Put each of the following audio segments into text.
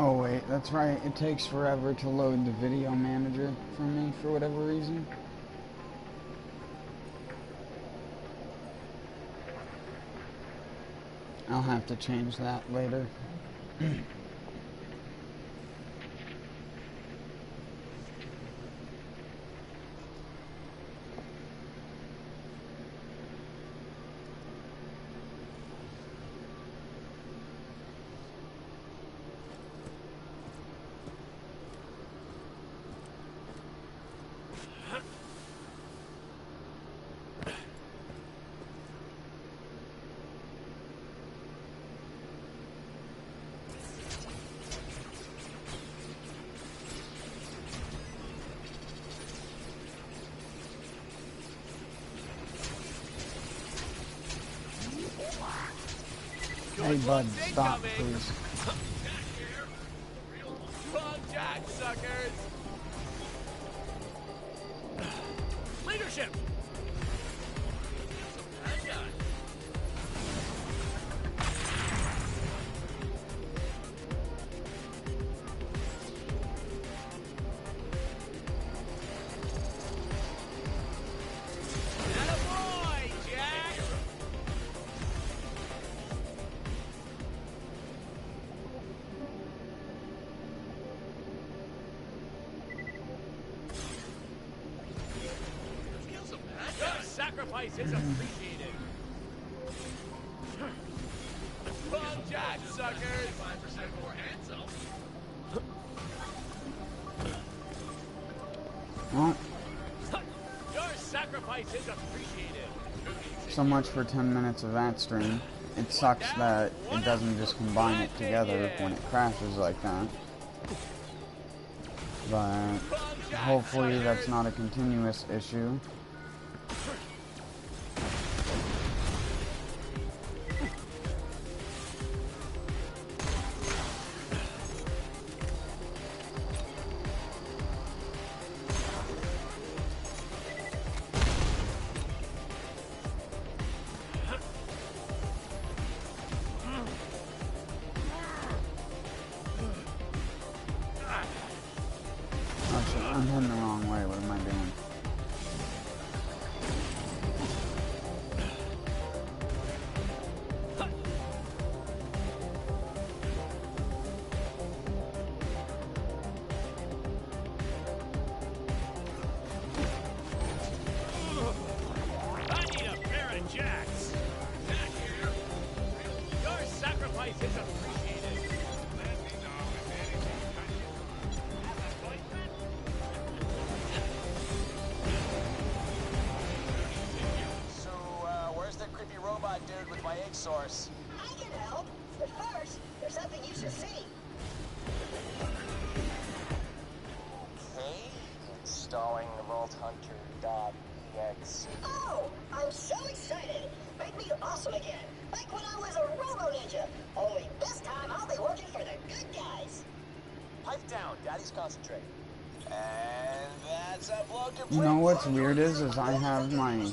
Oh wait, that's right. It takes forever to load the video manager for me for whatever reason. I'll have to change that later. Hey bud, stop please. Come Jack, suckers! Leadership! Sacrifice is appreciated. Come Jack, suckers! 5% more handsome. Well, your sacrifice is appreciated. so much for 10 minutes of that stream. It sucks that it doesn't just combine it together when it crashes like that. But hopefully that's not a continuous issue. I'm heading the wrong way. What am I doing? I need a pair of jacks. Your sacrifice is appreciated. Robot dude with my egg source. I can help, but first, there's something you should see. Okay, installing the VaultHunter.exe. Oh, I'm so excited! Make me awesome again, like when I was a Robo Ninja. Only this time I'll be working for the good guys. Pipe down, Daddy's concentrating. And that's upload complete. You know what's weird is I have my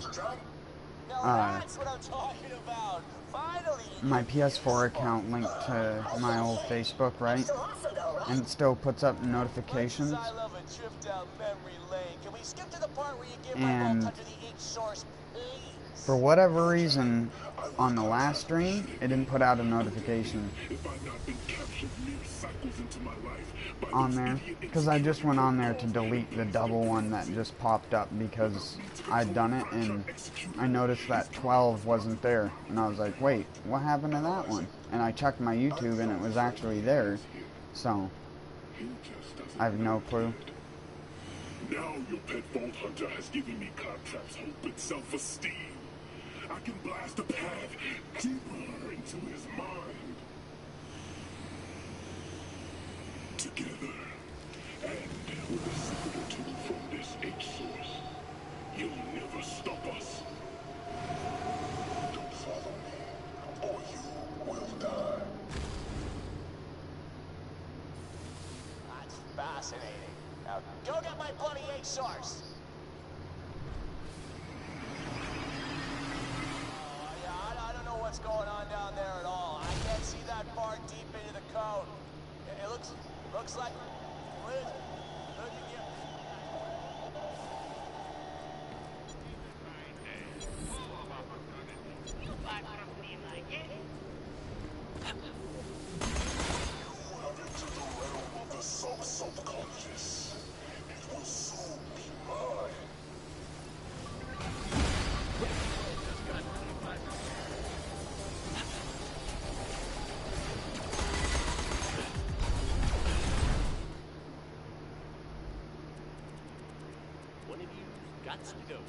that's what I'm talking about. Finally, my PS4 account linked to my old Facebook, right? And it still puts up notifications. I love a trip down memory lane. Can we skip to the part where you give And my the H source, please? for whatever reason, on the last stream, it didn't put out a notification on there, because I just went on there to delete the double one that just popped up because I'd done it, and I noticed that 12 wasn't there, and I was like, wait, what happened to that one? And I checked my YouTube and it was actually there, so I have no clue. Now your pet Vault Hunter has given me Claptrap's hope and self-esteem. I can blast a path deeper into his mind. Together, and with a secret or two from this H source, you'll never stop us. Don't follow me, or you will die. That's fascinating. Now go get my bloody H source. Yeah, I don't know what's going on down there at all. I can't see that far deep into the code. It looks like Liz looking you. Subconscious. It will soon be mine. One of you got to go.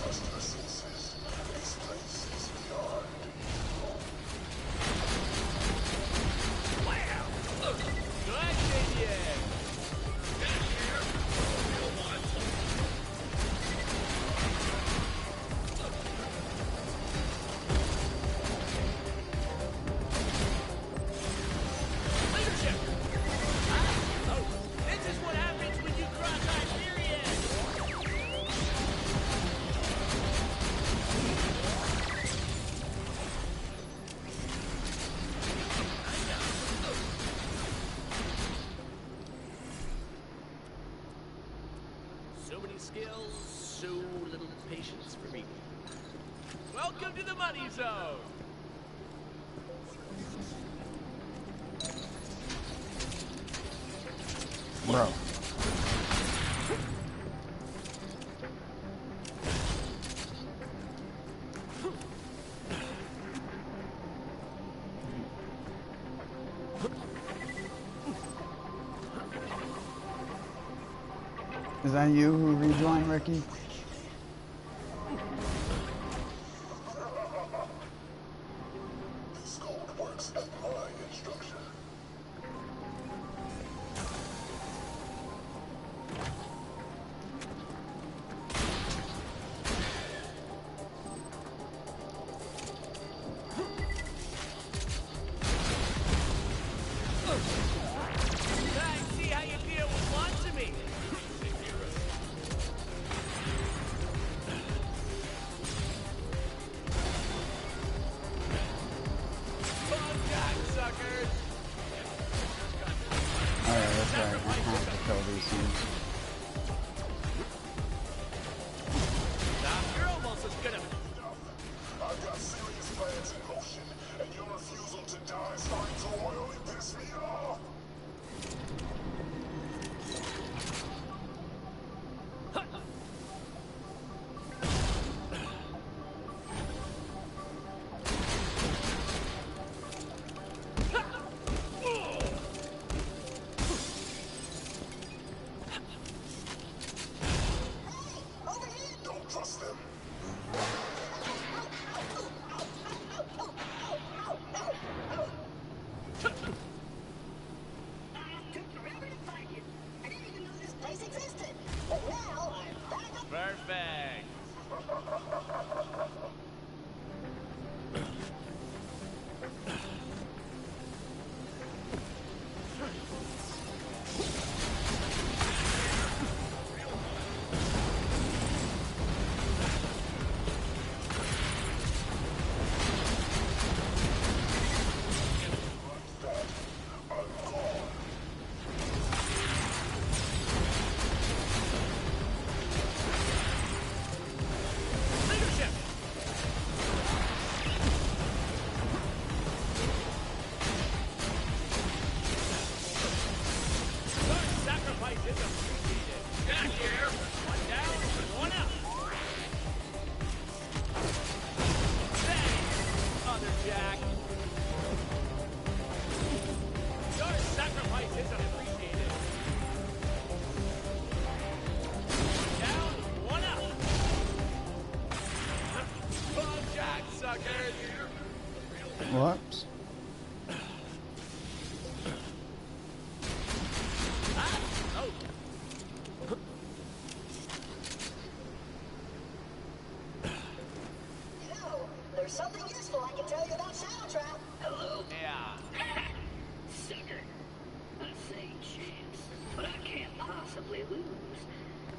Trust the senses. This place is beyond. Wow! Good idea! Leadership! Oh, this is what happens when you cross Iberian! So many skills, so little patience for me. Welcome to the money zone! Bro. Is that you who rejoined, Ricky? This code works at my instruction. I see how you feel with lots of me! Suckers! Alright, that's right. I have to kill these things. Stop, you're almost as good as... I've got serious plans in motion, and your refusal to die is starting to royally piss me off. Over here! Don't trust them. Took forever to find you. I didn't even know this place existed. But now I'm back up. Perfect! Leadership! Your sacrifice is appreciated. Got here! One down, one out! Thanks, other Jack! Your sacrifice is appreciated. One down, one out! Bug Jack, suckers! Whoops. Ah! Oh! You know, there's something useful I can tell you about Shadow Trap. Hello? Yeah. Sucker. I say chance, but I can't possibly lose.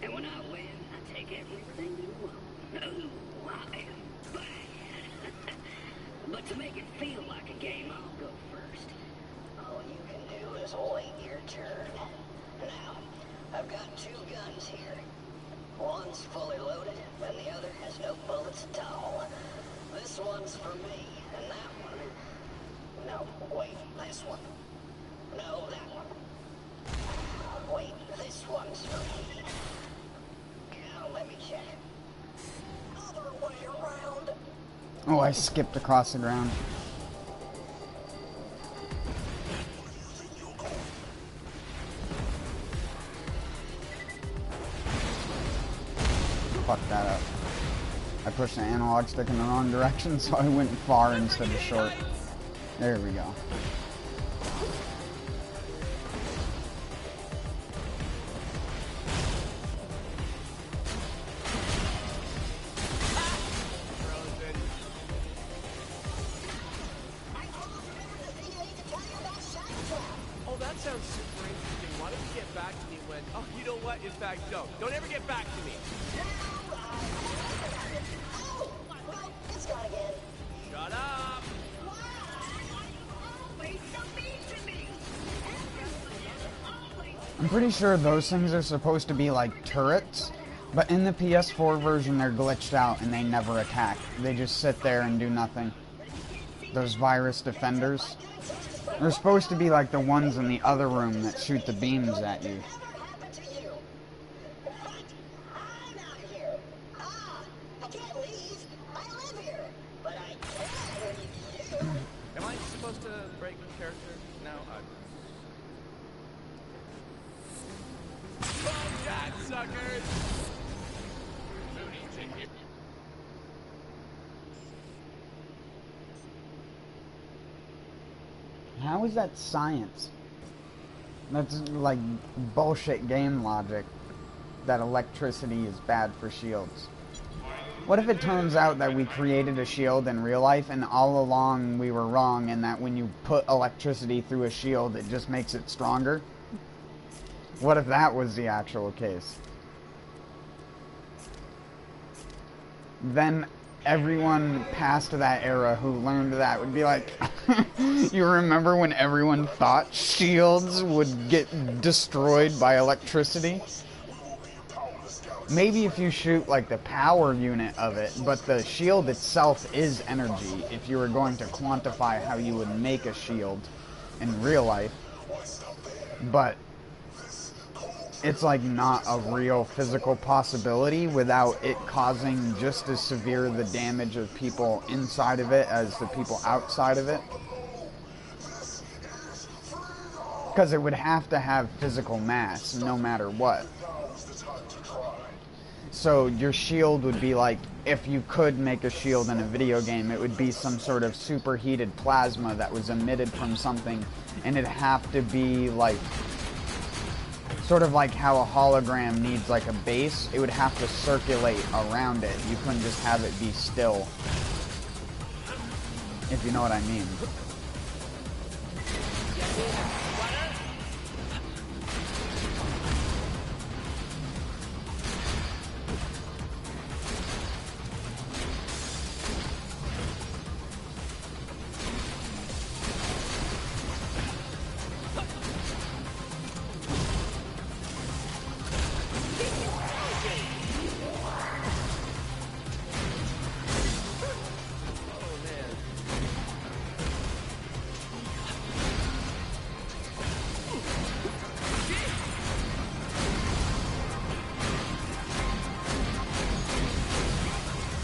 And when I win, I take take everything you want. Oh, I am bad. But to make it feel like a game, I'll go first. All you can do is wait your turn. Now, I've got 2 guns here. One's fully loaded, and the other has no bullets at all. This one's for me, and that one... No, wait, this one. No, that one. Wait, this one's for me. Now, let me check. Other way around. Oh, I skipped across the ground. Fuck that up. I pushed the analog stick in the wrong direction, so I went far instead of short. There we go. Oh, that sounds super interesting. Why don't you get back to me when... Oh, you know what? In fact, don't. Don't ever get back to me. Oh, well, it's gone again. Shut up. I'm pretty sure those things are supposed to be like turrets, but in the PS4 version they're glitched out and they never attack. They just sit there and do nothing. Those virus defenders. They're supposed to be like the ones in the other room that shoot the beams at you. Am I supposed to break character now? Bomb that, suckers! How is that science? That's like bullshit game logic that electricity is bad for shields. What if it turns out that we created a shield in real life and all along we were wrong, and that when you put electricity through a shield it just makes it stronger? What if that was the actual case? Then everyone past that era who learned that would be like, you remember when everyone thought shields would get destroyed by electricity? Maybe if you shoot like the power unit of it, but the shield itself is energy, if you were going to quantify how you would make a shield in real life. But it's like not a real physical possibility without it causing just as severe the damage of people inside of it as the people outside of it. Because it would have to have physical mass no matter what. So your shield would be like, if you could make a shield in a video game, it would be some sort of superheated plasma that was emitted from something, and it'd have to be like, sort of like how a hologram needs like a base, it would have to circulate around it. You couldn't just have it be still. If you know what I mean.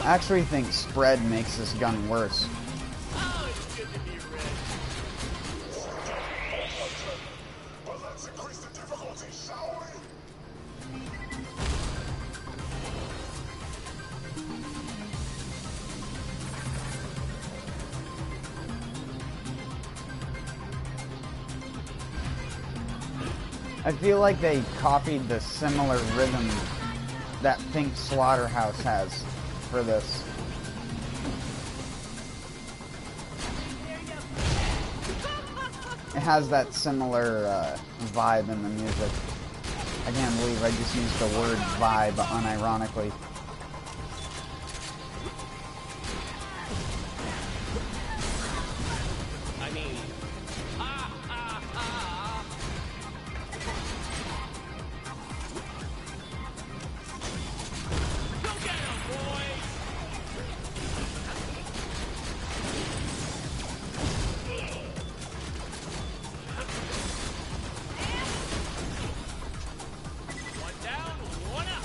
I actually think spread makes this gun worse. Oh, it's good to be red. But let's increase the difficulty, shall we? I feel like they copied the similar rhythm that Pink Slaughterhouse has for this. It has that similar vibe in the music. I can't believe I just used the word vibe unironically. I mean, ha ha ha! Go get him, boys! One down, one up.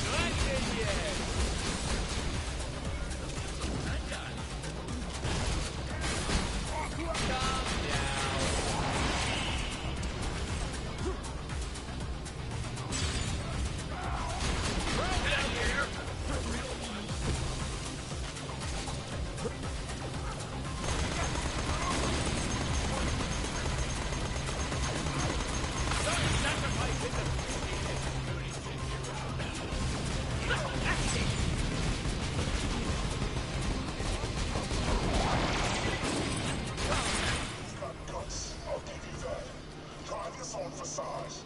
Good, yeah. Calm down. Right down here. Sacrifice is Guts, I'll give you that. Drive this on for size.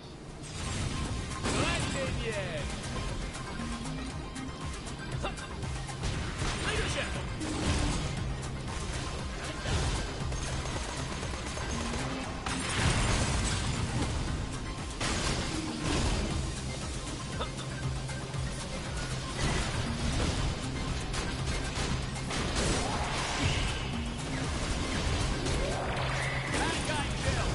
Leadership. Bad guy kill.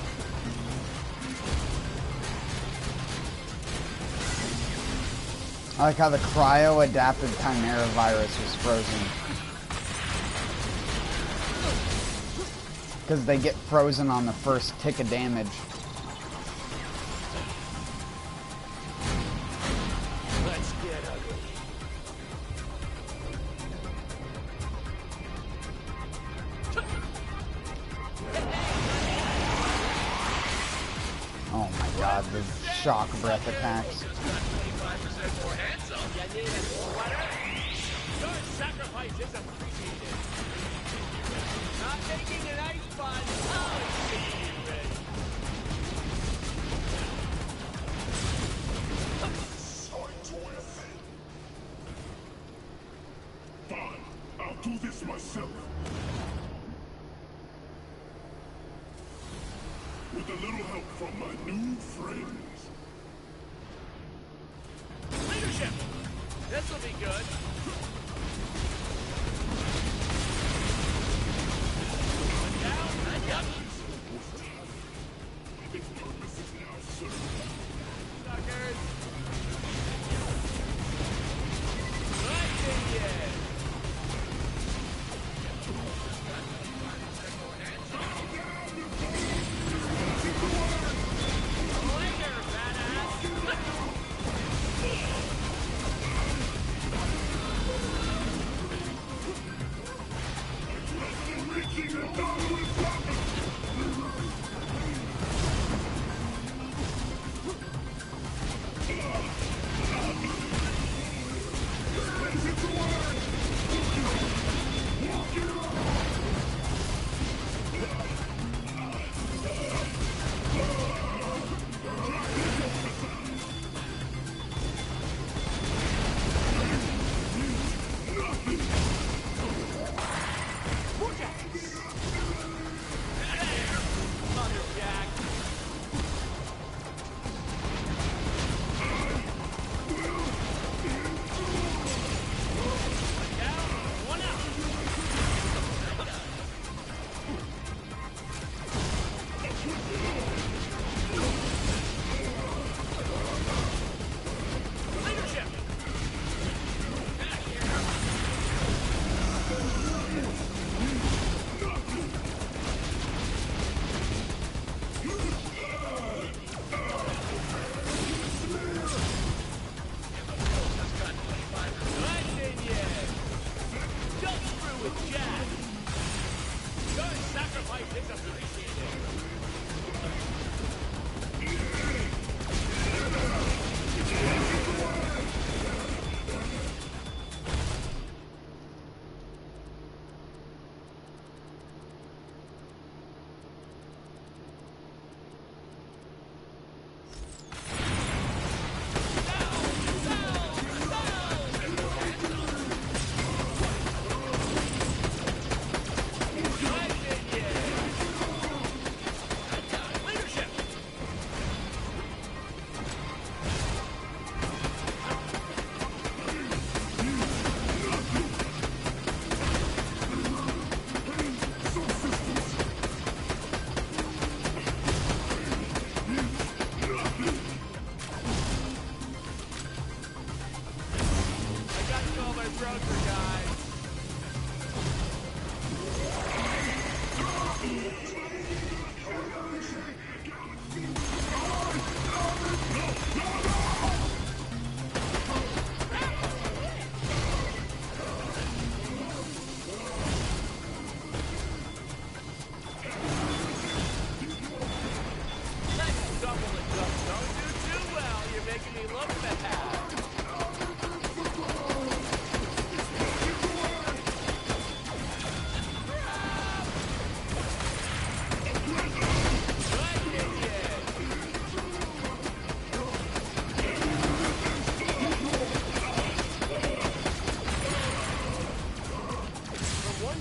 I like how the cryo-adapted Chimera virus was frozen. Because they get frozen on the first tick of damage. Let's get ugly. Oh my god, the shock breath attacks. 25% more handsome. You need a sweater? Your sacrifice is appreciated. Not making an ice bun. Oh, it's red. Starting to wear thin. Fine, I'll do this myself. With a little help from my new friends. Leadership. This'll be good. One down, up. Its purpose is now served. Suckers. Let's get later, badass. Reaching the dollar with profit. Jack. One down, one out. Leadership. Let's in yet. Don't screw with Jack. Your sacrifice is appreciated.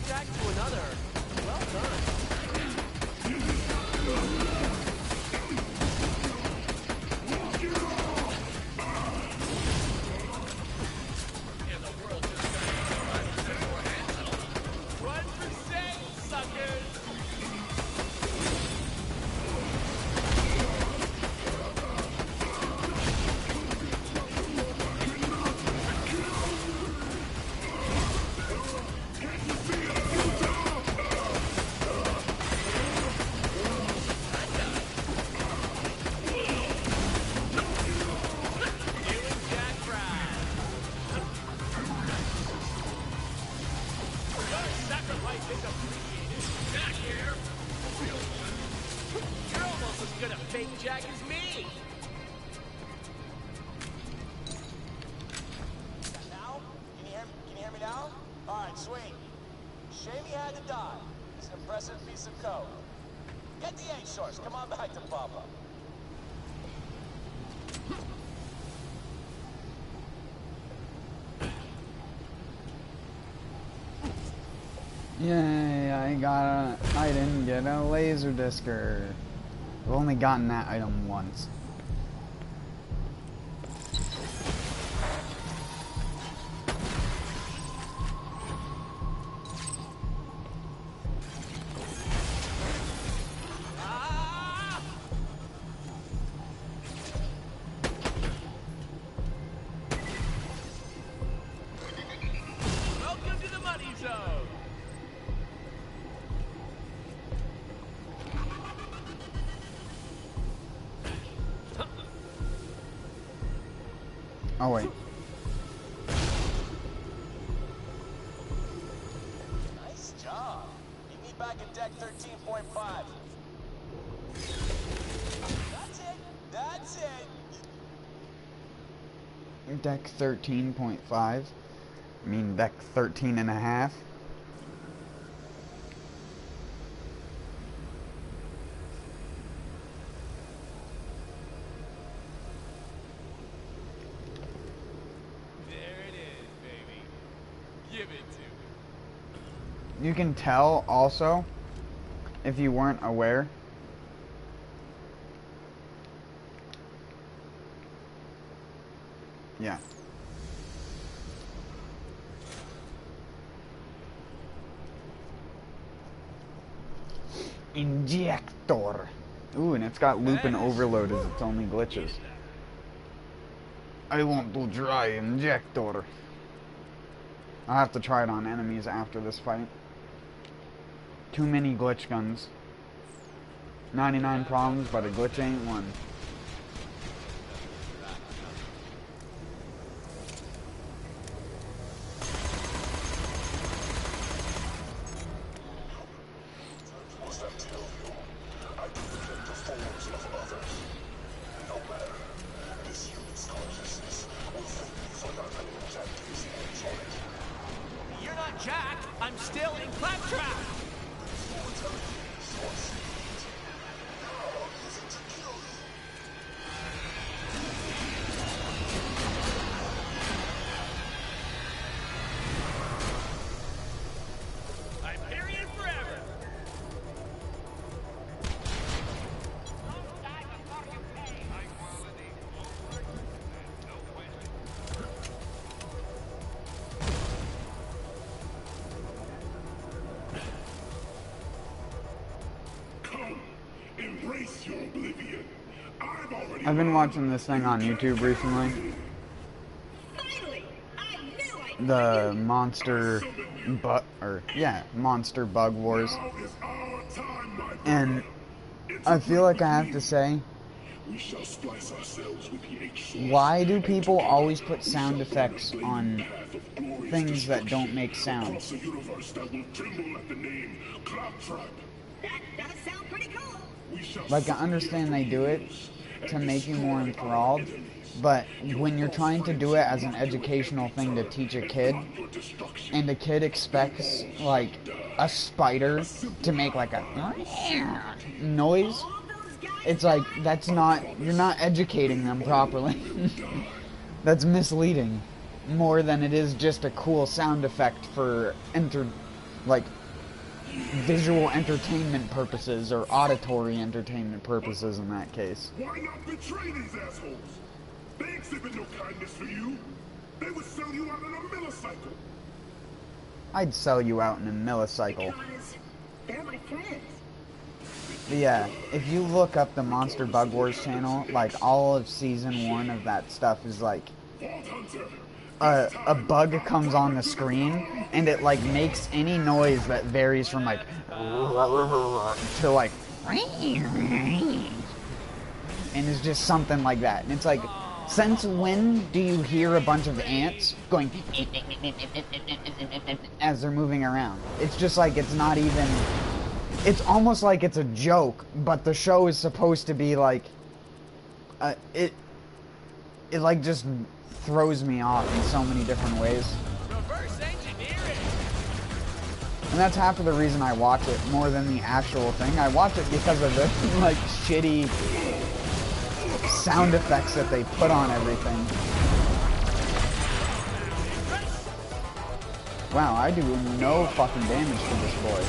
jack to another. Well done. And the world just got 5% more handsome. 1%, suckers. Jack is me. Now? Can you hear me now? Alright, sweet. Shamey had to die. It's an impressive piece of code. Get the H source. Come on back to Papa. Yay, I didn't get a laser discer. I've only gotten that item once. Welcome to the money zone. Oh wait. Nice job. Meet me back at deck 13.5. That's it. That's it. Deck 13.5. I mean deck 13 and a half. You can tell also, if you weren't aware, yeah. Injector. Ooh, and it's got loop and overload as its only glitches. I want to try Injector. I'll have to try it on enemies after this fight. Too many glitch guns. 99 problems, but a glitch ain't one. Must I tell you, I do protect the forms of others. No matter, this human's consciousness will thank me for not letting Jack get his hands on it. You're not Jack. I'm still in Claptrap. Hyperion forever. Embrace your oblivion. I've been watching this thing on YouTube recently. Finally! I knew I The monster monster bug wars. Now is our time, my brother. And I feel like I have to say, We shall splice ourselves with the H-source. why do people always put sound effects on Path of glorious things that destruction don't make sound? across a universe that will tremble at the name Claptrap. That does sound pretty cool. We shall Like, I understand they do it to make you more enthralled, but when you're trying to do it as an educational thing to teach a kid, and the kid expects, like, a spider to make, like, a noise, it's like, that's not, you're not educating them properly. That's misleading, more than it is just a cool sound effect for like visual entertainment purposes or auditory entertainment purposes in that case. Why not betray these assholes? They exhibit no kindness for you. They would sell you out in a millicycle. I'd sell you out in a millicycle. Because they're my friends. But yeah, if you look up the Monster Bug Wars channel, like all of season 1 of that stuff is like a bug comes on the screen and it like makes any noise that varies from like to like and it's just something like that. And it's like, since when do you hear a bunch of ants going as they're moving around? It's just like, it's not even, it's almost like it's a joke, but the show is supposed to be like, it like just throws me off in so many different ways. Reverse engineering. And that's half of the reason I watch it more than the actual thing. I watch it because of the like shitty sound effects that they put on everything. Wow, I do no fucking damage to this boy.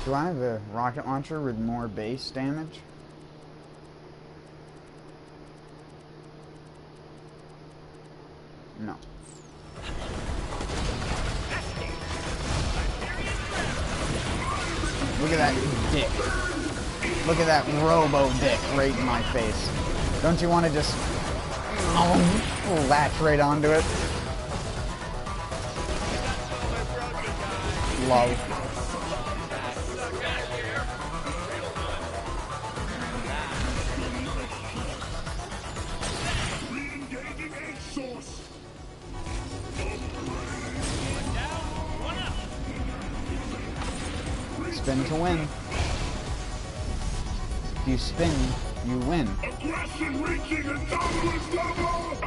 Do I have a rocket launcher with more base damage? No. Look at that dick. Look at that robo dick right in my face. Don't you want to just latch right onto it? Love. Spin to win. If you spin, you win. Aggression reaching a dominant level!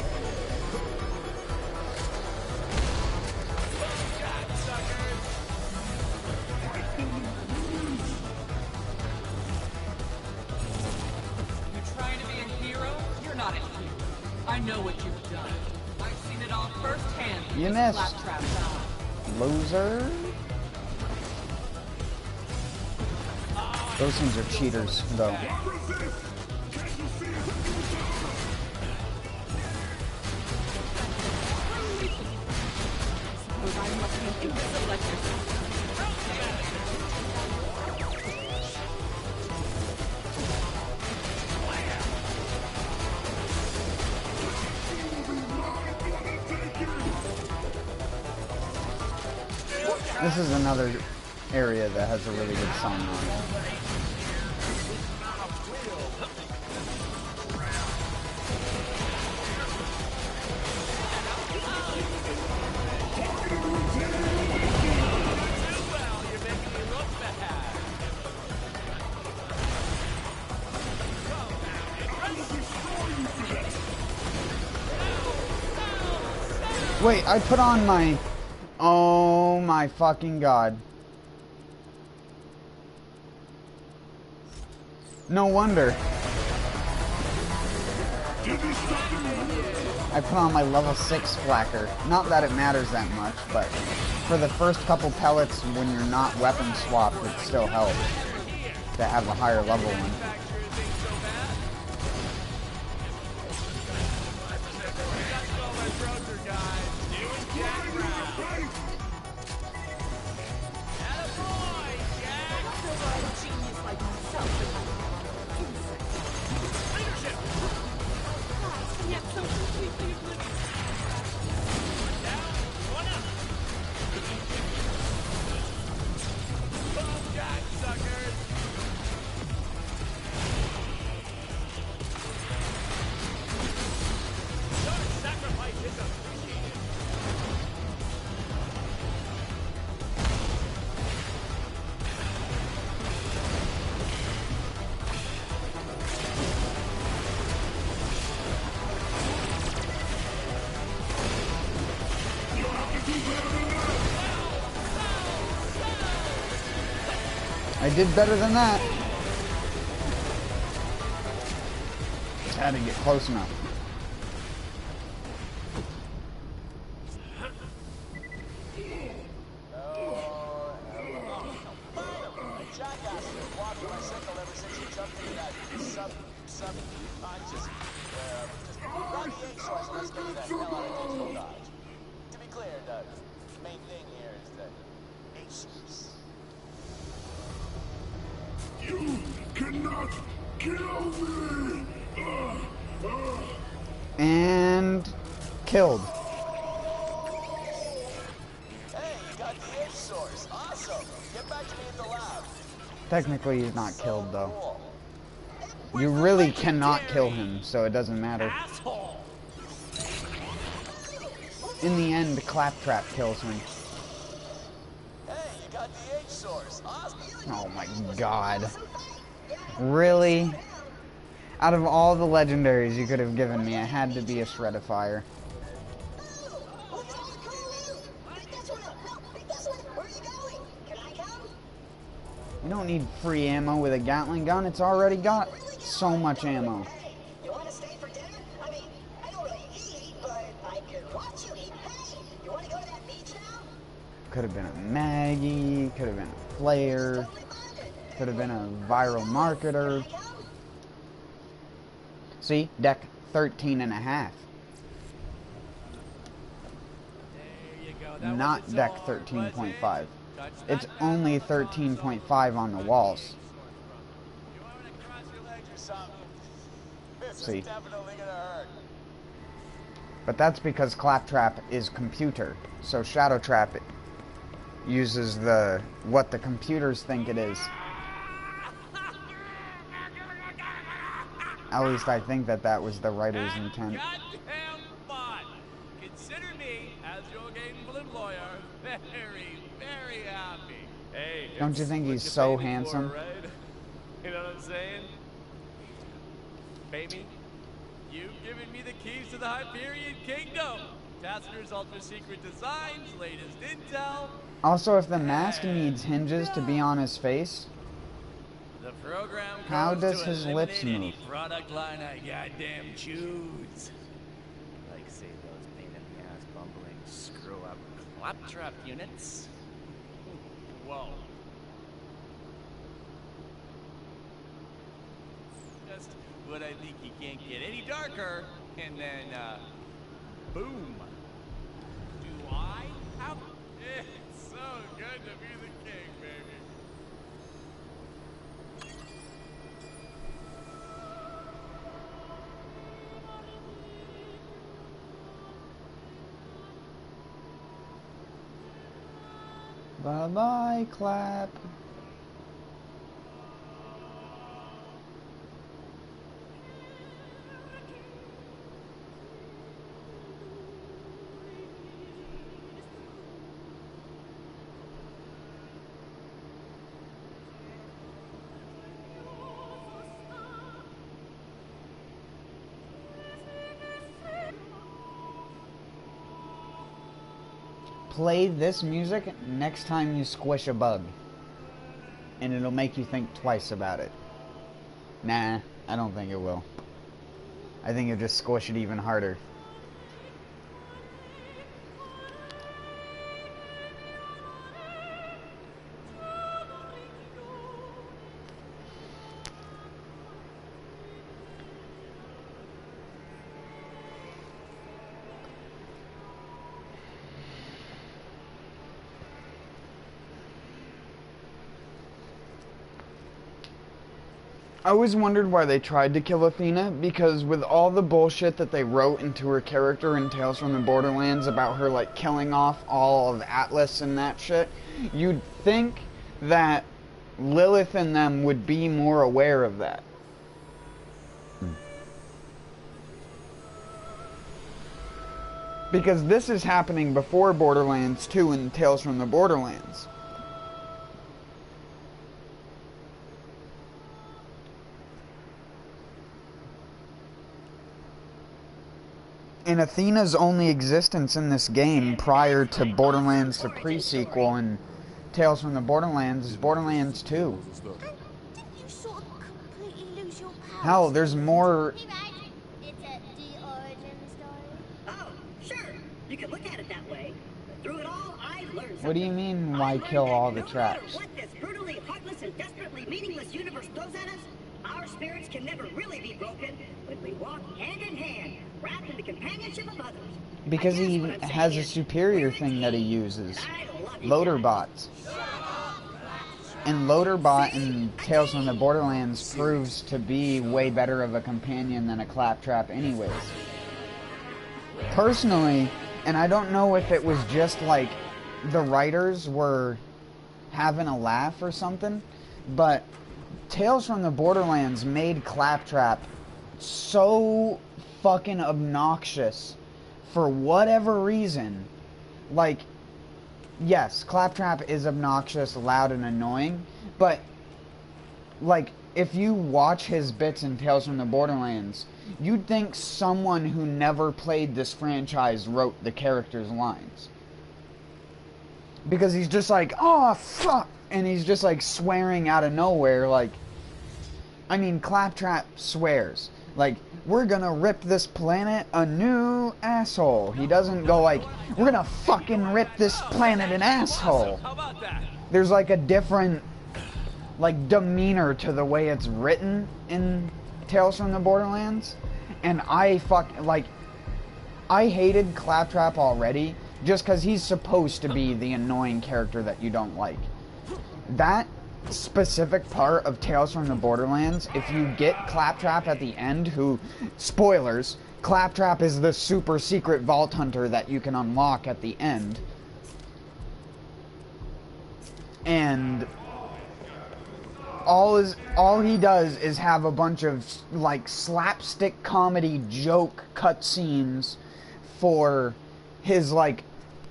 You're trying to be a hero? You're not a hero. I know what you've done. I've seen it all firsthand. You missed. Loser. Those things are cheaters, though. This is another area that has a really good song on it. Wait, I put on my... Oh my fucking god. No wonder. I put on my level 6 flacker. Not that it matters that much, but for the first couple pellets when you're not weapon swapped, it still helps to have a higher level one. I did better than that. Just had to get close enough. To be clear, Doug, the main thing here is that Aces. You cannot kill me! And killed. Hey, you got the H source. Awesome. Get back to me at the lab. Technically, he's not killed, though. You really cannot kill him, so it doesn't matter. Asshole! In the end, Claptrap kills him. Hey, you got the H source. Awesome. Oh my god. Really? Out of all the legendaries you could have given me, it had to be a Shred of Fire. You don't need free ammo with a Gatling gun. It's already got so much ammo. You want to stay for dinner? I mean, I don't really eat, but I could watch you eat. Hey, you want to go to that beach now? Could have been a Maggie, could have been a Flare, could have been a viral marketer. See, deck 13 and a half. There you go. That Not wasn't deck so hard, 13.5. was it? Touch It's that only back. 13.5 on the walls. You want me to cross your legs or something? This See. is definitely gonna hurt. But that's because Claptrap is computer. So Shadow Trap uses what the computers think it is. At least I think that was the writer's intent. Goddamn fun! Consider me, as your gainful employer, very, very happy. Hey, Don't you it's think what he's you so pay me for, handsome? right? You know what I'm saying? Baby, you've given me the keys to the Hyperion Kingdom. Tacitur's ultra secret designs, latest intel. Also, if the mask needs hinges to be on his face, The program How codes does to his eliminate lips any move? product line I goddamn choose. Like, say, those pain in the ass bumbling screw up claptrap units. Whoa. Just when I think he can't get any darker, and then, boom. Do I have... It's so good to be the king, baby. bye-bye, Clap. Play this music next time you squish a bug, and it'll make you think twice about it. Nah, I don't think it will. I think it'll just squish it even harder. I always wondered why they tried to kill Athena, because with all the bullshit that they wrote into her character in Tales from the Borderlands about her, like, killing off all of Atlas and that shit, you'd think that Lilith and them would be more aware of that. Because this is happening before Borderlands 2 and Tales from the Borderlands. And Athena's only existence in this game prior to Borderlands the pre-sequel and Tales from the Borderlands is Borderlands 2. Didn't you sort of completely lose your powers? Hell, there's more... It's the origin story. Oh, sure. You could look at it that way. But through it all, I learned something. What do you mean, I why learned kill that all the no matter traps? what this brutally heartless and desperately meaningless universe throws at us, our spirits can never really be broken when we walk hand in hand, wrapped in the companionship of others. Because I guess he what I'm has saying a is, superior we're in thing that he team, uses. and I love you Loader guys. bots. And Loaderbot in Tales from the Borderlands proves to be way better of a companion than a Claptrap anyways. Personally, and I don't know if it was just like the writers were having a laugh or something, but Tales from the Borderlands made Claptrap so fucking obnoxious for whatever reason. Like, yes, Claptrap is obnoxious, loud, and annoying, but, like, if you watch his bits in Tales from the Borderlands, you'd think someone who never played this franchise wrote the character's lines. Because he's just like, oh, fuck, and he's just, like, swearing out of nowhere, like, I mean, Claptrap swears. Like, we're gonna rip this planet a new asshole. He doesn't go like, we're gonna fucking rip this planet an asshole. How about that? There's like a different, like, demeanor to the way it's written in Tales from the Borderlands. And I hated Claptrap already just because he's supposed to be the annoying character that you don't like. That specific part of Tales from the Borderlands, if you get Claptrap at the end, who, spoilers, Claptrap is the super secret vault hunter that you can unlock at the end, and all he does is have a bunch of like slapstick comedy joke cutscenes for his like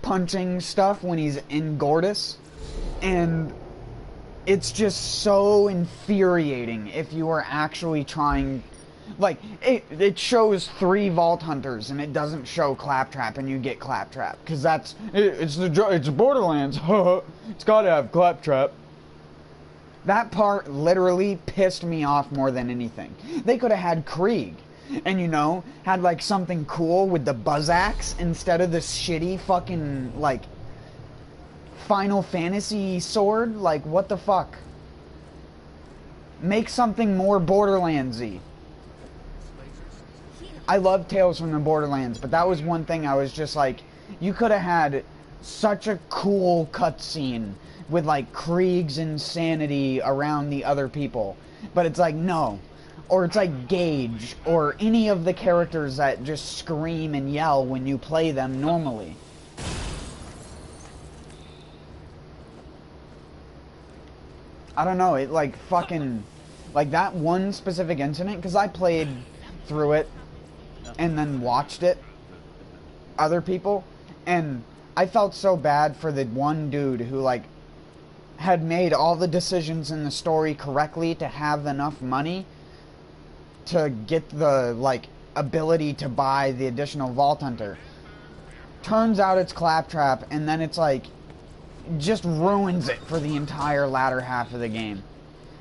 punching stuff when he's in Gortys, and it's just so infuriating if you are actually trying... Like, it shows 3 Vault Hunters, and it doesn't show Claptrap, and you get Claptrap. Because that's... It's Borderlands. It's gotta have Claptrap. That part literally pissed me off more than anything. They could have had Krieg. And, you know, had, like, something cool with the buzz axe instead of this shitty fucking, like... Final Fantasy sword? Like, what the fuck? Make something more Borderlands-y. I love Tales from the Borderlands, but that was one thing I was just like, you could have had such a cool cutscene with, like, Krieg's insanity around the other people. But it's like, no. Or it's like Gage, or any of the characters that just scream and yell when you play them normally. I don't know, it like fucking, like that one specific incident, because I played through it and then watched it, other people, and I felt so bad for the one dude who like had made all the decisions in the story correctly to have enough money to get the like ability to buy the additional Vault Hunter. Turns out it's Claptrap, and then it's like just ruins it for the entire latter half of the game.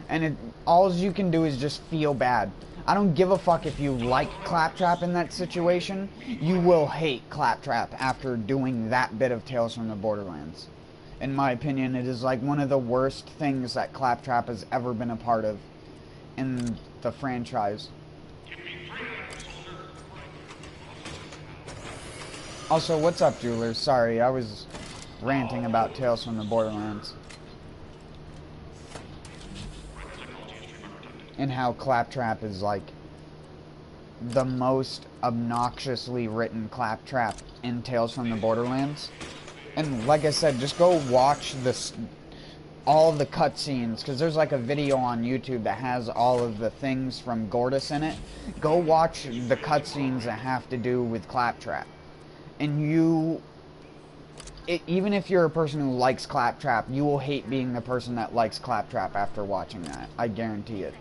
And all you can do is just feel bad. I don't give a fuck if you like Claptrap in that situation. You will hate Claptrap after doing that bit of Tales from the Borderlands. In my opinion, it is like one of the worst things that Claptrap has ever been a part of in the franchise. Also, what's up, Jewelers? Sorry, I was ranting about Tales from the Borderlands. And how Claptrap is like the most obnoxiously written Claptrap in Tales from the Borderlands. And like I said, just go watch this, all of the cutscenes, because there's like a video on YouTube that has all of the things from Gortys in it. Go watch the cutscenes that have to do with Claptrap. And even if you're a person who likes Claptrap, you will hate being the person that likes Claptrap after watching that. I guarantee it.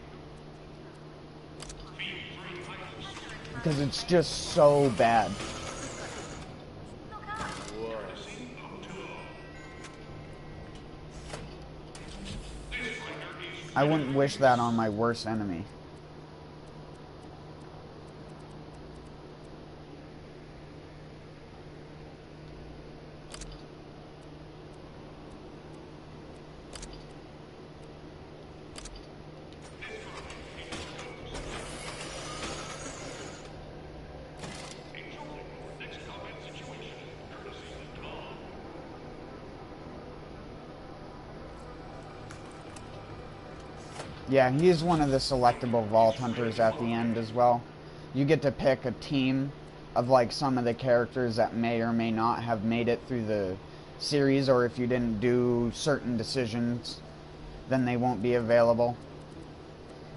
Because it's just so bad. I wouldn't wish that on my worst enemy. Yeah, he's one of the selectable vault hunters at the end as well. You get to pick a team of like some of the characters that may or may not have made it through the series, or if you didn't do certain decisions, then they won't be available.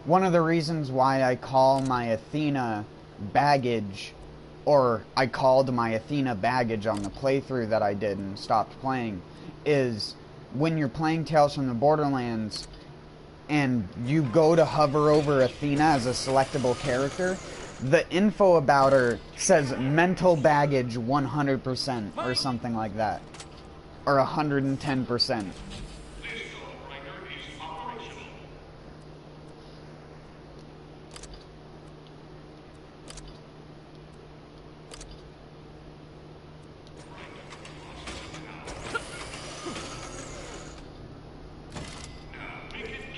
One of the reasons why I call my Athena baggage, or I called my Athena baggage on the playthrough that I did and stopped playing, is when you're playing Tales from the Borderlands and you go to hover over Athena as a selectable character, the info about her says mental baggage 100% or something like that. Or 110%.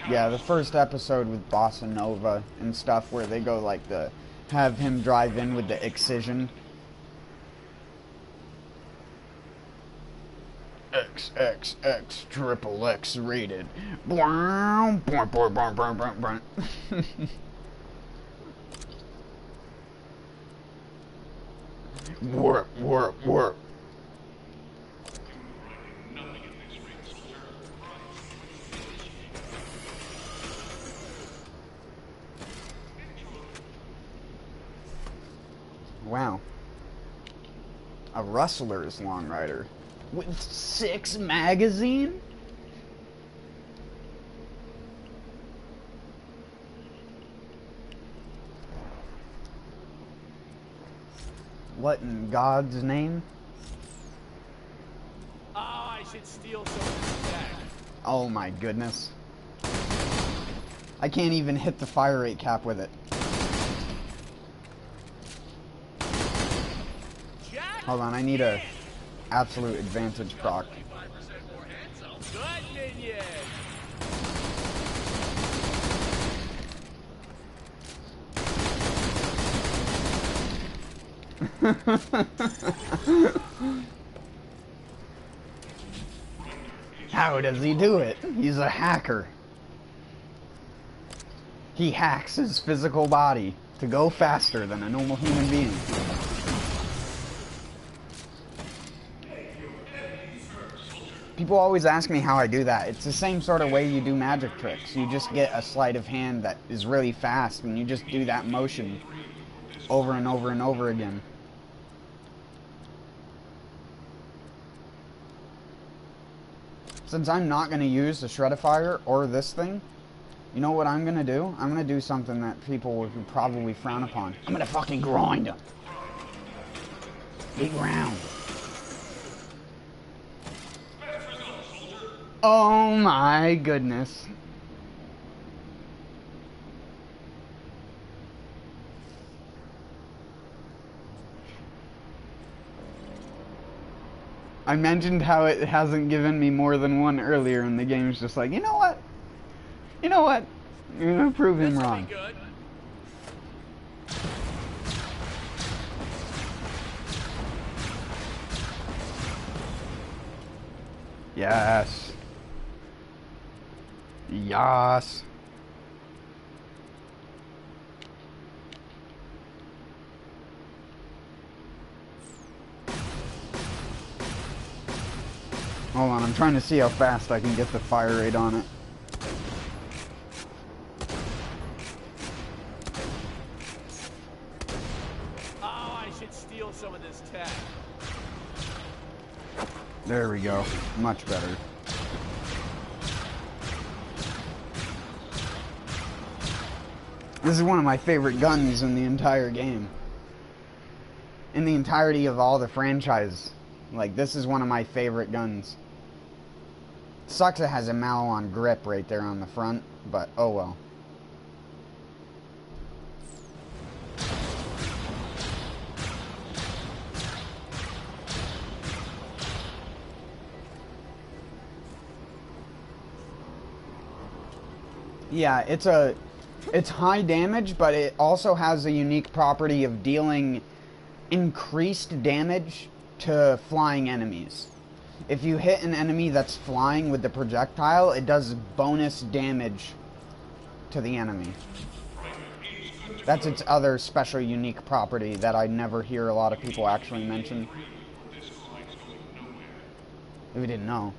Yeah, the first episode with Bossa Nova and stuff where they go like have him drive in with the Excision. XXX triple X rated. Work, work, work. Wow. A Rustler's Long Rider. With 6 magazine? What in God's name? Oh, I should steal some of this tech. Oh my goodness. I can't even hit the fire rate cap with it. Hold on, I need a absolute advantage proc. Good minion. How does he do it? He's a hacker. He hacks his physical body to go faster than a normal human being. People always ask me how I do that. It's the same sort of way you do magic tricks. You just get a sleight of hand that is really fast, and you just do that motion over and over and over again. Since I'm not going to use the Shredifier or this thing, you know what I'm going to do? I'm going to do something that people would probably frown upon. I'm going to fucking grind them. Big round. Oh my goodness. I mentioned how it hasn't given me more than one earlier, and the game's just like, you know what? You know what? You're gonna prove him wrong. Yes. Yas. Hold on, I'm trying to see how fast I can get the fire rate on it. Oh, I should steal some of this tech. There we go. Much better. This is one of my favorite guns in the entire game. In the entirety of all the franchise. Like, this is one of my favorite guns. Sucks it has a Malon grip right there on the front, but oh well. Yeah, it's high damage, but it also has a unique property of dealing increased damage to flying enemies. If you hit an enemy that's flying with the projectile, it does bonus damage to the enemy. That's its other special unique property that I never hear a lot of people actually mention. If you didn't know.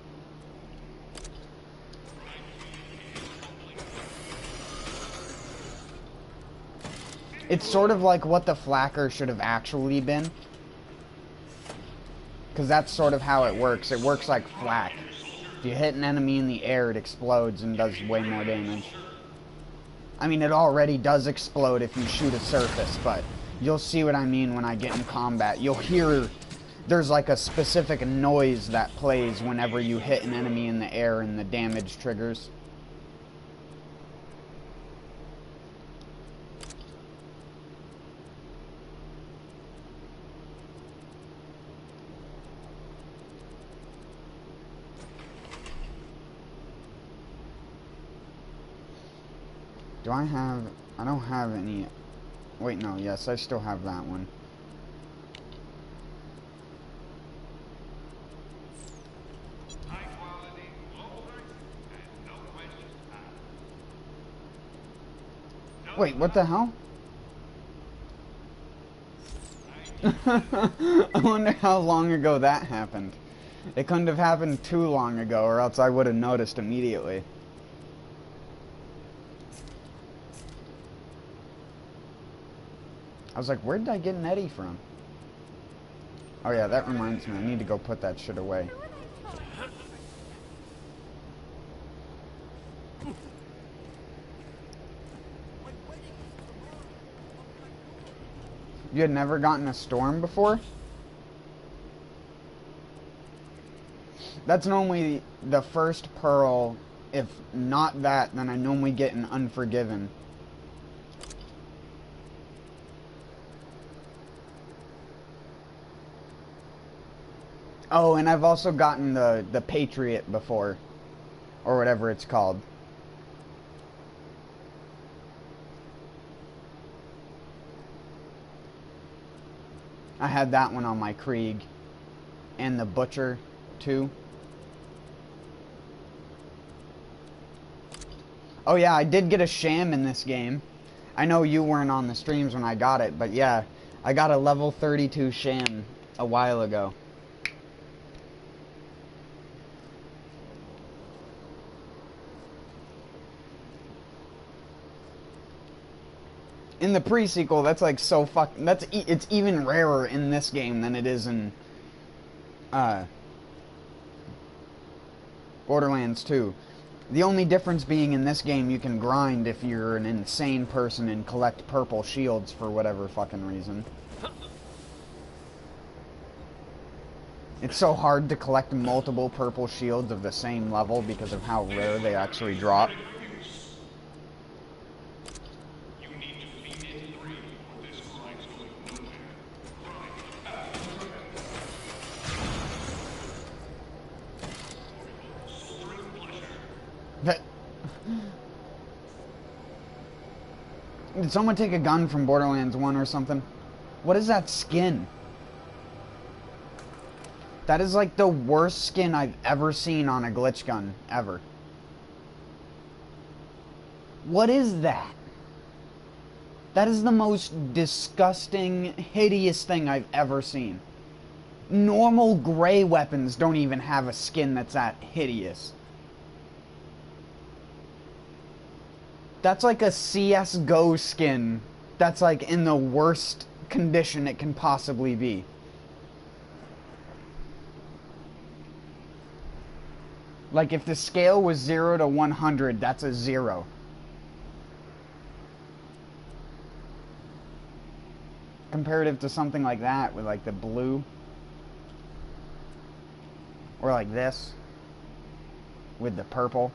It's sort of like what the Flacker should have actually been. Because that's sort of how it works. It works like flak. If you hit an enemy in the air, it explodes and does way more damage. I mean, it already does explode if you shoot a surface, but you'll see what I mean when I get in combat. You'll hear there's like a specific noise that plays whenever you hit an enemy in the air and the damage triggers. Do I have... I don't have any... Wait, no, yes, I still have that one. Wait, what the hell? I wonder how long ago that happened. It couldn't have happened too long ago, or else I would have noticed immediately. I was like, where did I get an Eddie from? Oh yeah, that reminds me. I need to go put that shit away. You had never gotten a storm before? That's normally the first pearl. If not that, then I normally get an Unforgiven. Oh, and I've also gotten the Patriot before. Or whatever it's called. I had that one on my Krieg. And the Butcher, too. Oh yeah, I did get a sham in this game. I know you weren't on the streams when I got it, but yeah. I got a level 32 sham a while ago. In the pre-sequel, that's like so it's even rarer in this game than it is in Borderlands 2. The only difference being in this game you can grind if you're an insane person and collect purple shields for whatever fucking reason. It's so hard to collect multiple purple shields of the same level because of how rare they actually drop. Did someone take a gun from Borderlands 1 or something? What is that skin? That is like the worst skin I've ever seen on a glitch gun, ever. What is that? That is the most disgusting, hideous thing I've ever seen. Normal gray weapons don't even have a skin that's that hideous. That's like a CSGO skin that's like in the worst condition it can possibly be. Like if the scale was 0 to 100, that's a 0. Comparative to something like that with like the blue. Or like this. with the purple.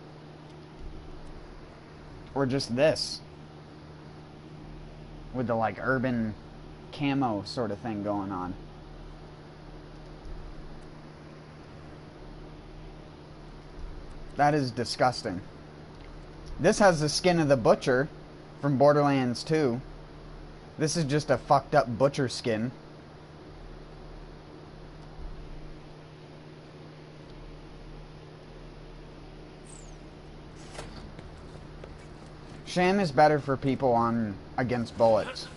Or just this. With the like urban camo sort of thing going on. That is disgusting. This has the skin of the butcher from Borderlands 2. This is just a fucked up butcher skin. Sham is better for people on against bullets.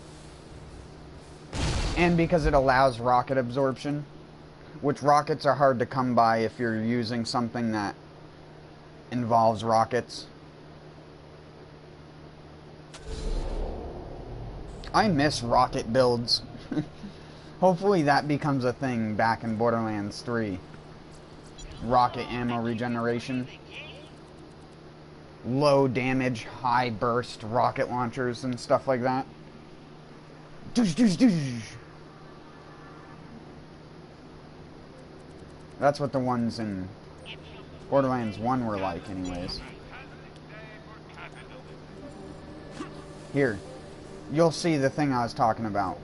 And because it allows rocket absorption, which rockets are hard to come by if you're using something that involves rockets. I miss rocket builds. Hopefully that becomes a thing back in Borderlands 3. Rocket ammo regeneration. Low damage, high burst rocket launchers and stuff like that. Doosh, doosh, doosh. That's what the ones in Borderlands 1 were like anyways. Here. You'll see the thing I was talking about.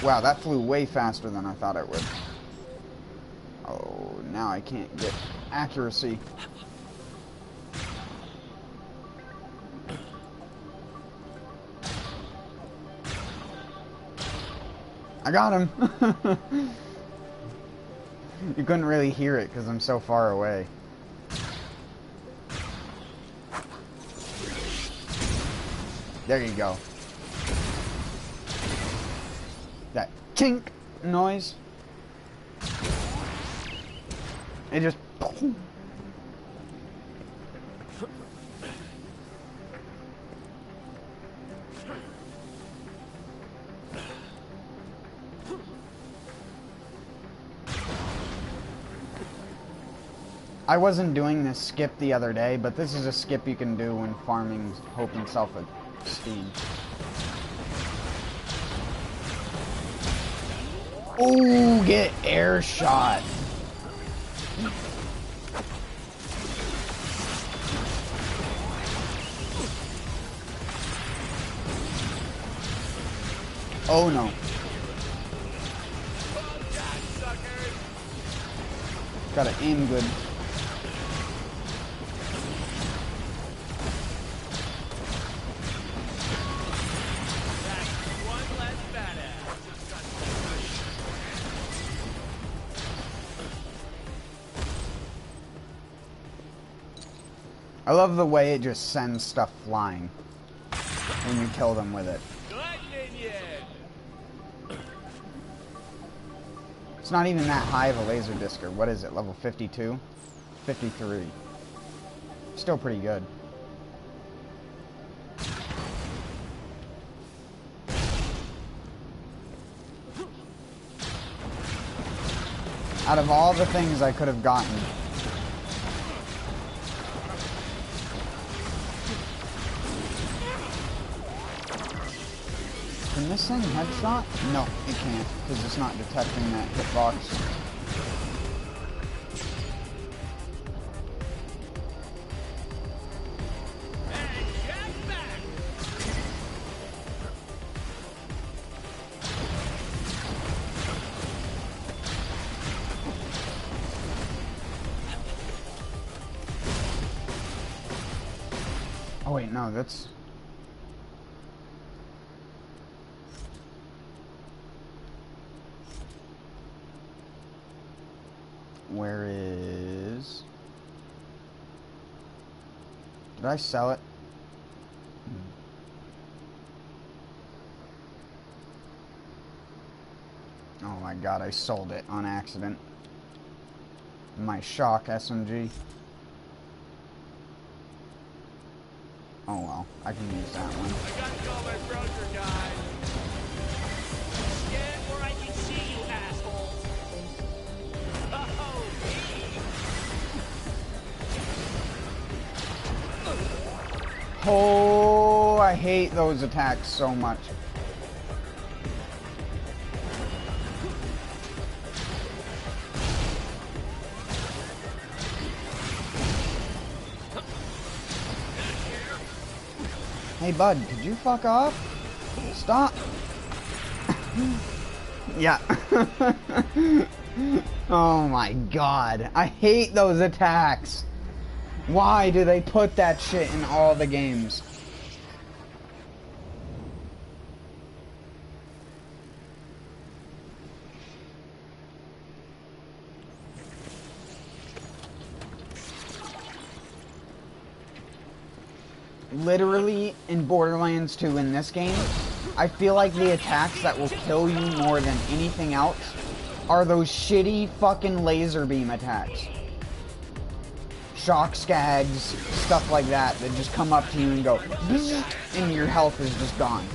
Wow, that flew way faster than I thought it would. Oh, now I can't get accuracy. I got him! You couldn't really hear it because I'm so far away. There you go. That chink noise. It just... I wasn't doing this skip the other day, but this is a skip you can do when farming Hope and Self-Esteem. Oh, get air shot. Oh no. Gotta aim good. I love the way it just sends stuff flying when you kill them with it. It's not even that high of a laser disc, or what is it, level 52? 53. Still pretty good. Out of all the things I could have gotten, can this thing headshot? No, it can't, because it's not detecting that hitbox. Oh wait, no, that's... Where is... Did I sell it? Oh my god, I sold it on accident. My shock SMG. Oh well, I can use that one. I got to call my broker, guys. Get where I can see you, assholes. Oh, I hate those attacks so much. Hey, bud, could you fuck off? Stop. Yeah. Oh my god. I hate those attacks. Why do they put that shit in all the games? Literally, in Borderlands 2 in this game, I feel like the attacks that will kill you more than anything else are those shitty fucking laser beam attacks. Shock skags, stuff like that just come up to you and go, and your health is just gone.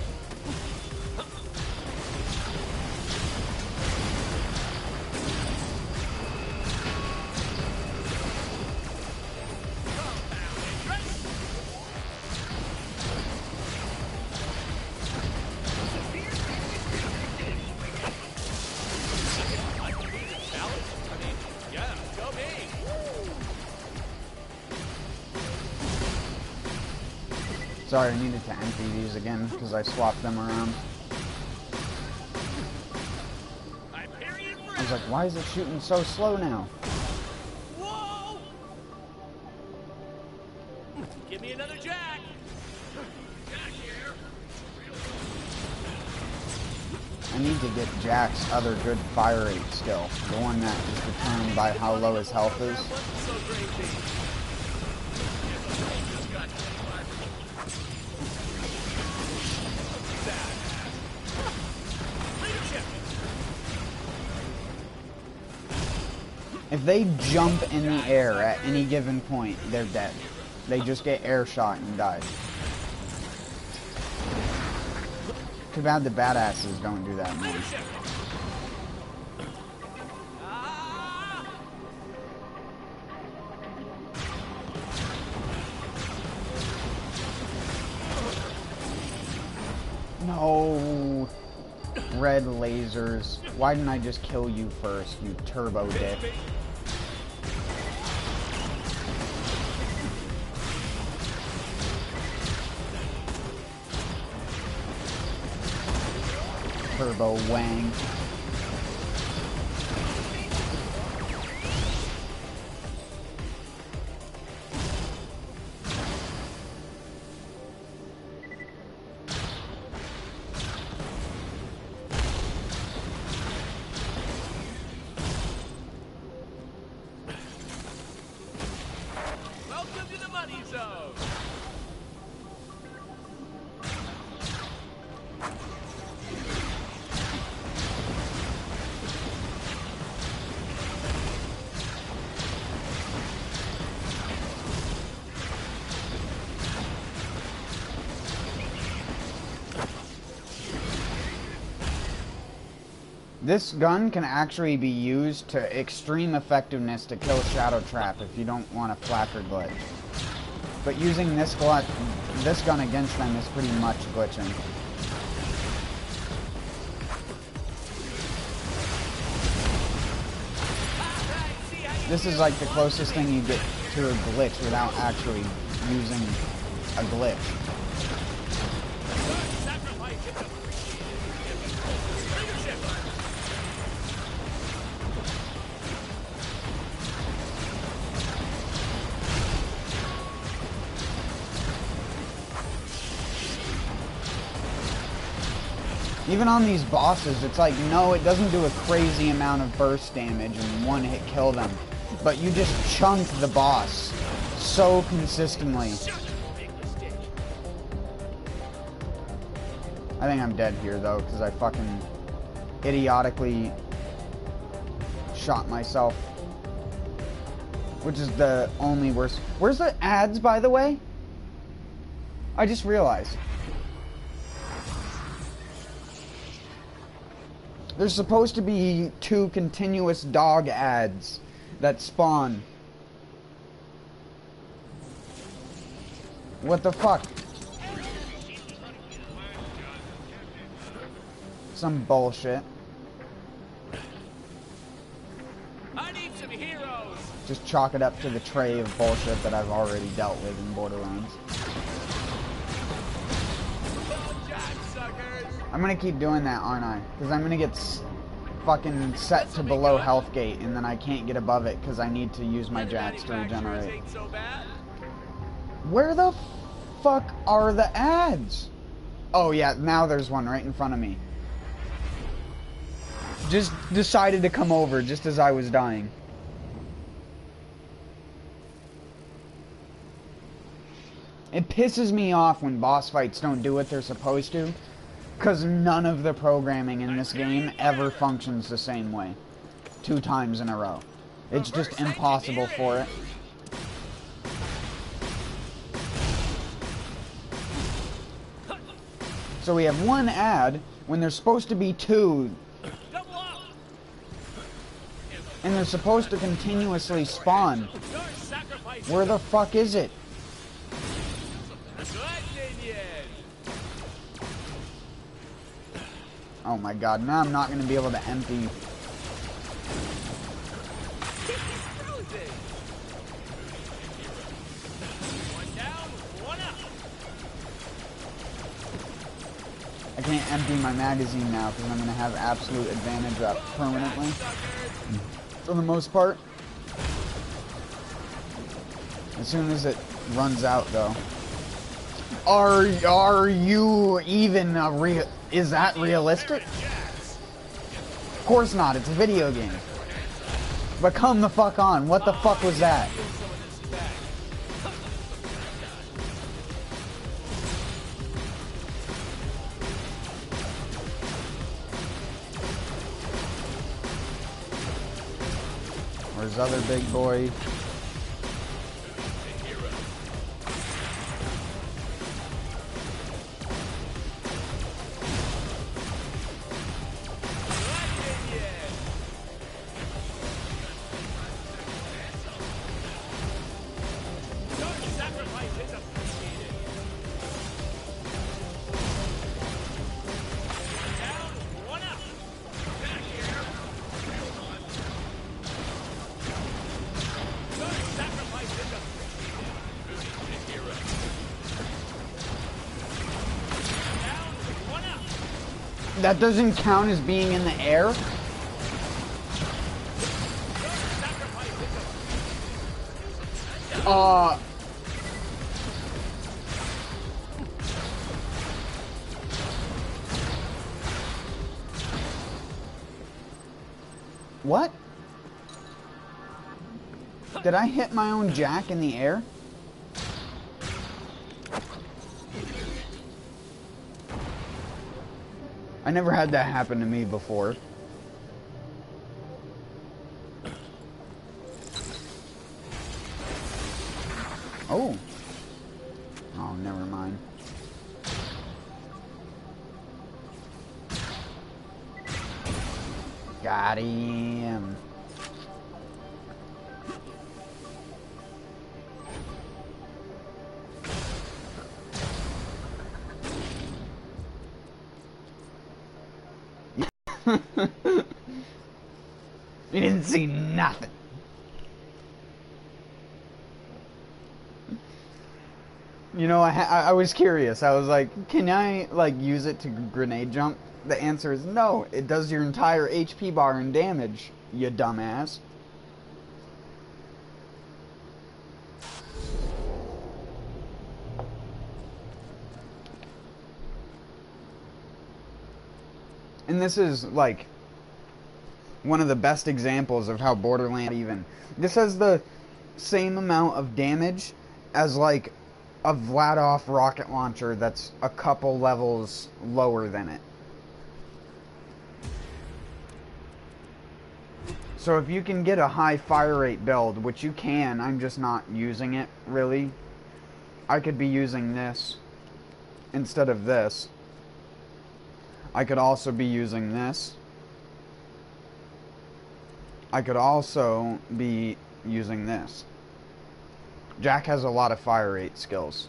Sorry, I needed to empty these again because I swapped them around. I was like, why is it shooting so slow now? Whoa! Give me another jack. Jack here. I need to get Jack's other good fire rate skill. The one that is determined by how low his health is. If they jump in the air at any given point, they're dead. They just get air shot and die. Too bad the badasses don't do that more. No. Red lasers. Why didn't I just kill you first, you turbo dick? Turbo Wang. Welcome to the money zone. This gun can actually be used to extreme effectiveness to kill Shadow Trap if you don't want a flacker glitch. But using this gun against them is pretty much glitching. This is like the closest thing you get to a glitch without actually using a glitch. Even on these bosses, it's like, no, it doesn't do a crazy amount of burst damage and one hit kill them. But you just chunk the boss so consistently. I think I'm dead here, though, because I fucking idiotically shot myself. Which is the only worst. Where's the ads, by the way? I just realized. There's supposed to be 2 continuous dog ads that spawn. What the fuck? Some bullshit. I need some heroes. Just chalk it up to the tray of bullshit that I've already dealt with in Borderlands. I'm gonna keep doing that, aren't I? Because I'm gonna get fucking set to below health gate, and then I can't get above it because I need to use my jacks to regenerate. Where the fuck are the ads? Oh yeah, now there's one right in front of me. Just decided to come over just as I was dying. It pisses me off when boss fights don't do what they're supposed to, because none of the programming in this game ever functions the same way 2 times in a row. It's just impossible for it. So we have 1 ad when there's supposed to be 2, and they're supposed to continuously spawn. Where the fuck is it? Oh my god, now I'm not going to be able to empty. I can't empty my magazine now because I'm going to have absolute advantage up permanently. For the most part. As soon as it runs out though. Are you even is that realistic? Of course not, it's a video game. But come the fuck on, what the fuck was that? Where's other big boy? That doesn't count as being in the air? What? Did I hit my own jack in the air? I never had that happen to me before. Oh. Oh, never mind. Got him. You didn't see nothing. You know, I was curious. I was like, can I, like, use it to grenade jump? The answer is no. It does your entire HP bar and damage, you dumbass. And this is, like, one of the best examples of how Borderlands even... This has the same amount of damage as, like, a Vladoff rocket launcher that's a couple levels lower than it. So if you can get a high fire rate build, which you can, I'm just not using it, really. I could be using this instead of this. I could also be using this. I could also be using this. Jack has a lot of fire rate skills.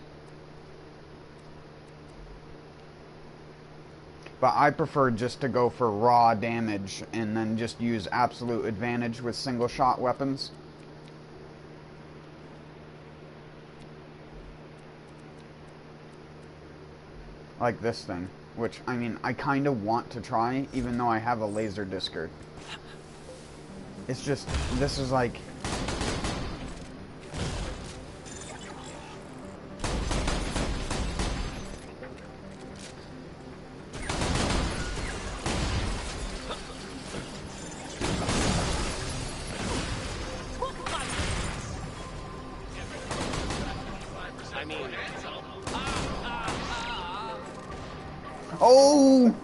But I prefer just to go for raw damage and then just use absolute advantage with single shot weapons. Like this thing. which, I mean, I kind of want to try, even though I have a laser discer. It's just, this is like... Oh!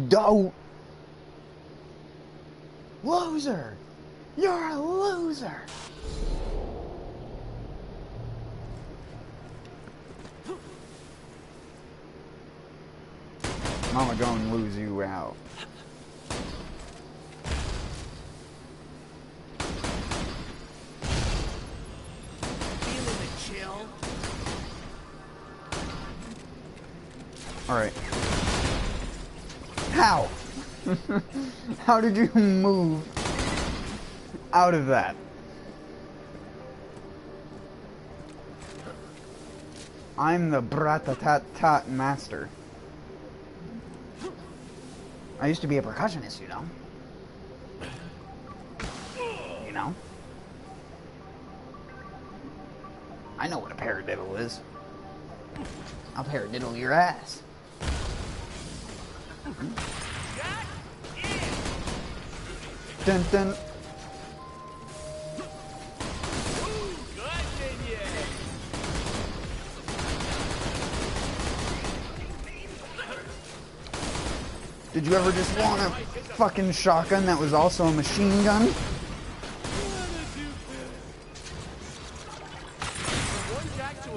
Don't! Loser! You're a loser! Mama gonna lose you out. Feeling the chill? Alright. How? How did you move out of that? I'm the bratatat master. I used to be a percussionist, you know. You know? I know what a paradiddle is. I'll paradiddle your ass. Dun dun. Did you ever just want a fucking shotgun that was also a machine gun?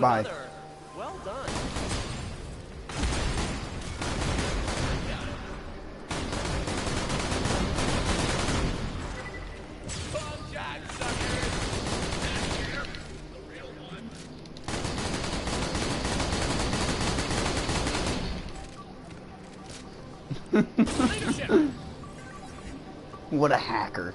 Bye. Well done. What a hacker.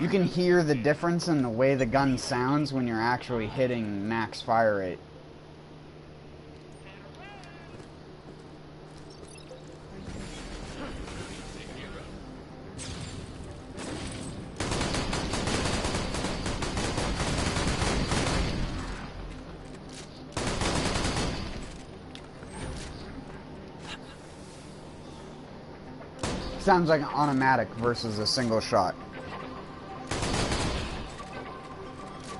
You can hear the difference in the way the gun sounds when you're actually hitting max fire rate. Sounds like an automatic versus a single shot.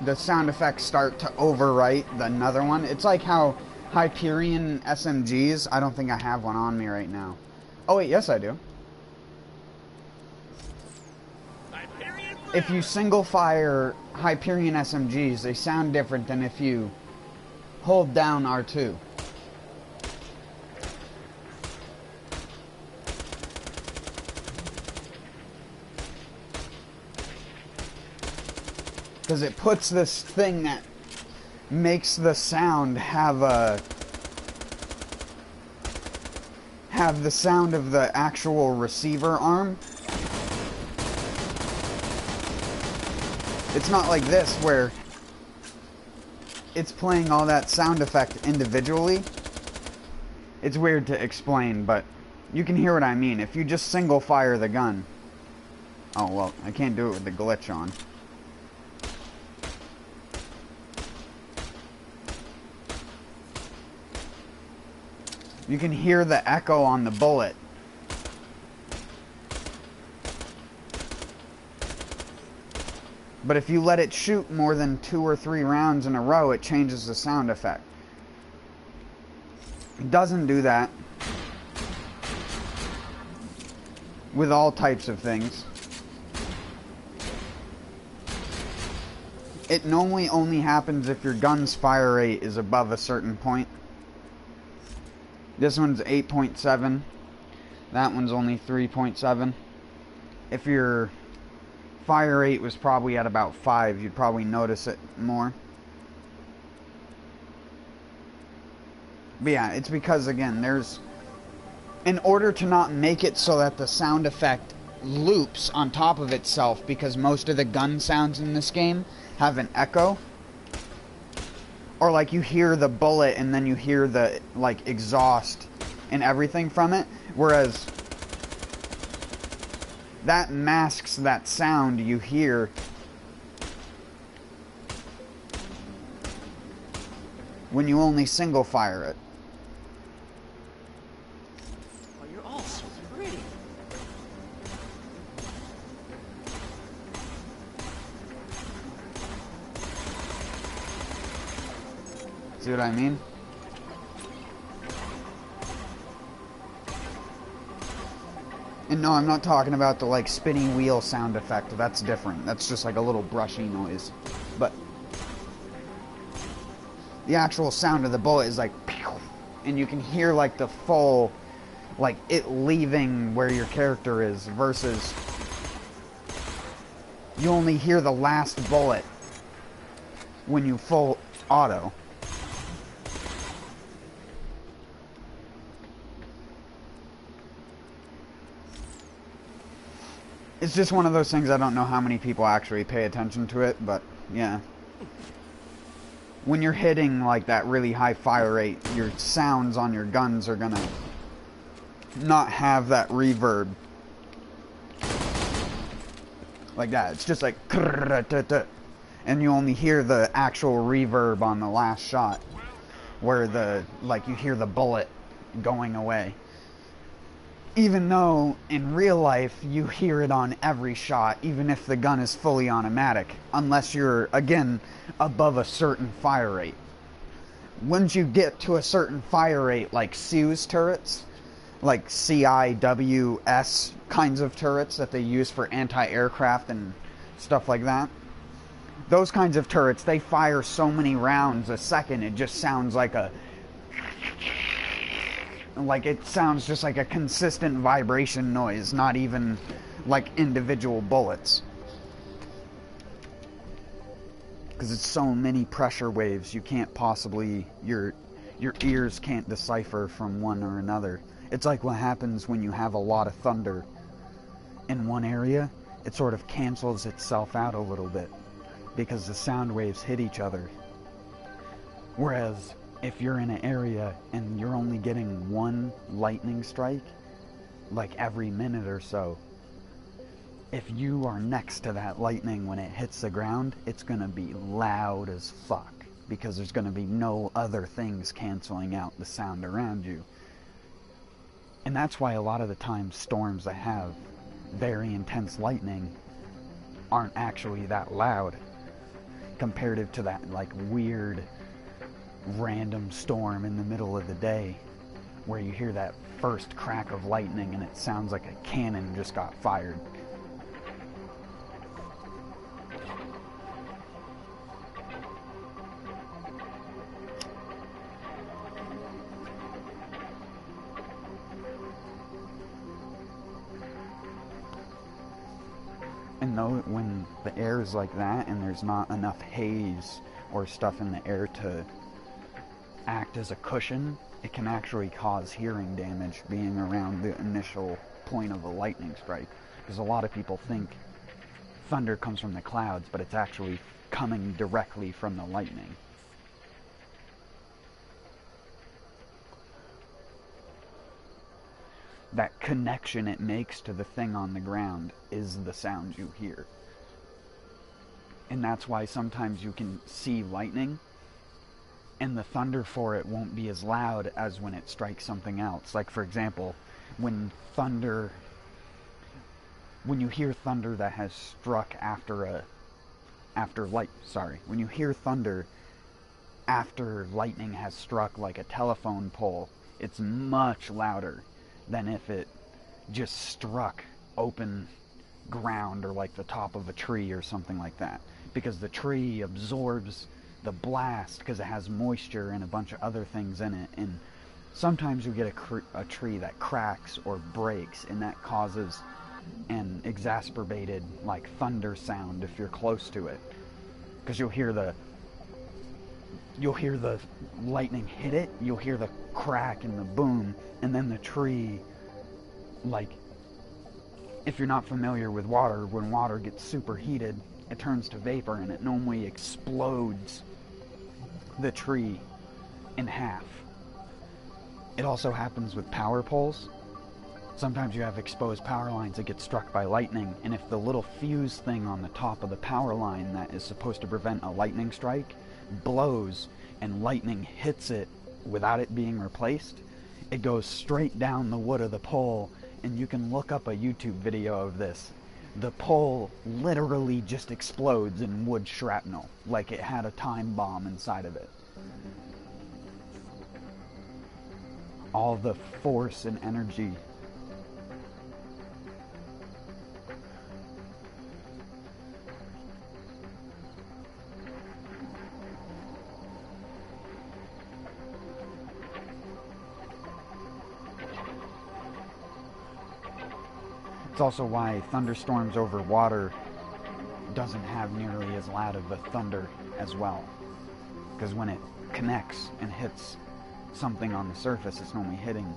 The sound effects start to overwrite another one. It's like how Hyperion SMGs, I don't think I have one on me right now. Oh wait, yes I do. If you single fire Hyperion SMGs, they sound different than if you hold down R2. Because it puts this thing that makes the sound have the sound of the actual receiver arm. It's not like this where it's playing all that sound effect individually. It's weird to explain, but you can hear what I mean. If you just single fire the gun. Oh well, I can't do it with the glitch on. You can hear the echo on the bullet. But if you let it shoot more than 2 or 3 rounds in a row, it changes the sound effect. It doesn't do that with all types of things. It normally only happens if your gun's fire rate is above a certain point. This one's 8.7. That one's only 3.7. If your fire rate was probably at about 5, you'd probably notice it more. But yeah, it's because, again, there's... In order to not make it so that the sound effect loops on top of itself, because most of the gun sounds in this game have an echo. Or, like, you hear the bullet and then you hear the, like, exhaust and everything from it. Whereas that masks that sound you hear when you only single fire it. Oh, you're all so pretty. See what I mean? And no, I'm not talking about the, like, spinning wheel sound effect. That's different. That's just like a little brushy noise. But the actual sound of the bullet is like, pew, and you can hear, like, the full, like, it leaving where your character is, versus you only hear the last bullet when you full auto. It's just one of those things. I don't know how many people actually pay attention to it, but yeah. When you're hitting like that really high fire rate, your sounds on your guns are gonna not have that reverb. Like that. It's just like, and you only hear the actual reverb on the last shot, where the, like, you hear the bullet going away. Even though, in real life, you hear it on every shot, even if the gun is fully automatic. Unless you're, again, above a certain fire rate. Once you get to a certain fire rate, like Sue's turrets, like CIWS kinds of turrets that they use for anti-aircraft and stuff like that. Those kinds of turrets, they fire so many rounds a second, it just sounds like a... Like, it sounds just like a consistent vibration noise, not even like individual bullets. Because it's so many pressure waves, you can't possibly, your ears can't decipher from one or another. It's like what happens when you have a lot of thunder in one area. It sort of cancels itself out a little bit because the sound waves hit each other. Whereas if you're in an area and you're only getting one lightning strike, like every minute or so, if you are next to that lightning when it hits the ground, it's gonna be loud as fuck, because there's gonna be no other things canceling out the sound around you. And that's why a lot of the time storms that have very intense lightning aren't actually that loud, comparative to that, like, weird random storm in the middle of the day where you hear that first crack of lightning and it sounds like a cannon just got fired. And though when the air is like that and there's not enough haze or stuff in the air to act as a cushion, it can actually cause hearing damage being around the initial point of a lightning strike. Because a lot of people think thunder comes from the clouds, but it's actually coming directly from the lightning. That connection it makes to the thing on the ground is the sound you hear. And that's why sometimes you can see lightning and the thunder for it won't be as loud as when it strikes something else. Like, for example, when you hear thunder that has struck when you hear thunder after lightning has struck like a telephone pole, it's much louder than if it just struck open ground or like the top of a tree or something like that, because the tree absorbs the blast because it has moisture and a bunch of other things in it. And sometimes you get a tree that cracks or breaks, and that causes an exacerbated like thunder sound if you're close to it, because you'll hear the lightning hit it, you'll hear the crack and the boom, and then the tree, like, if you're not familiar with water, when water gets superheated, it turns to vapor and it normally explodes the tree in half. It also happens with power poles. Sometimes you have exposed power lines that get struck by lightning, and if the little fuse thing on the top of the power line that is supposed to prevent a lightning strike blows and lightning hits it without it being replaced, it goes straight down the wood of the pole, and you can look up a YouTube video of this. The pole literally just explodes in wood shrapnel, like it had a time bomb inside of it. All the force and energy. It's also why thunderstorms over water doesn't have nearly as loud of a thunder as well. Because when it connects and hits something on the surface, it's normally hitting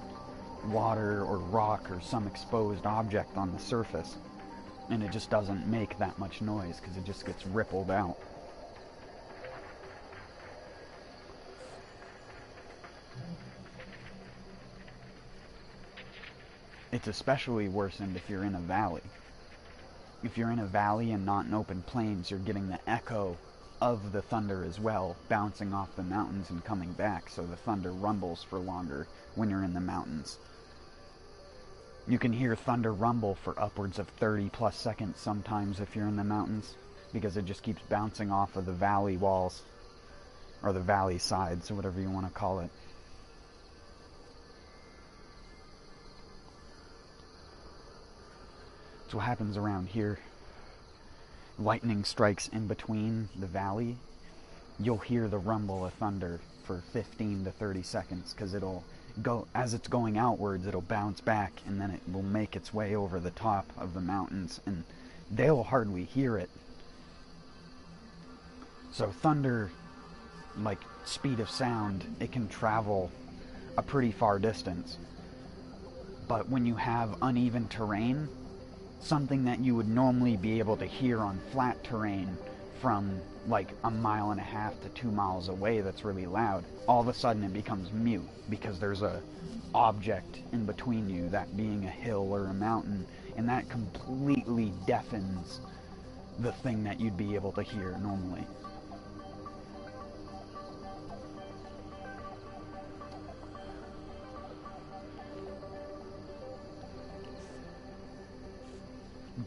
water or rock or some exposed object on the surface. And it just doesn't make that much noise because it just gets rippled out. It's especially worsened if you're in a valley. If you're in a valley and not in open plains, you're getting the echo of the thunder as well, bouncing off the mountains and coming back, so the thunder rumbles for longer when you're in the mountains. You can hear thunder rumble for upwards of 30 plus seconds sometimes if you're in the mountains, because it just keeps bouncing off of the valley walls, or the valley sides, or whatever you want to call it. That's what happens around here. Lightning strikes in between the valley. You'll hear the rumble of thunder for 15 to 30 seconds, because it'll go, as it's going outwards, it'll bounce back, and then it will make its way over the top of the mountains, and they'll hardly hear it. So thunder, like speed of sound, it can travel a pretty far distance. But when you have uneven terrain, something that you would normally be able to hear on flat terrain from like 1.5 miles to 2 miles away that's really loud, all of a sudden it becomes mute because there's a object in between you, that being a hill or a mountain, and that completely deafens the thing that you'd be able to hear normally.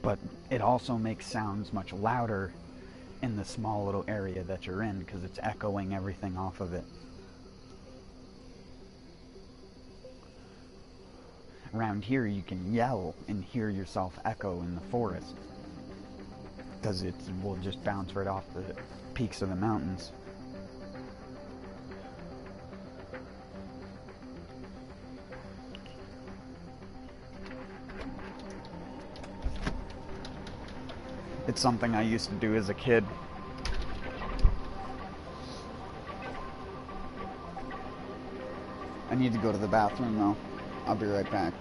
But it also makes sounds much louder in the small little area that you're in, because it's echoing everything off of it. Around here you can yell and hear yourself echo in the forest, because it will just bounce right off the peaks of the mountains. It's something I used to do as a kid. I need to go to the bathroom though. I'll be right back.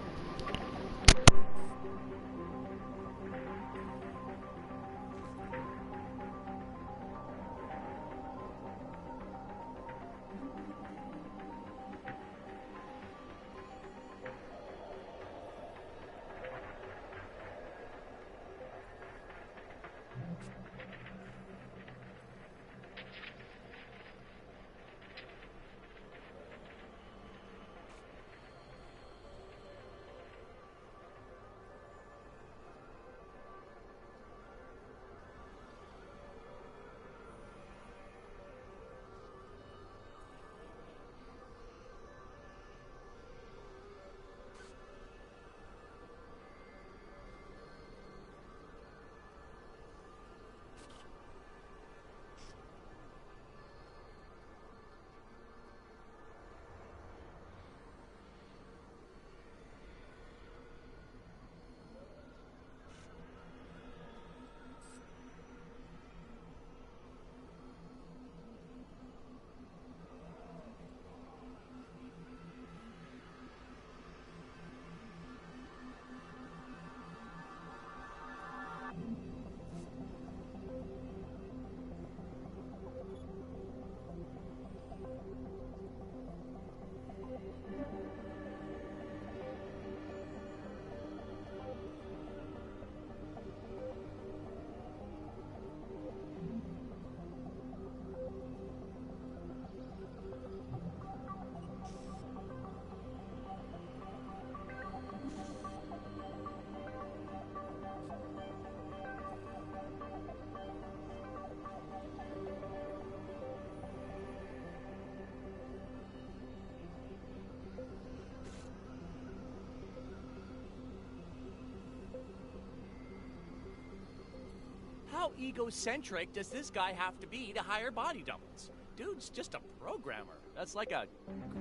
How egocentric does this guy have to be to hire body doubles? Dude's just a programmer. That's like a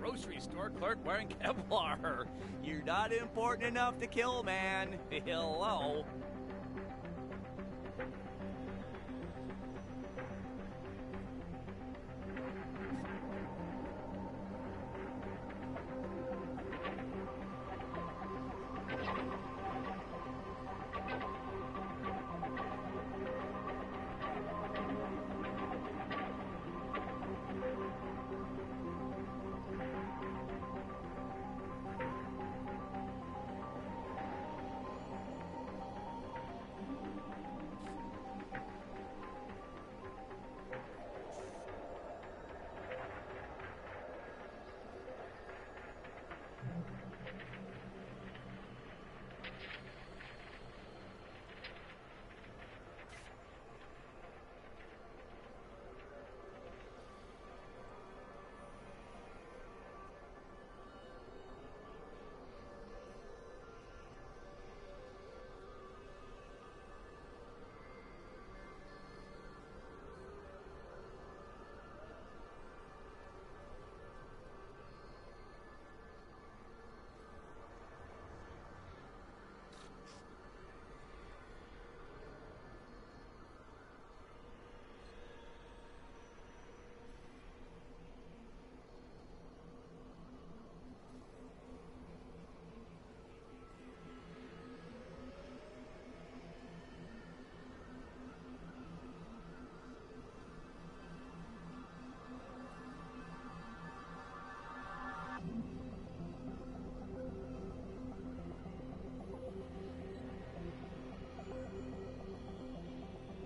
grocery store clerk wearing Kevlar. You're not important enough to kill, man. Hello.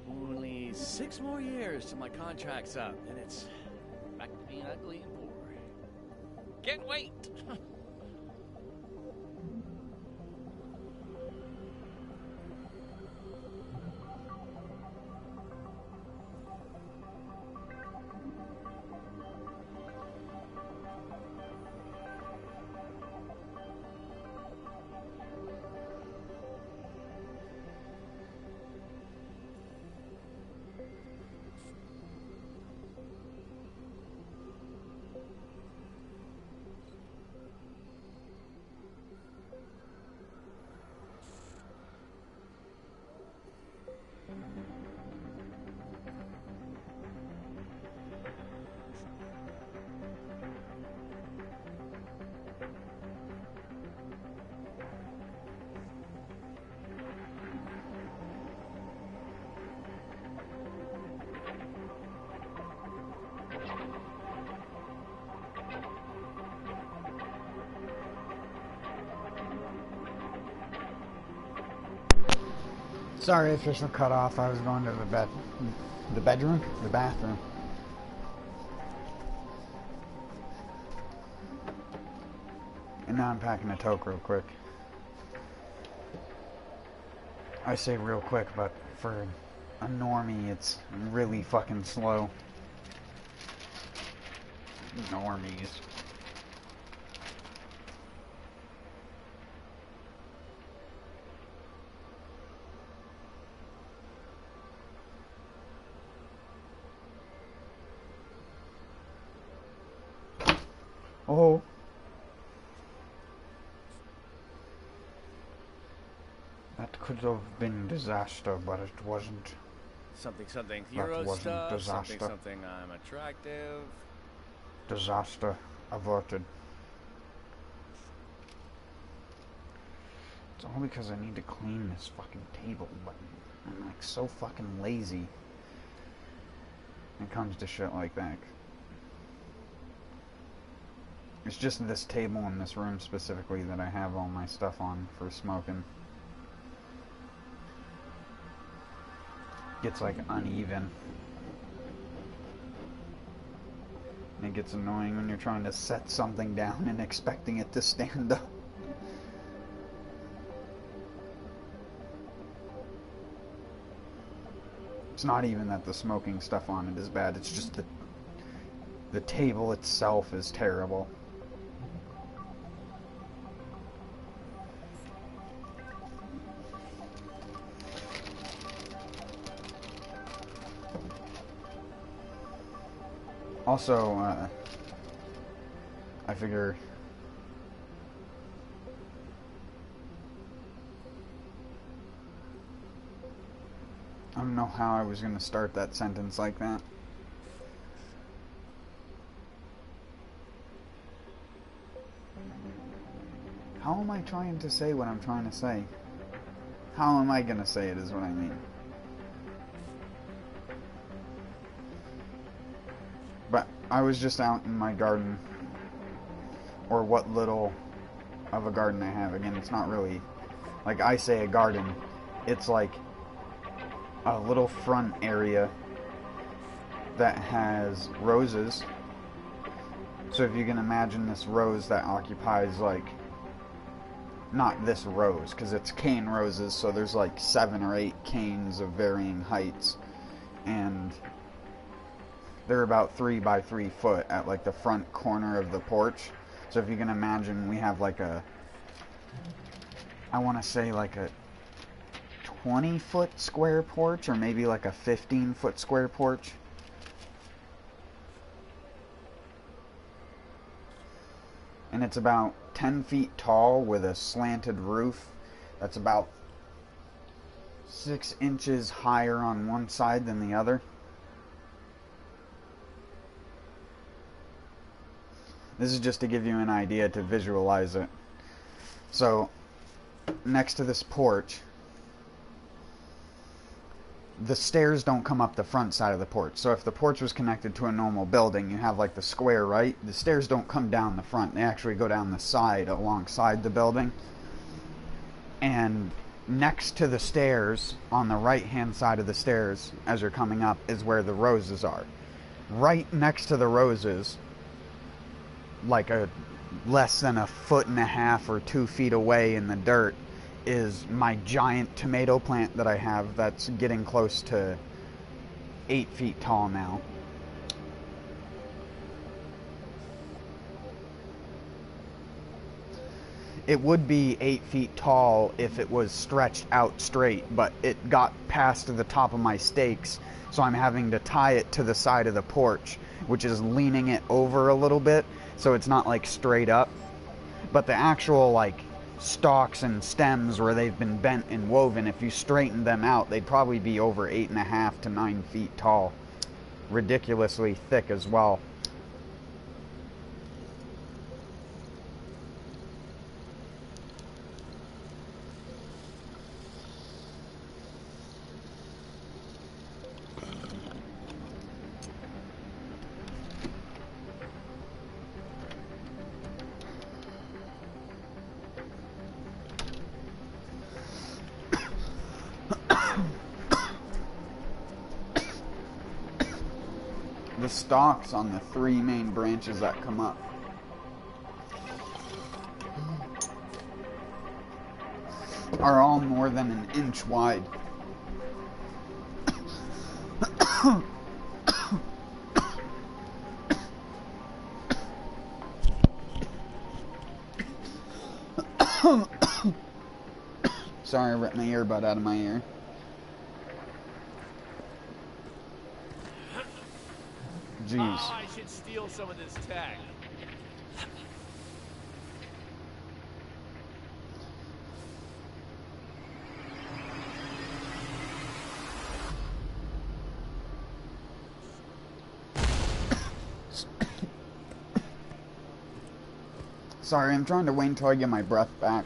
Only 6 more years till my contract's up, then it's back to being ugly and boring. Can't wait! Sorry if this was cut off. I was going to the bathroom. And now I'm packing a toke real quick. I say real quick, but for a normie, it's really fucking slow. Normies. Oh. That could have been disaster, but it wasn't. Something hero wasn't stuff, disaster. something I'm attractive. Disaster averted. It's all because I need to clean this fucking table, but I'm like so fucking lazy when it comes to shit like that. It's just this table in this room specifically that I have all my stuff on for smoking. Gets like uneven. And it gets annoying when you're trying to set something down and expecting it to stand up. It's not even that the smoking stuff on it is bad, it's just that the table itself is terrible. Also, I figure I don't know how I was going to start that sentence like that. How am I trying to say what I'm trying to say? How am I going to say it is what I mean. But I was just out in my garden, or what little of a garden I have. Again, it's not really, like I say a garden, it's like a little front area that has roses. So if you can imagine this rose that occupies, like, not this rose, because it's cane roses, so there's like 7 or 8 canes of varying heights, and they're about 3 by 3 foot at like the front corner of the porch. So if you can imagine, we have like a, I want to say like a 20-foot square porch, or maybe like a 15-foot square porch. And it's about 10 feet tall with a slanted roof that's about 6 inches higher on one side than the other. This is just to give you an idea to visualize it. So, next to this porch, the stairs don't come up the front side of the porch. So if the porch was connected to a normal building, you have like the square, right? The stairs don't come down the front. They actually go down the side alongside the building. And next to the stairs, on the right-hand side of the stairs, as you're coming up, is where the roses are. Right next to the roses, like a less than 1.5 feet or 2 feet away in the dirt, is my giant tomato plant that I have that's getting close to 8 feet tall now. It would be 8 feet tall if it was stretched out straight, but it got past the top of my stakes, so I'm having to tie it to the side of the porch, which is leaning it over a little bit, so it's not like straight up. But the actual like stalks and stems where they've been bent and woven, if you straighten them out, they'd probably be over 8.5 to 9 feet tall. Ridiculously thick as well. The stalks on the 3 main branches that come up are all more than 1 inch wide. Sorry, I ripped my earbud out of my ear. Jeez. Oh, I should steal some of this tech. Sorry, I'm trying to wait until I get my breath back.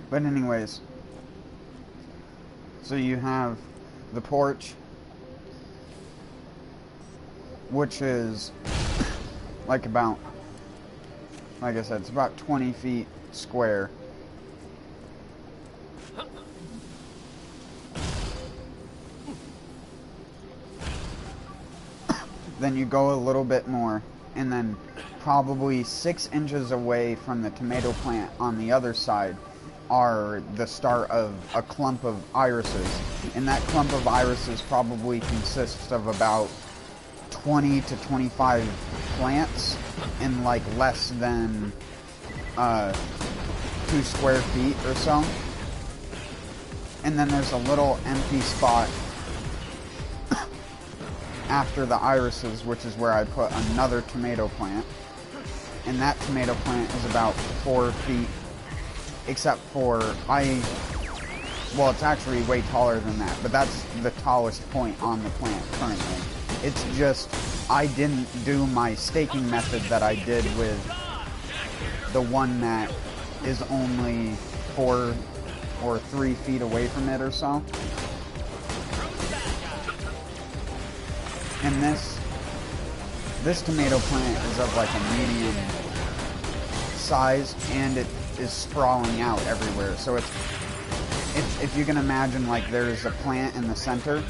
But anyways, so you have the porch, which is like about, like I said, it's about 20 feet square. Then you go a little bit more, and then probably 6 inches away from the tomato plant on the other side are the start of a clump of irises. And that clump of irises probably consists of about 20 to 25 plants in like less than 2 square feet or so. And then there's a little empty spot after the irises, which is where I put another tomato plant. And that tomato plant is about 4 feet, except for well, it's actually way taller than that, but that's the tallest point on the plant currently. It's just, I didn't do my staking method that I did with the one that is only 4 or 3 feet away from it or so. And this tomato plant is of like a medium size, and it is sprawling out everywhere. So it's if you can imagine, like, there's a plant in the center,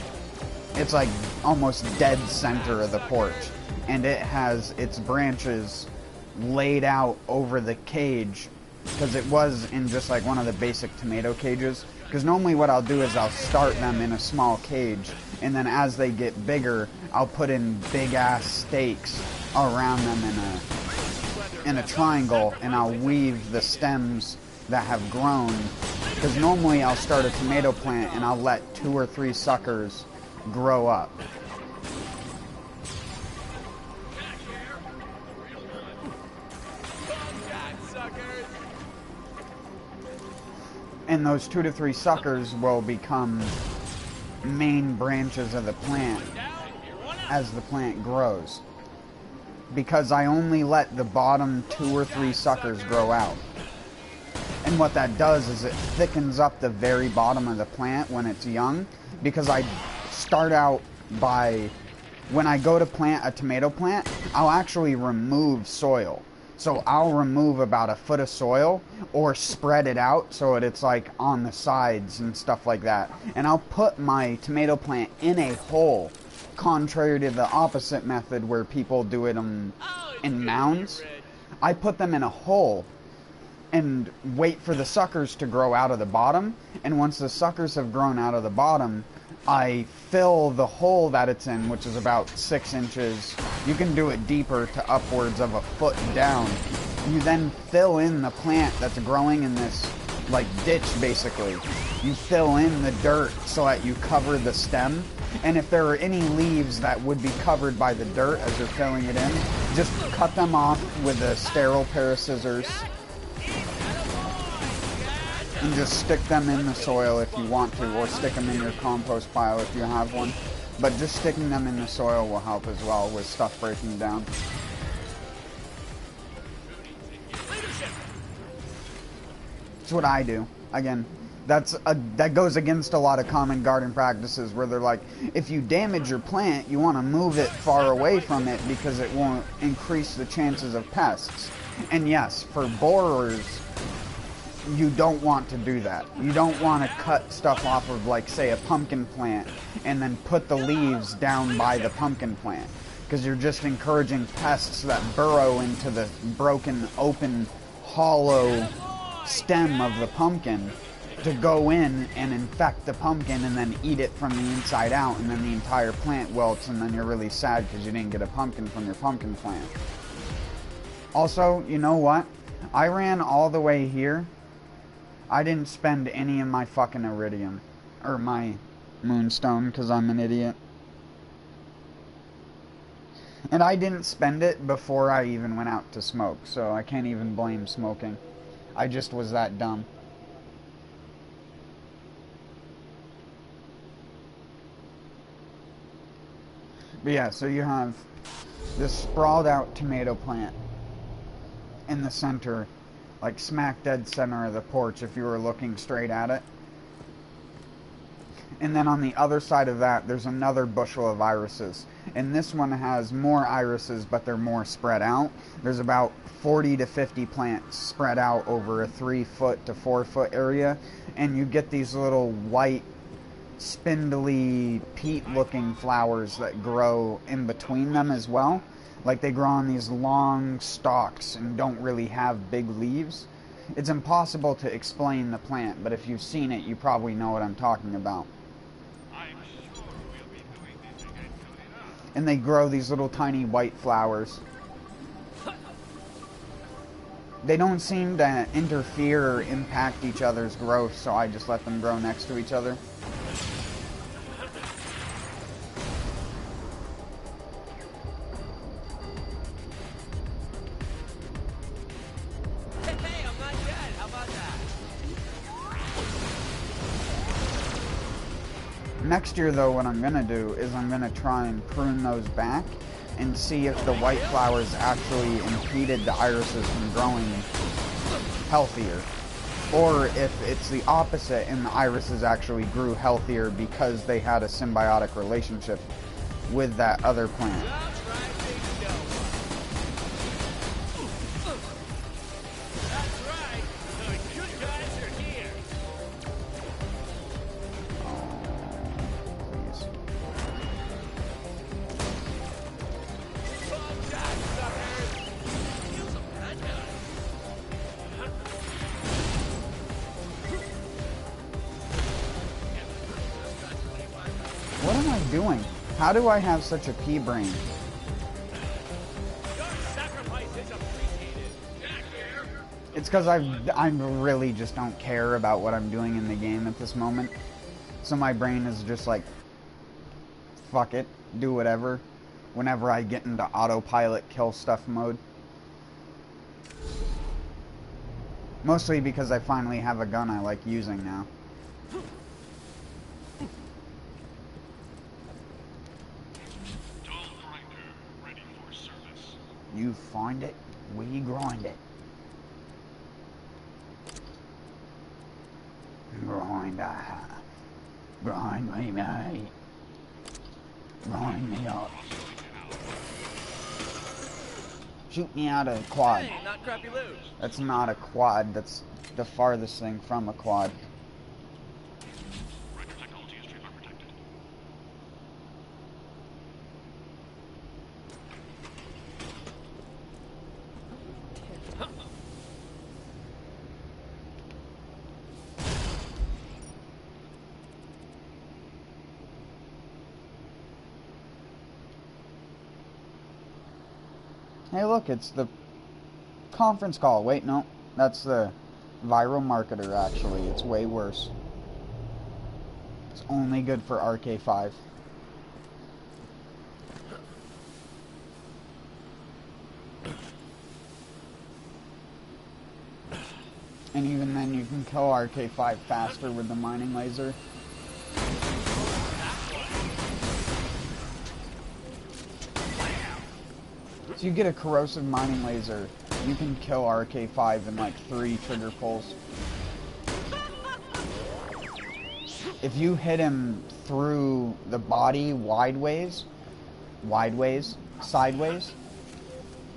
it's like almost dead center of the porch, and it has its branches laid out over the cage, because it was in just like one of the basic tomato cages. Because normally what I'll do is I'll start them in a small cage, and then as they get bigger, I'll put in big ass stakes around them in a triangle, and I'll weave the stems that have grown. Because normally I'll start a tomato plant and I'll let 2 or 3 suckers grow up. And those 2 to 3 suckers will become main branches of the plant as the plant grows. Because I only let the bottom 2 or 3 suckers grow out. And what that does is it thickens up the very bottom of the plant when it's young. Because I start out by, when I go to plant a tomato plant, I'll actually remove soil. So I'll remove about 1 foot of soil, or spread it out so that it's like on the sides and stuff like that. And I'll put my tomato plant in a hole, contrary to the opposite method where people do it in mounds. I put them in a hole and wait for the suckers to grow out of the bottom. And once the suckers have grown out of the bottom, I fill the hole that it's in, which is about 6 inches. You can do it deeper to upwards of 1 foot down. You then fill in the plant that's growing in this, like, ditch, basically. You fill in the dirt so that you cover the stem. And if there are any leaves that would be covered by the dirt as you're filling it in, just cut them off with a sterile pair of scissors. And just stick them in the soil if you want to, or stick them in your compost pile if you have one. But just sticking them in the soil will help as well with stuff breaking down. That's what I do. Again, that goes against a lot of common garden practices where they're like, if you damage your plant, you want to move it far away from it because it won't increase the chances of pests. And yes, for borers, you don't want to do that. You don't want to cut stuff off of, like, say, a pumpkin plant and then put the leaves down by the pumpkin plant, because you're just encouraging pests that burrow into the broken, open, hollow stem of the pumpkin to go in and infect the pumpkin and then eat it from the inside out, and then the entire plant wilts, and then you're really sad because you didn't get a pumpkin from your pumpkin plant. Also, you know what? I ran all the way here. I didn't spend any of my fucking iridium, or my moonstone, because I'm an idiot. And I didn't spend it before I even went out to smoke, so I can't even blame smoking. I just was that dumb. But yeah, so you have this sprawled out tomato plant in the center like smack dead center of the porch if you were looking straight at it. And then on the other side of that, there's another bushel of irises. And this one has more irises, but they're more spread out. There's about 40 to 50 plants spread out over a 3-foot to 4-foot area. And you get these little white, spindly, peat-looking flowers that grow in between them as well. Like they grow on these long stalks and don't really have big leaves. It's impossible to explain the plant, but if you've seen it, you probably know what I'm talking about. And they grow these little tiny white flowers. They don't seem to interfere or impact each other's growth, so I just let them grow next to each other. Hey, I'm not dead. How about that? Next year, though, what I'm going to do is I'm going to try and prune those back and see if the white flowers actually impeded the irises from growing healthier. Or if it's the opposite and the irises actually grew healthier because they had a symbiotic relationship with that other plant. What am I doing? How do I have such a pea brain? It's because I really just don't care about what I'm doing in the game at this moment. So my brain is just like, fuck it, do whatever. Whenever I get into autopilot kill stuff mode. Mostly because I finally have a gun I like using now. You find it, we grind it. Grind me, mate. Grind me up. Shoot me out of a quad. Hey, not crappy loot. That's not a quad, that's the farthest thing from a quad. Hey look, it's the conference call. Wait, no. That's the viral marketer, actually. It's way worse. It's only good for RK5. And even then, you can kill RK5 faster with the mining laser. So you get a corrosive mining laser, you can kill RK5 in like 3 trigger pulls. If you hit him through the body sideways,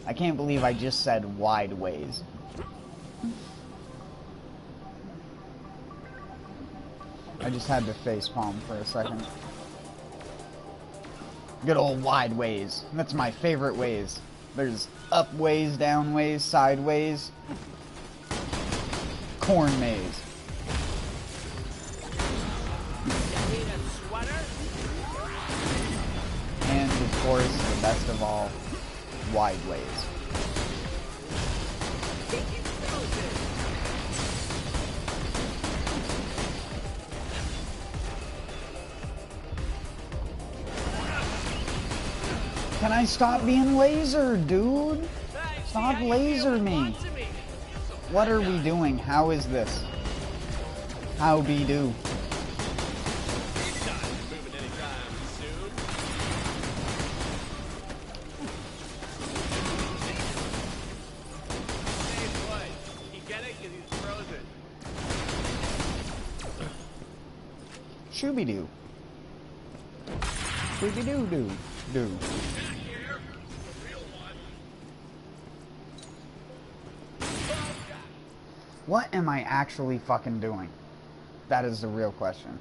I can't believe I just said wideways. I just had to facepalm for a second. Good old wide ways. That's my favorite ways. There's up ways, down ways, sideways. Corn maze. And of course, the best of all, wide ways. Can I stop being lasered, dude? Stop laser me. What are we doing? How is this? How be do? He gets Shooby-doo. Shooby-doo-doo-doo. What am I actually fucking doing? That is the real question.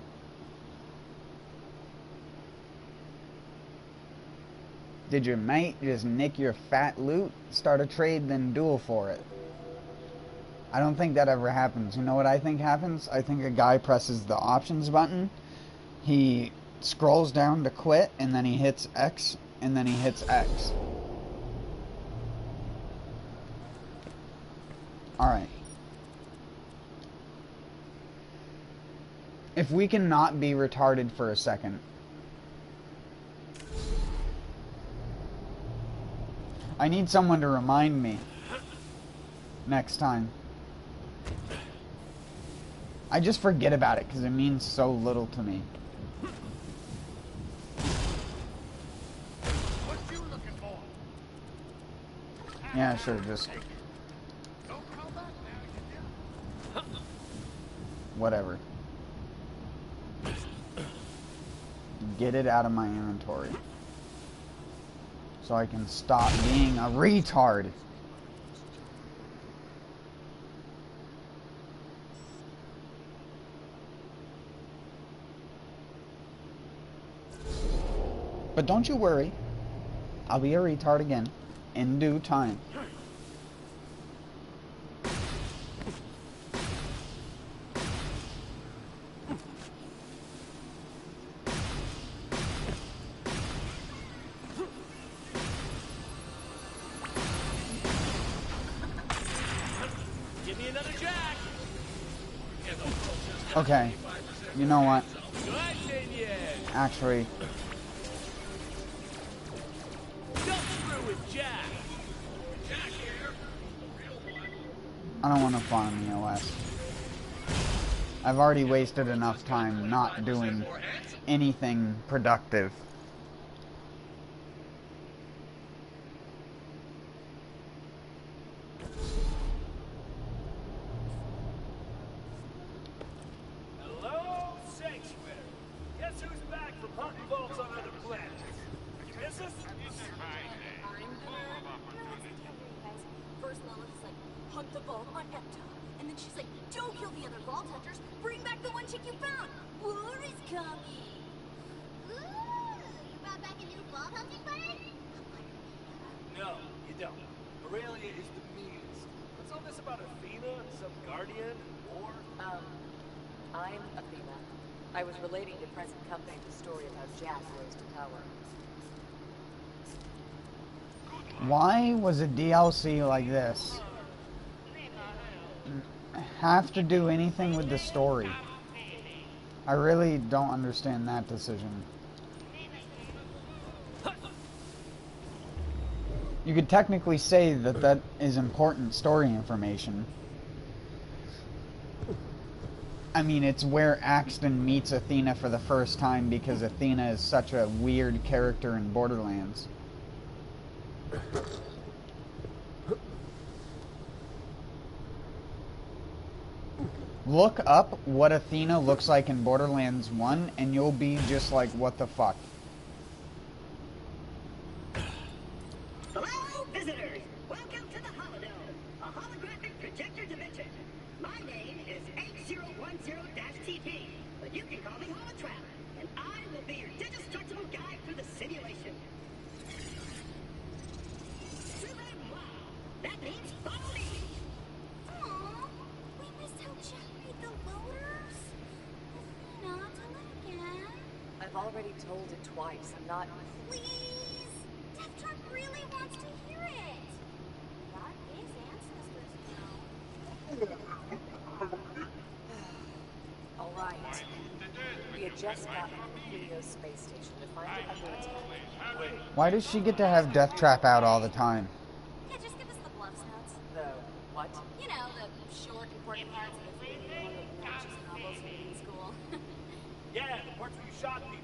Did your mate just nick your fat loot? Start a trade, then duel for it. I don't think that ever happens. You know what I think happens? I think a guy presses the options button, he scrolls down to quit, and then he hits X, and then he hits X. Alright. If we can not be retarded for a second. I need someone to remind me next time. I just forget about it because it means so little to me. What you looking for? Yeah, sure, just Don't come back now, you whatever. Get it out of my inventory. So I can stop being a retard. But don't you worry. I'll be a retard again. In due time. Give me another jack. Okay. You know what? Good opinion. Actually, Don't screw with Jack. Jack here. I don't want to farm the OS. I've already wasted enough time not doing anything productive. Hello, Sanctuary. Guess who's back from hunting vaults on other planets? Miss us? I'm guys. First Lilith's like, hunt the vault on Epta. And then she's like, don't kill the other vault hunters. Bring back the one chick you found. War is coming. Ooh, you brought back a new vault hunting buddy? No, you don't. Aurelia is the meanest. What's all this about Athena, some guardian, or? I'm Athena. I was relating to present company the story of how Jack rose to power. Why was a DLC like this have to do anything with the story? I really don't understand that decision. You could technically say that that is important story information. I mean, it's where Axton meets Athena for the first time because Athena is such a weird character in Borderlands. Look up what Athena looks like in Borderlands 1 and you'll be just like, what the fuck? Hello, visitors! Welcome to the Holodome, a holographic projector dimension. My name is 8010-TP, but you can call me Holotrap, and I will be your indestructible guide through the simulation. Suivez-moi. That means follow me. Aww, we missed how Jack made the loaders. Athena, tell it again. I've already told it twice. I'm not... Please! Death Trap really wants to hear it. Not his ancestors, All right. We had just gotten to the Helios space station to find it under attack. Wait, Why does she get to have Death Trap out all the time? Yeah, just give us the bluff notes. the... what? You know, the short, important parts of the video that watches novels in school. Yeah, the parts where you shot people,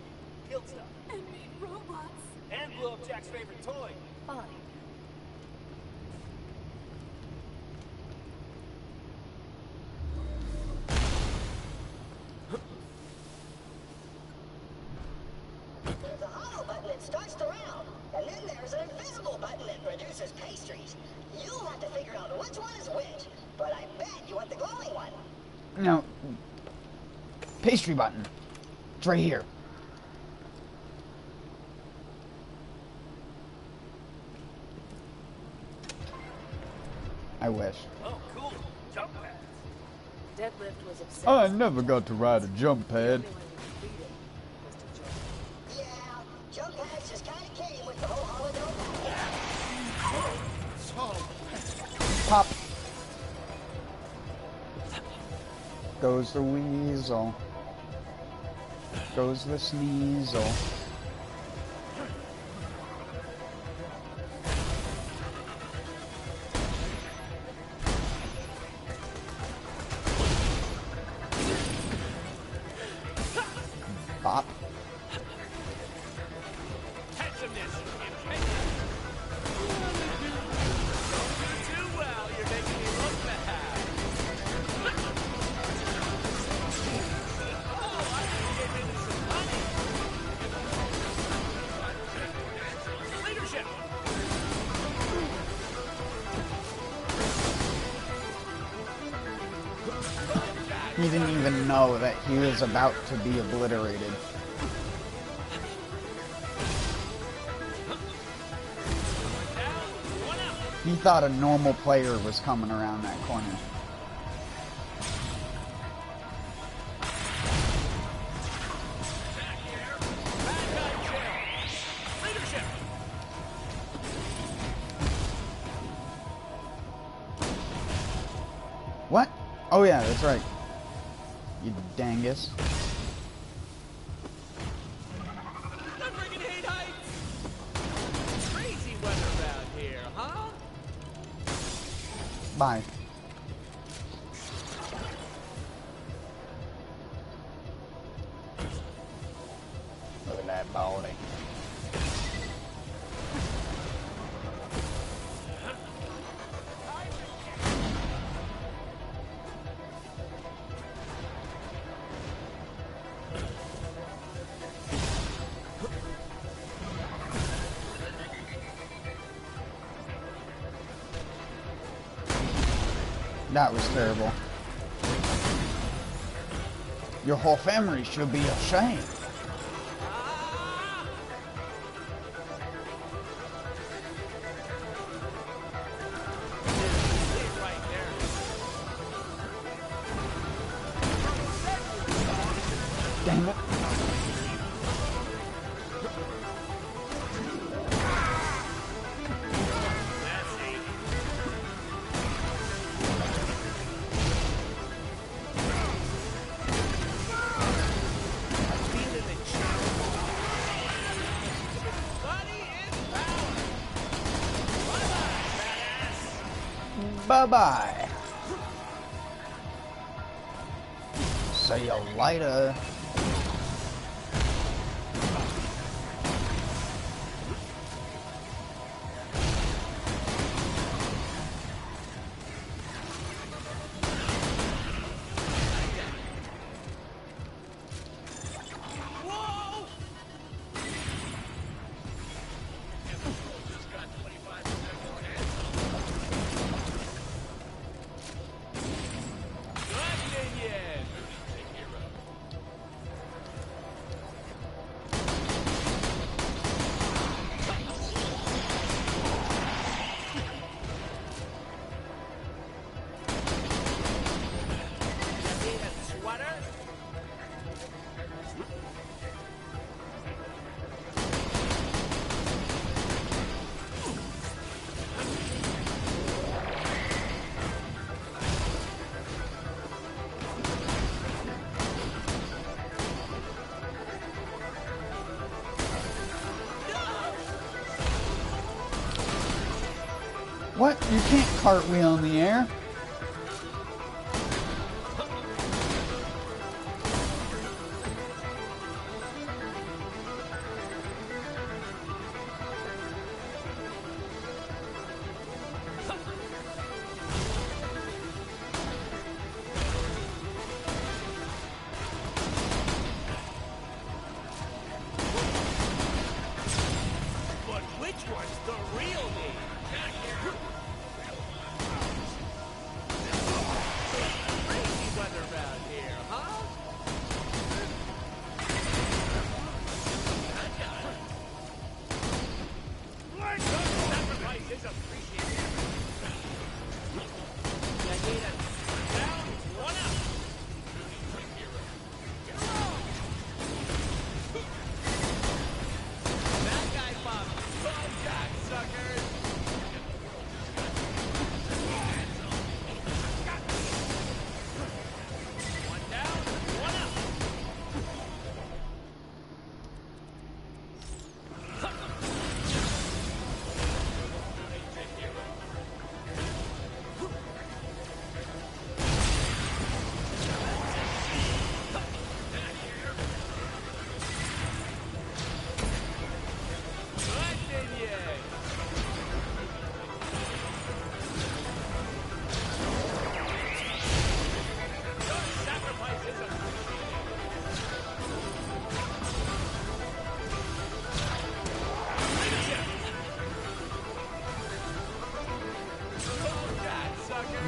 killed stuff, And made robots. and blew up Jack's favorite toy. Fine. which one is which, but I bet you want the glowing one. No. Pastry button. It's right here. I wish. Oh, cool. Jump pads. Deadlift was obsessed. I never got to ride a jump pad. The only one who completed was to jump. Yeah, jump pads just kind of came with the whole holiday. Pop. Goes the weasel. Goes the sneasel. Bop. Catch him this. Don't do too well. You're making me look bad. Oh, I can get into some money. Leadership. He didn't even know that he was about to be obliterated. He thought a normal player was coming around that corner. Leadership. What? Oh yeah, that's right. You dangus. I freaking hate heights. Crazy weather around here, huh? Bye. Look at that body. That was terrible. Your whole family should be ashamed. Damn it. Bye-bye. See you later. What? You can't cartwheel in the air. But which one's the real me?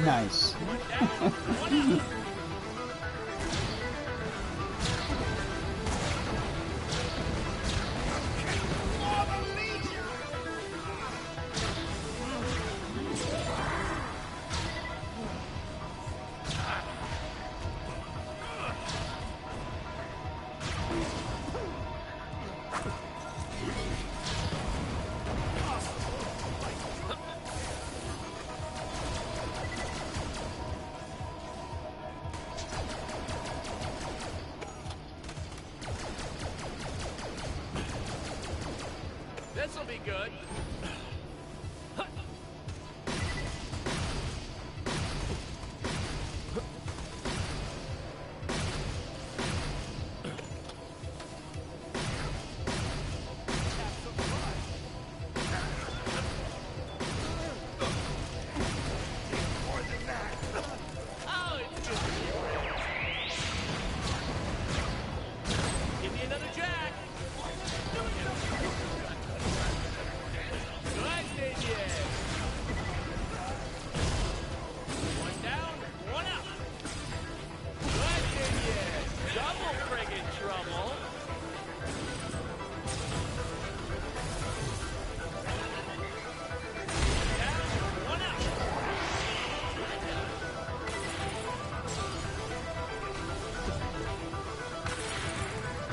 Nice. This'll be good. Oh, it's good. Give me another jack. One down, one out. Good Indian. Double friggin' trouble. Down, one out.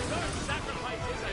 Your sacrifice is a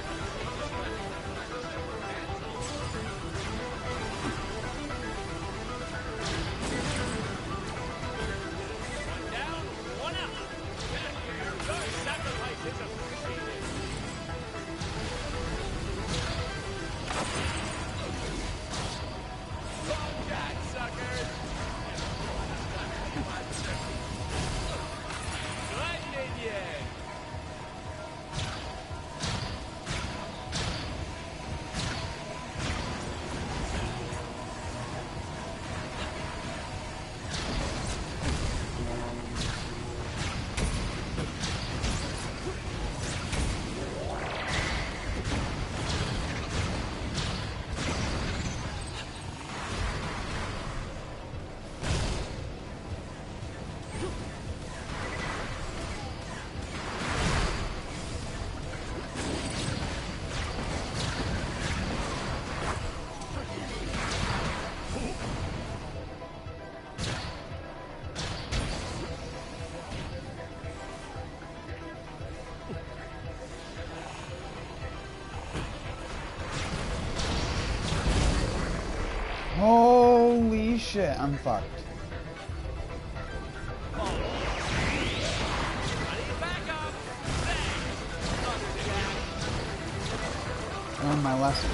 Holy shit, I'm fucked. Learn my lesson.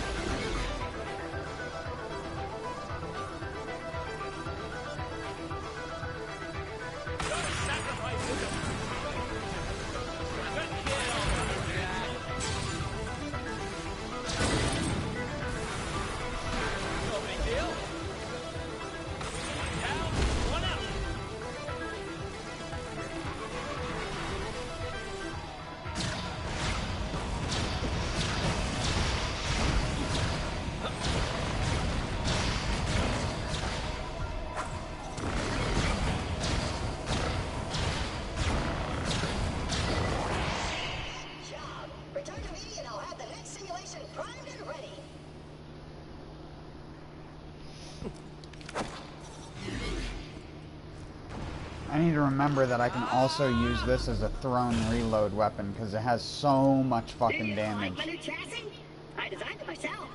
I need to remember that I can also use this as a thrown reload weapon because it has so much fucking damage. Like my new chassis? I designed it myself.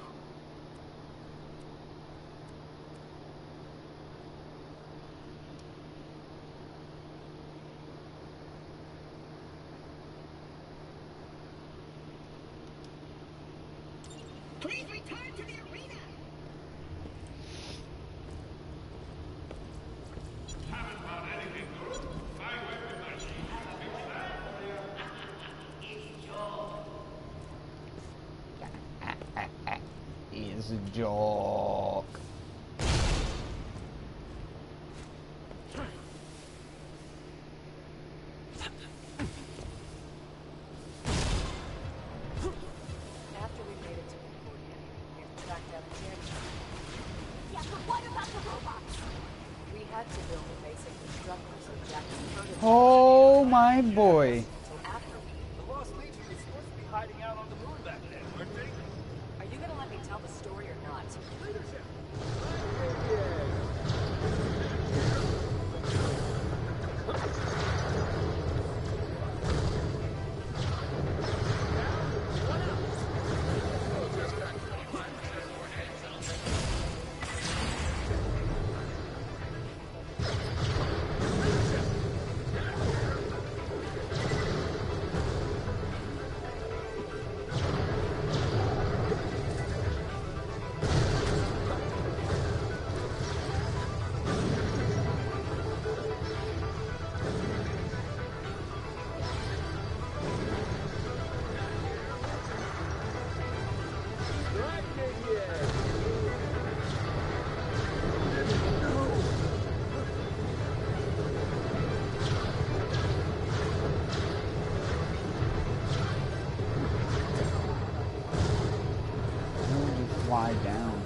Please return to the arena. It's a joke. After we made it to Concordia, we have to track down the Janet. Yeah, but what about the robots? We had to build a basic Oh my boy. The Lost Legion is supposed to be hiding out on the moon back then, aren't they? Are you gonna let me tell the story or not? Leadership! Fly down.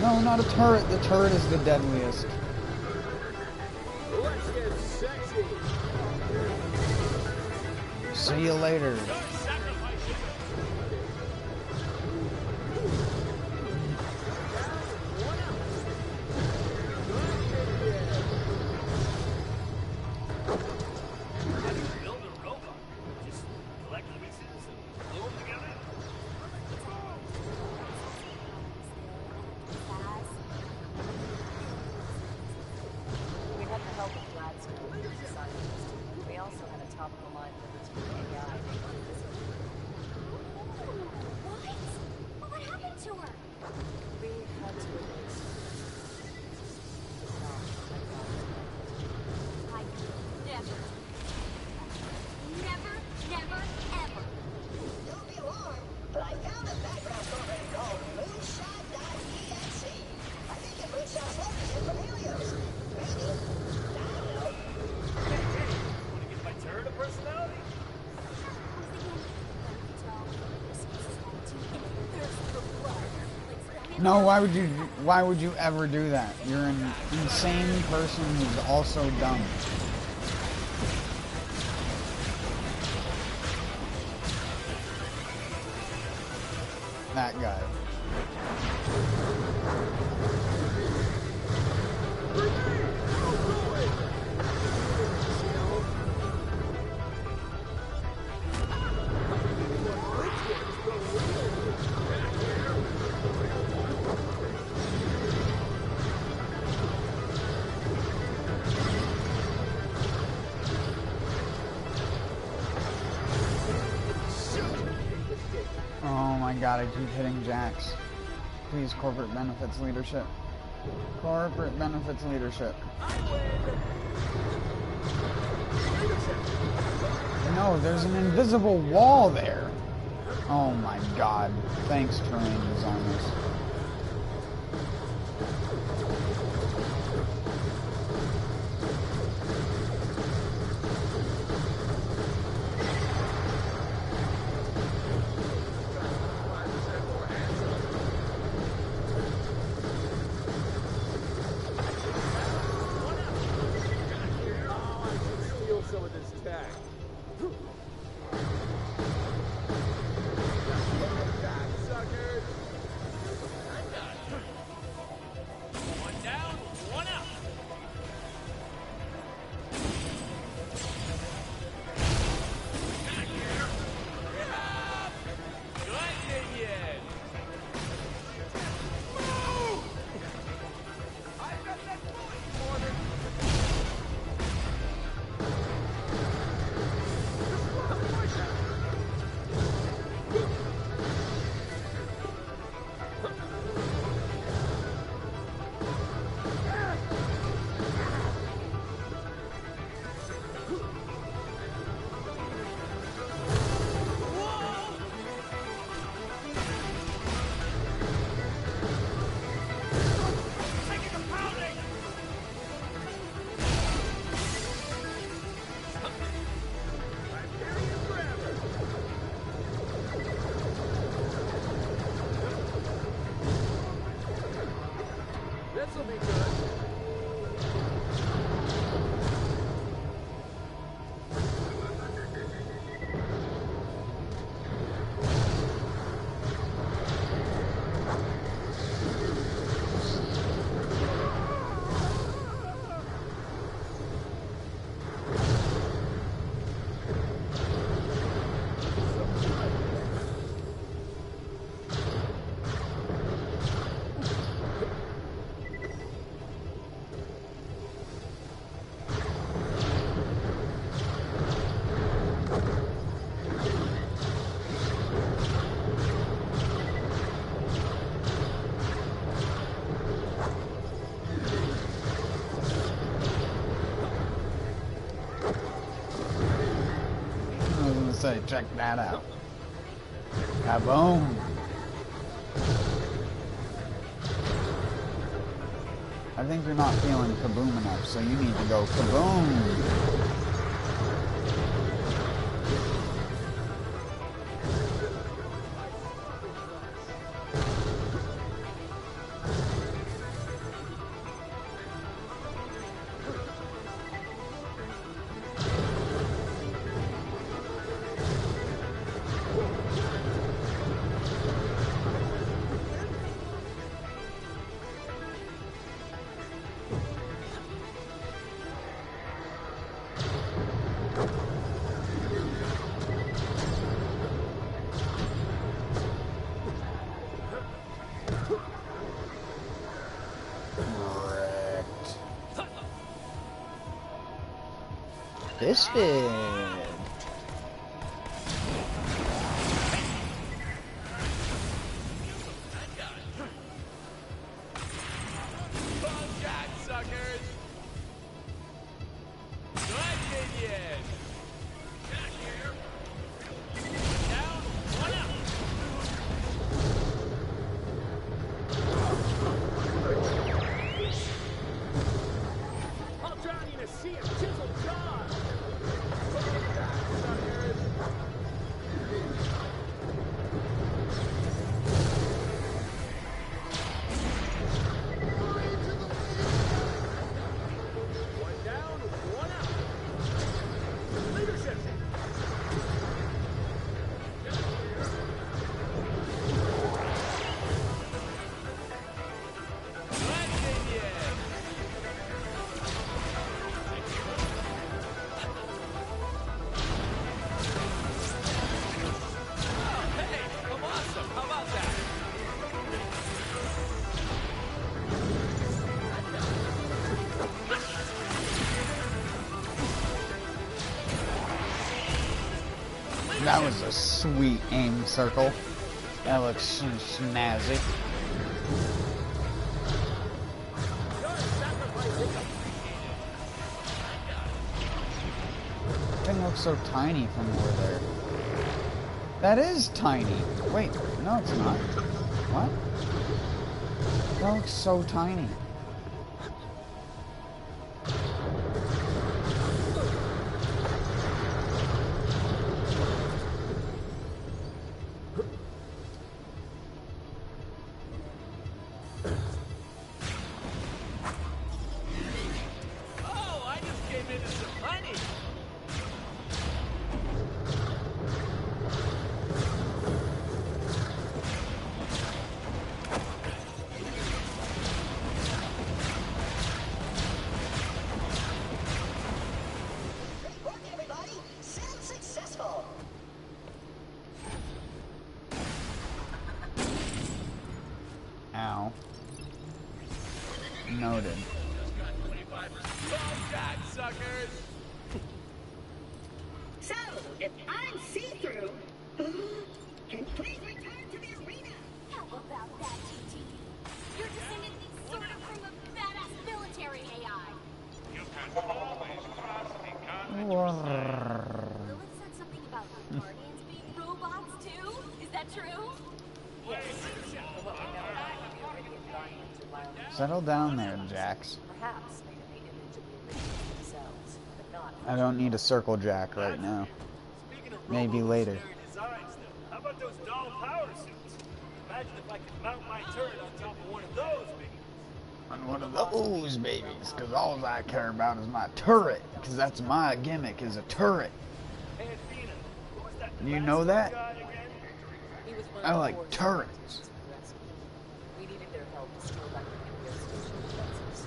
No, not a turret. The turret is the deadliest. Let's get sexy! See you later. We had the help of Vlad's scientist. We also had a top-of-the-line liberty AI. What? What happened to her? We had to erase her. I never. Never, never, ever. Don't be alarmed, but I found a background program called Moonshot.exe. I think it moonshots letters in from Helios. Maybe. I don't know. Want to give my turret a personality? No, why would you ever do that? You're an insane person who's also dumb. That guy. Oh my god, I keep hitting Jax. Please, corporate benefits leadership. Corporate benefits leadership. No, there's an invisible wall there. Oh my god. Thanks, terrain designers. say, check that out. Kaboom! I think you're not feeling kaboom enough, so you need to go kaboom! Dustin. That was a sweet aim circle. That looks snazzy. Thing looks so tiny from over there. That is tiny. Wait, no it's not. What? That looks so tiny. Ow. Noted. So, if I'm see-through, can please return to the arena. How about that, TT? You're descended sort of from a badass military AI. You can always trust the Lilith said something about Guardians being robots too? Is that true? Yes. From what we know about the Iridian Guardians or Wildlands, Settle down there, Jax. perhaps made in the image of the Iridians themselves, but not. I don't need a circle jack right now. Maybe later. Designs, though. How about those doll power suits? Imagine if I could mount my turret on top of one of those babies. On one of those babies, because all I care about is my turret, because that's my gimmick, is a turret. Hey, Athena, who was that You know that? guy again? He was one I of the like forces turrets. rescued. We needed their help to steal back the TPS station defenses.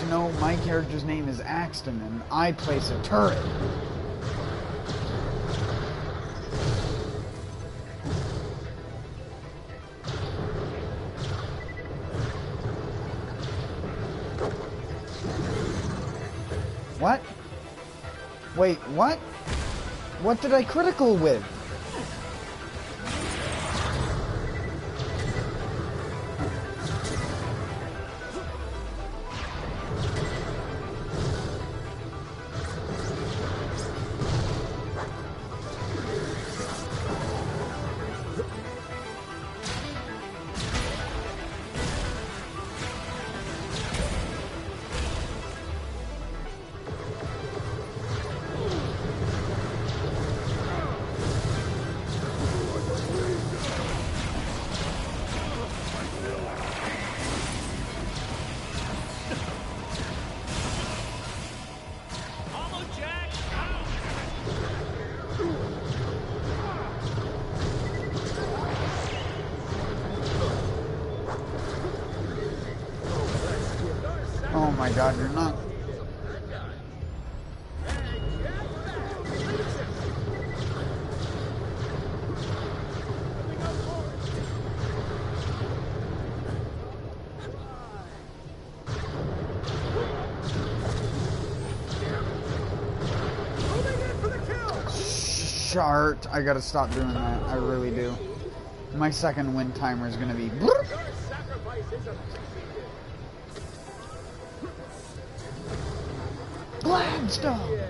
You know, my character's name is Axton, and I place a turret. What? Wait, what? What did I critical with? Oh my god, you're not. Shart, I gotta stop doing that. I really do. My second win timer is gonna be. Gladstone!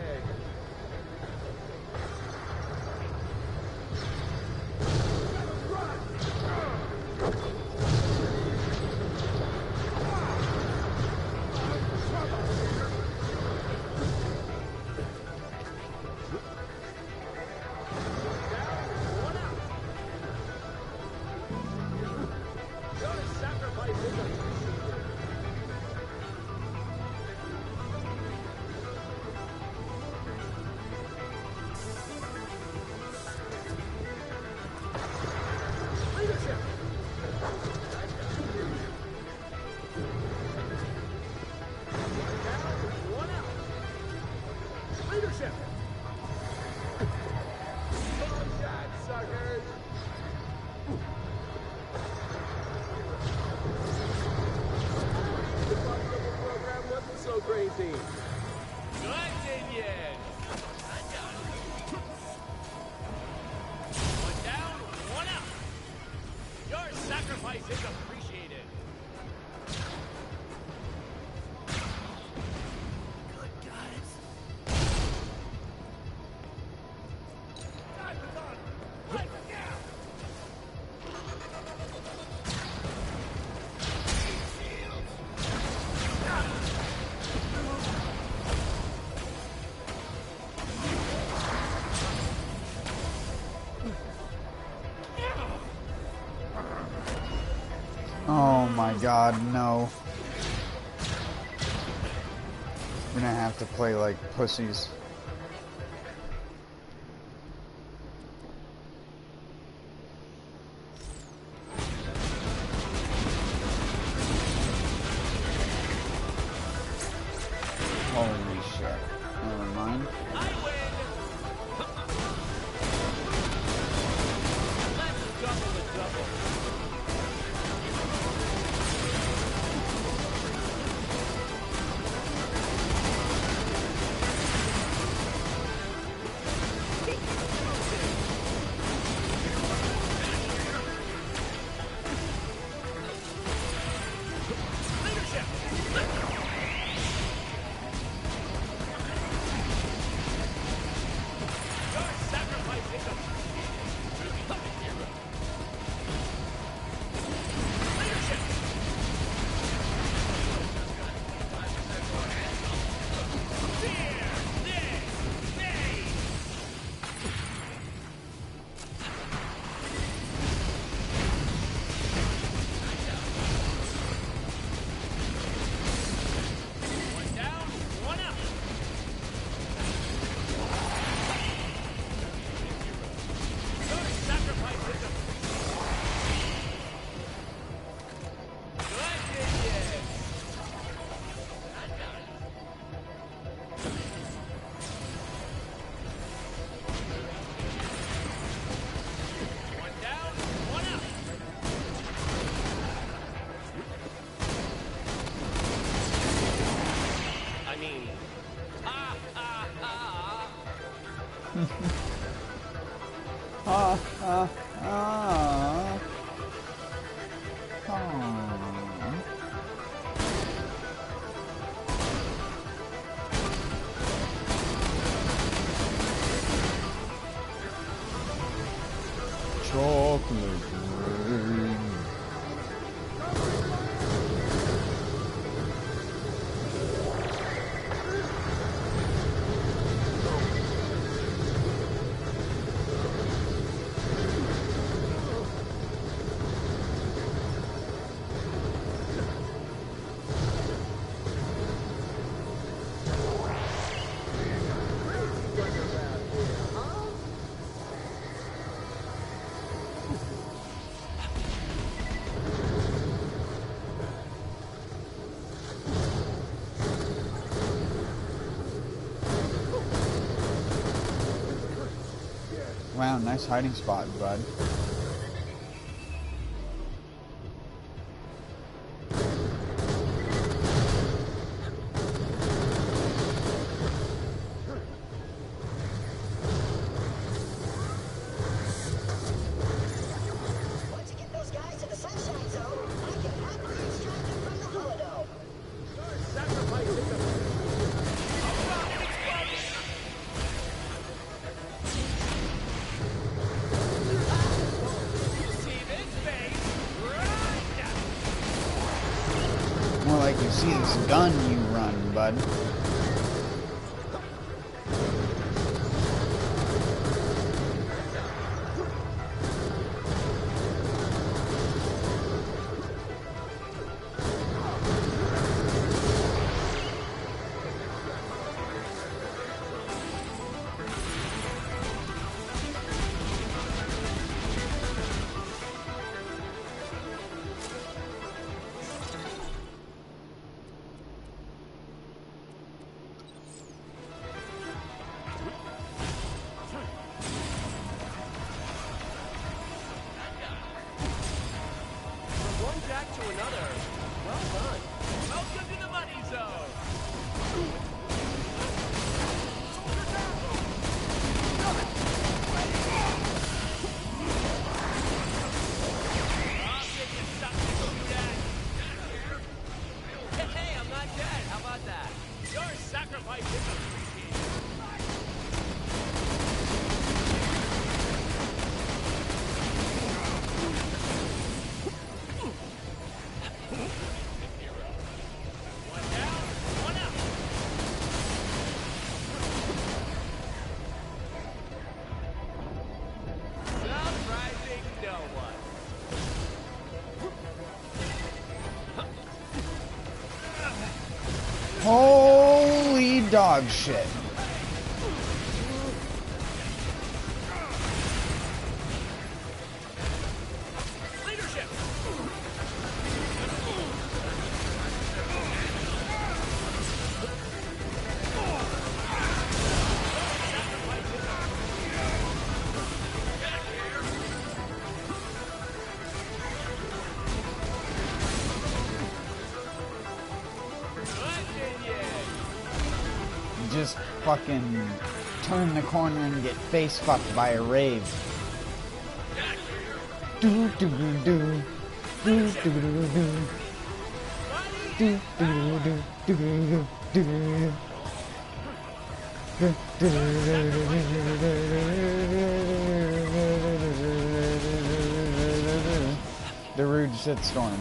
Oh my god, no. We're gonna have to play like pussies. Holy shit. Never mind. Wow, nice hiding spot, bud. Once you get those guys to the sunshine zone, I can happily extract them from the holodome. More like you see this gun you run, bud. To another. Well done. Welcome to the money zone. Hey, I'm not dead. How about that? Your sacrifice is appreciated. Holy dog shit. Leadership. Just fucking turn the corner and get face fucked by a rave. Do do do do do do do do do do do do the rude shitstorm.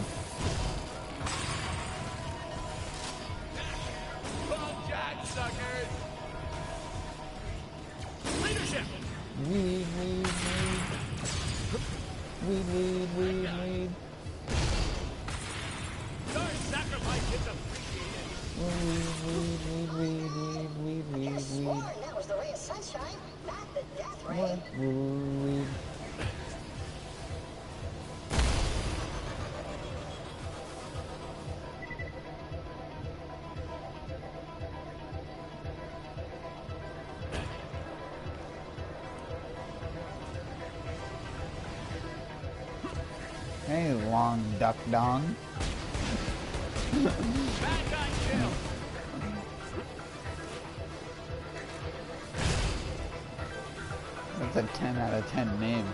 Weed. Your sacrifice is appreciated. Yes, Warren, that was the ray of sunshine, not the death ray. Weed. Hey, long duck dong. That's a 10 out of 10 name.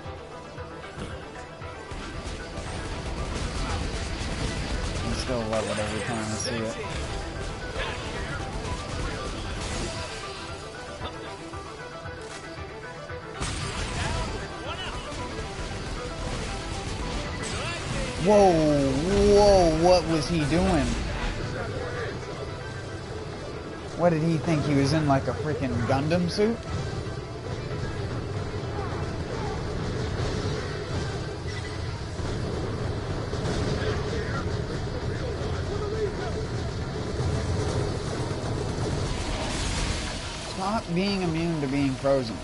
I still love it every time I see it. Whoa, what was he doing? What did he think he was in, like a freaking Gundam suit? Stop being immune to being frozen.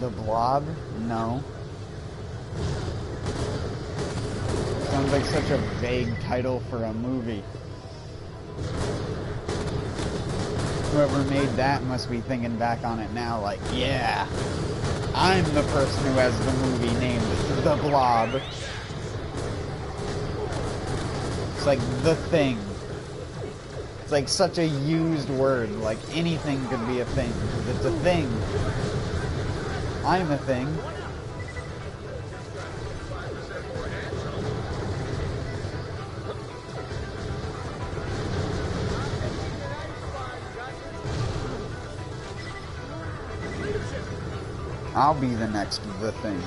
The Blob? No. Sounds like such a vague title for a movie. Whoever made that must be thinking back on it now like, yeah, I'm the person who has the movie named The Blob. It's like The Thing. It's like such a used word, like anything could be a thing, because it's a thing. I'm a thing. I'll be the next The Thing.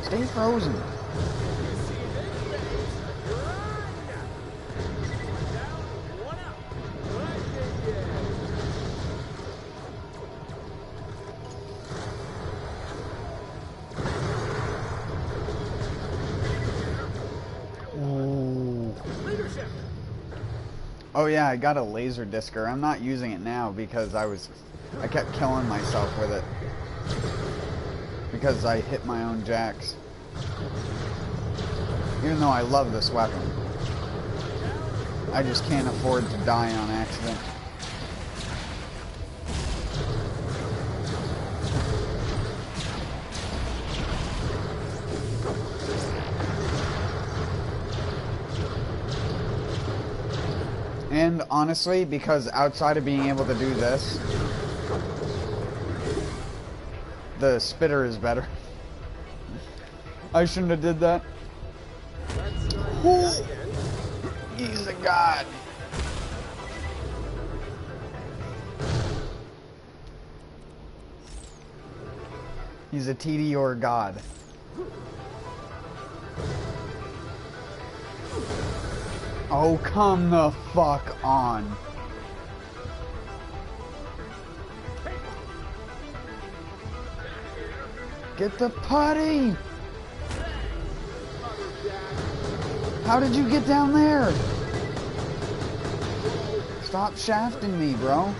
Stay frozen. Oh yeah, I got a laser discer. I'm not using it now because I kept killing myself with it. Because I hit my own jacks. Even though I love this weapon. I just can't afford to die on accident. And honestly, because outside of being able to do this, the spitter is better. I shouldn't have did that. Ooh. He's a god. He's a TD or god. Oh, come the fuck on. Get the putty! How did you get down there? Stop shafting me, bro.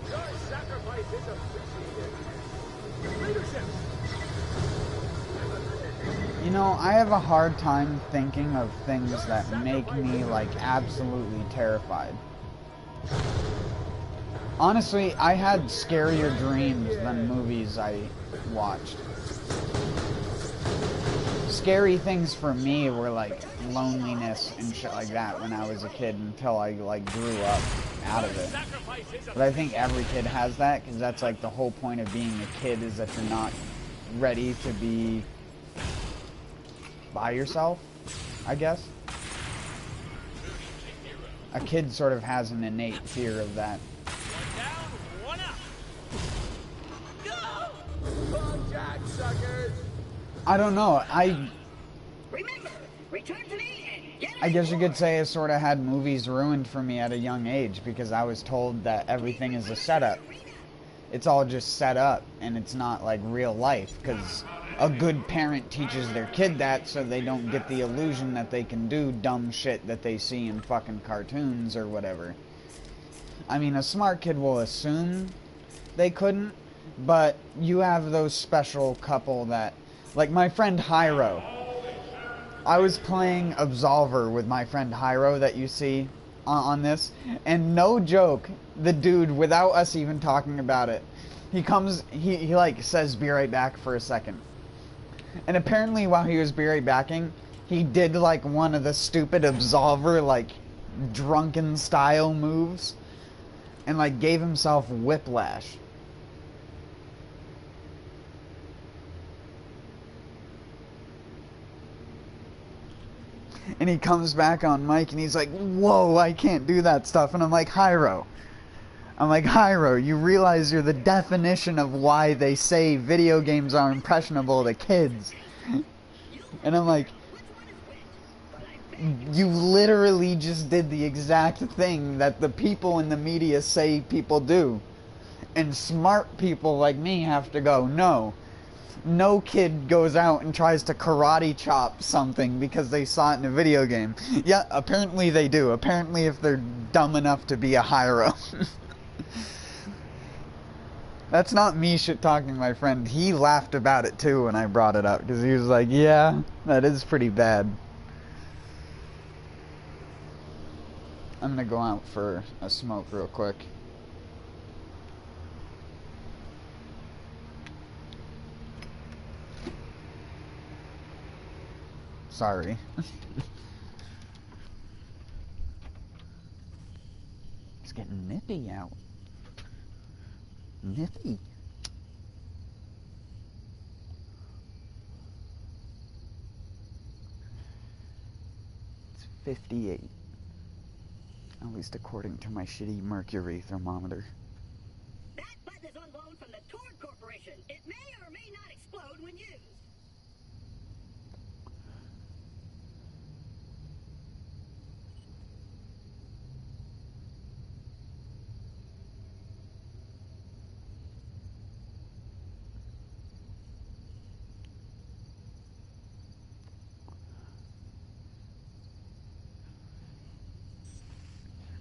Your sacrifice is appreciated. Leadership! You know, I have a hard time thinking of things that make me, like, absolutely terrified. Honestly, I had scarier dreams than movies I watched. Scary things for me were, like, loneliness and shit like that when I was a kid until I, like, grew up out of it. But I think every kid has that, because that's, like, the whole point of being a kid is that you're not ready to be by yourself, I guess. A kid sort of has an innate fear of that. One down, one up. Go! Come Jack, suckers! I don't know, Remember, return to me and get I guess you could say I sort of had movies ruined for me at a young age because I was told that everything is a setup. It's all just set up and it's not like real life, because a good parent teaches their kid that so they don't get the illusion that they can do dumb shit that they see in fucking cartoons or whatever. I mean, a smart kid will assume they couldn't, but you have those special couple that, like my friend Hyro. I was playing Absolver with my friend Hyro that you see on this, and no joke, the dude, without us even talking about it, he comes, he like says be right back for a second. And apparently while he was be right backing, he did like one of the stupid Absolver like drunken style moves and like gave himself whiplash. And he comes back on mic and he's like, whoa, I can't do that stuff. And I'm like, Hyro, you realize you're the definition of why they say video games are impressionable to kids. And I'm like, You literally just did the exact thing that the people in the media say people do. And smart people like me have to go, no. No kid goes out and tries to karate chop something because they saw it in a video game. Yeah, apparently they do. Apparently if they're dumb enough to be a Hyro. That's not me shit-talking my friend. He laughed about it too when I brought it up. Because he was like, yeah, that is pretty bad. I'm gonna go out for a smoke real quick. Sorry. It's getting nippy out. Nippy. It's 58. At least according to my shitty mercury thermometer. That button is on loan from the Tord Corporation. It may or may not explode when used.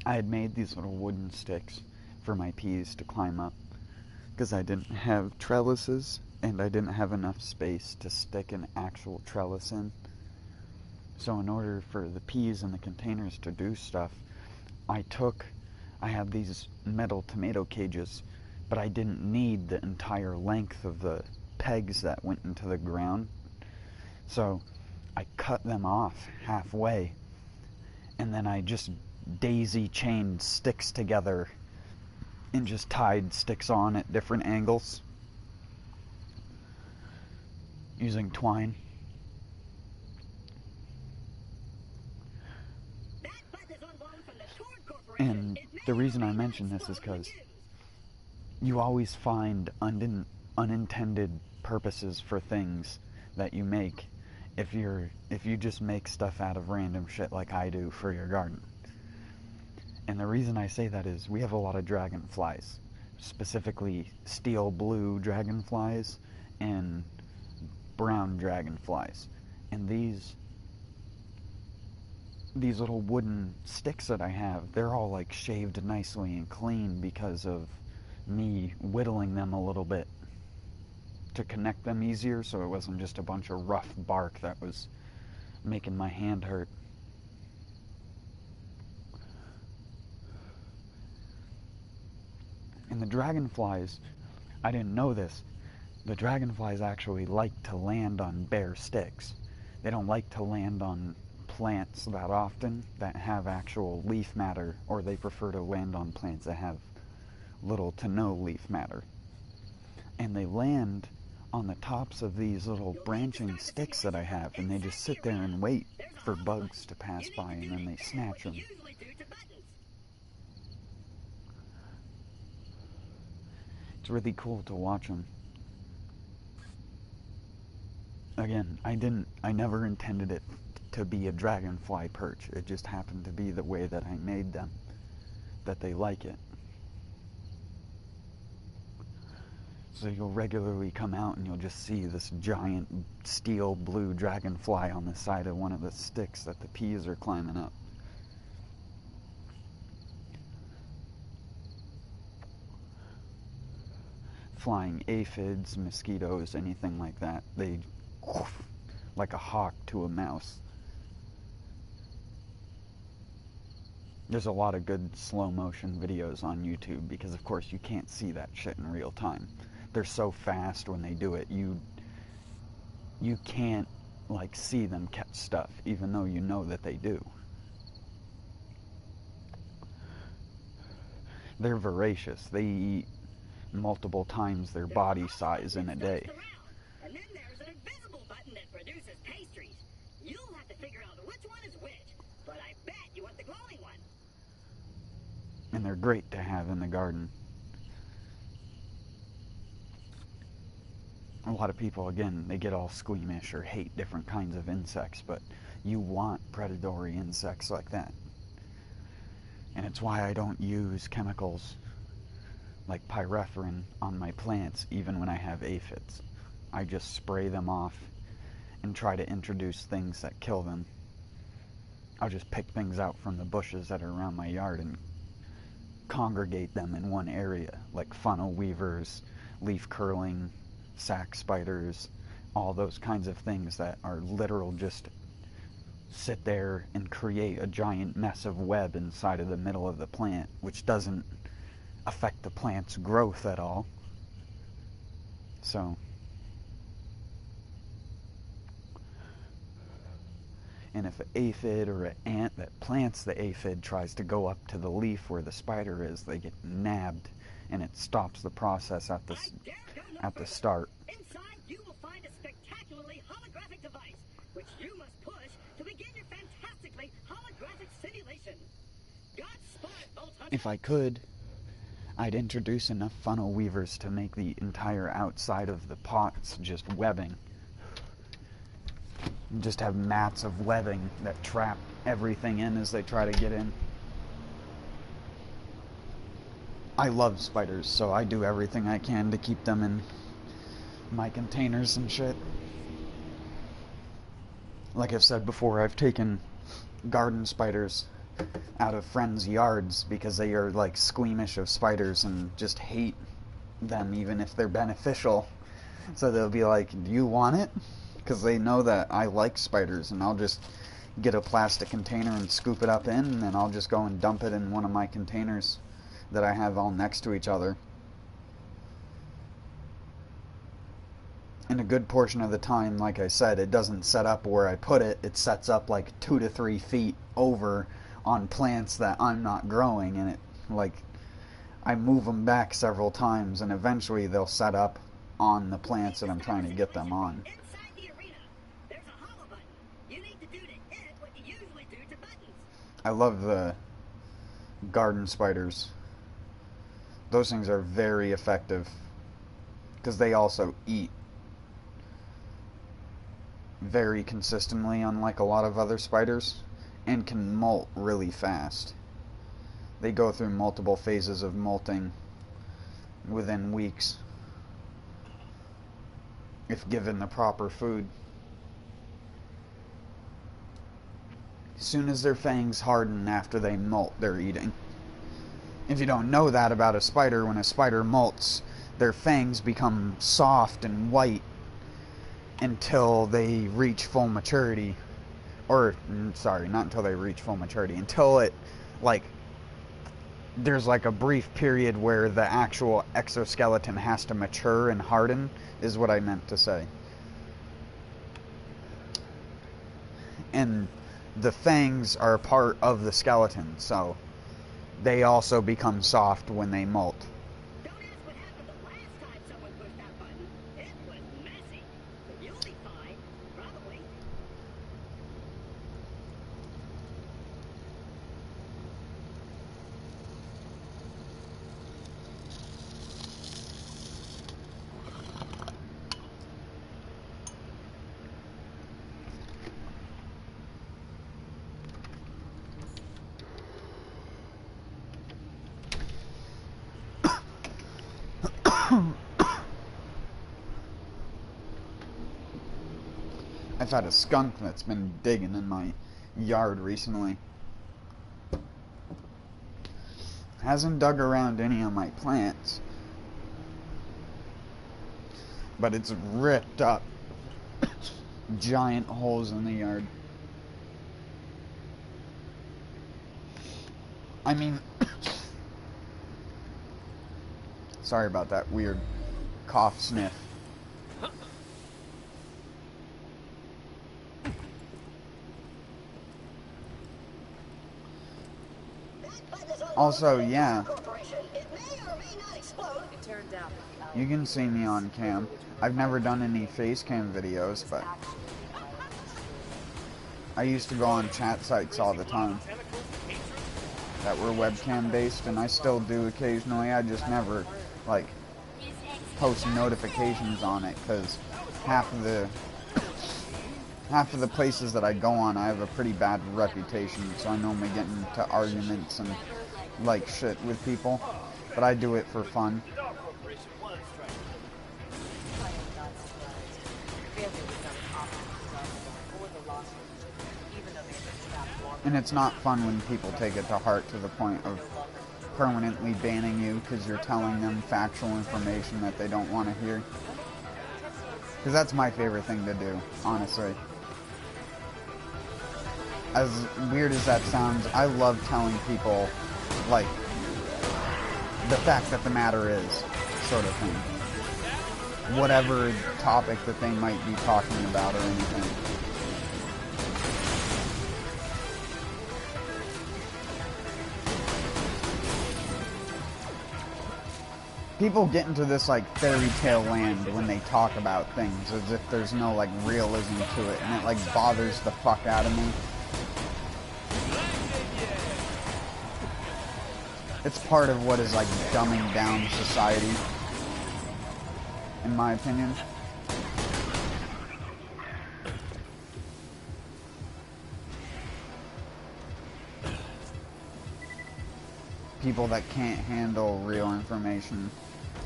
I had made these little wooden sticks for my peas to climb up because I didn't have trellises and I didn't have enough space to stick an actual trellis in. So in order for the peas in the containers to do stuff, I had these metal tomato cages, but I didn't need the entire length of the pegs that went into the ground. So I cut them off halfway, and then I just daisy chained sticks together and just tied sticks on at different angles using twine. And the reason I mention this is because you always find unintended purposes for things that you make if you just make stuff out of random shit like I do for your garden. And the reason I say that is we have a lot of dragonflies, specifically steel blue dragonflies and brown dragonflies. And these little wooden sticks that I have, they're all like shaved nicely and clean because of me whittling them a little bit to connect them easier, so it wasn't just a bunch of rough bark that was making my hand hurt. And the dragonflies, I didn't know this, the dragonflies actually like to land on bare sticks. They don't like to land on plants that often that have actual leaf matter, or they prefer to land on plants that have little to no leaf matter. And they land on the tops of these little branching sticks that I have, and they just sit there and wait for bugs to pass by, and then they snatch them. It's really cool to watch them. Again, I never intended it to be a dragonfly perch. It just happened to be the way that I made them, that they like it. So you'll regularly come out and you'll just see this giant steel blue dragonfly on the side of one of the sticks that the peas are climbing up. Flying aphids, mosquitoes, anything like that. They like a hawk to a mouse. There's a lot of good slow motion videos on YouTube because of course you can't see that shit in real time. They're so fast when they do it, you can't like see them catch stuff even though you know that they do. They're voracious. They eat multiple times their body size in a day. And then there's an invisible button that produces pastries. You'll have to figure out which one is which, but I bet you want the glowing one. And they're great to have in the garden. A lot of people, again, they get all squeamish or hate different kinds of insects, but You want predatory insects like that. And it's why I don't use chemicals like pyrethrin on my plants even when I have aphids. I just spray them off and try to introduce things that kill them. I'll just pick things out from the bushes that are around my yard and congregate them in one area, like funnel weavers, leaf curling, sac spiders, all those kinds of things that are literal just sit there and create a giant mess of web inside of the middle of the plant, which doesn't affect the plant's growth at all. So, and if an aphid or an ant that plants the aphid tries to go up to the leaf where the spider is, they get nabbed, and it stops the process at the start. Inside, you will find a spectacularly holographic device, which you must push to begin your fantastically holographic simulation. Godspeed, Bolt Hunter. If I could, I'd introduce enough funnel weavers to make the entire outside of the pots just webbing. Just have mats of webbing that trap everything in as they try to get in. I love spiders, so I do everything I can to keep them in my containers and shit. Like I've said before, I've taken garden spiders out of friends' yards because they are like squeamish of spiders and just hate them even if they're beneficial. So they'll be like, "Do you want it?" Because they know that I like spiders, and I'll just get a plastic container and scoop it up in, and then I'll just go and dump it in one of my containers that I have all next to each other. And a good portion of the time, like I said, it doesn't set up where I put it. It sets up like 2 to 3 feet over on plants that I'm not growing, and it, like, I move them back several times, and eventually they'll set up on the plants that I'm trying to get them on. I love the garden spiders. Those things are very effective because they also eat very consistently, unlike a lot of other spiders, and can molt really fast. They go through multiple phases of molting within weeks if given the proper food. As soon as their fangs harden after they molt, they're eating. If you don't know that about a spider, when a spider molts, their fangs become soft and white until they reach full maturity. Or, sorry, not until they reach full maturity. Until it, like, there's like a brief period where the actual exoskeleton has to mature and harden, is what I meant to say. And the fangs are part of the skeleton, so they also become soft when they molt. Don't ask what happened the last time someone pushed that button. It was messy. But you'll be fine, probably. I've had a skunk that's been digging in my yard recently. Hasn't dug around any of my plants, but it's ripped up giant holes in the yard. I mean, sorry about that weird cough sniff. Also, yeah, you can see me on cam. I've never done any face cam videos, but I used to go on chat sites all the time that were webcam based, and I still do occasionally. I just never, like, post notifications on it, because half of the half of the places that I go on, I have a pretty bad reputation, so I normally get into arguments and like shit with people, but I do it for fun. The Dog Corporation was trying to kill I am not surprised. Failure was not an option for Dustin or the Lost Legion, even though they had been trapped long And it's not fun when people take it to heart to the point of permanently banning you because you're telling them factual information that they don't want to hear. Because that's my favorite thing to do, honestly. As weird as that sounds, I love telling people, like, the fact that the matter is, sort of thing. Whatever topic that they might be talking about or anything. People get into this, like, fairy tale land when they talk about things, as if there's no, like, realism to it, and it, like, bothers the fuck out of me. It's part of what is, like, dumbing down society, in my opinion. People that can't handle real information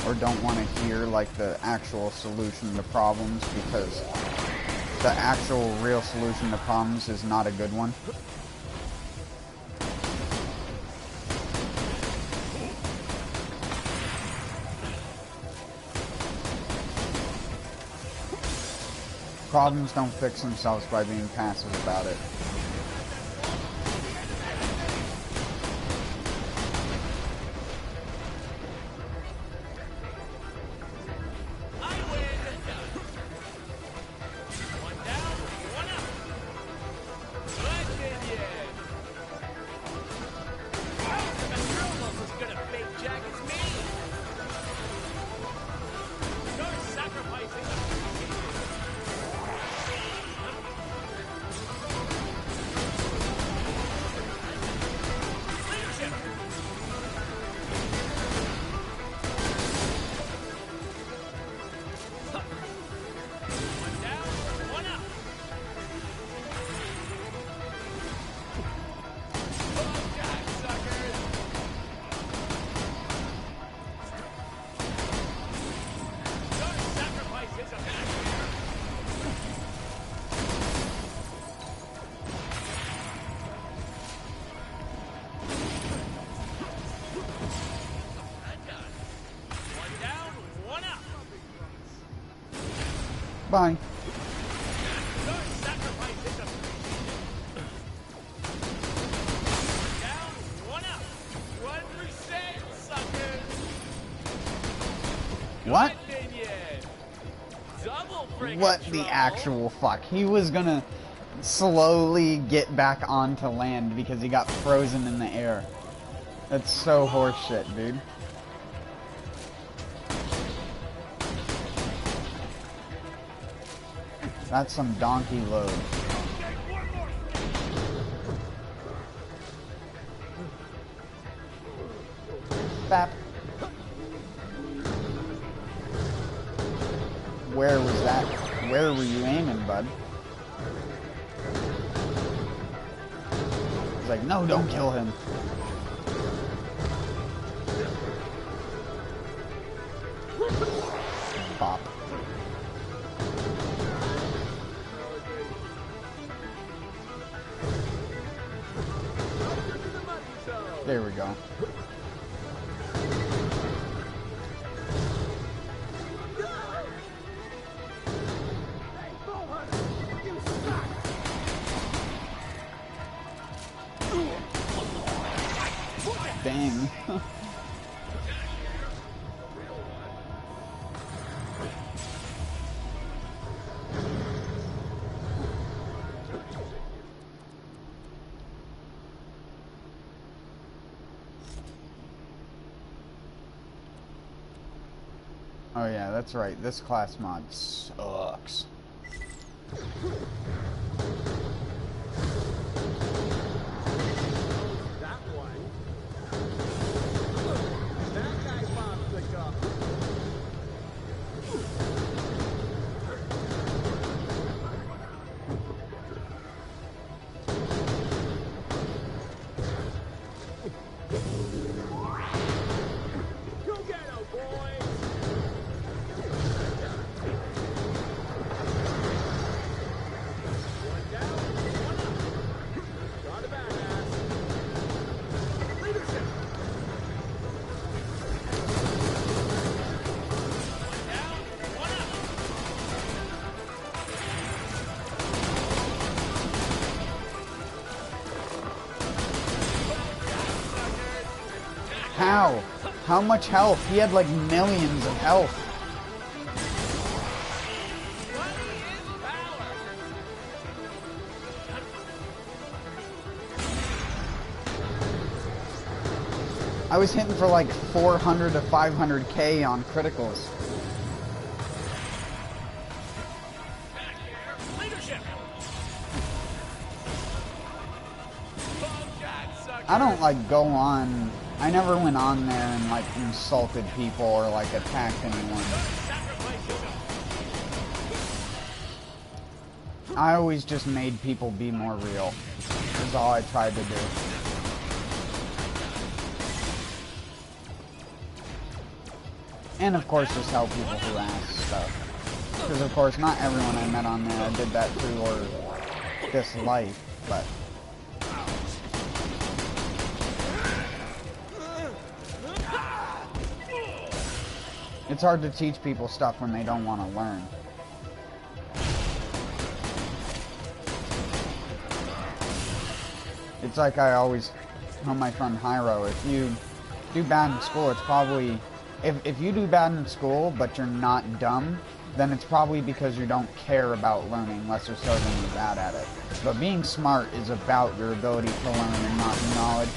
or don't want to hear like the actual solution to problems, because the actual real solution to problems is not a good one. Problems don't fix themselves by being passive about it. Bye. What? What the actual fuck? He was gonna slowly get back onto land because he got frozen in the air. That's so horseshit, dude. That's some donkey load. Bap. Where was that? Where were you aiming, bud? He's like, no, don't kill him. Bop. There we go. Dang. Oh yeah, that's right. This class mod sucks. Go get him, boys! One down, one up. Got a badass. Leadership. One down, one up. How? How much health? He had like millions of health. I was hitting for like 400 to 500k on criticals. I don't like go on. I never went on there and like insulted people or like attacked anyone. I always just made people be more real. That's all I tried to do. And of course just help people who ask stuff. Because of course not everyone I met on there I did that to or dislike, but... It's hard to teach people stuff when they don't want to learn. It's like I always tell my friend Hyro, if you do bad in school, it's probably... If you do bad in school, but you're not dumb, then it's probably because you don't care about learning, unless you're so really bad at it. But being smart is about your ability to learn and not knowledge.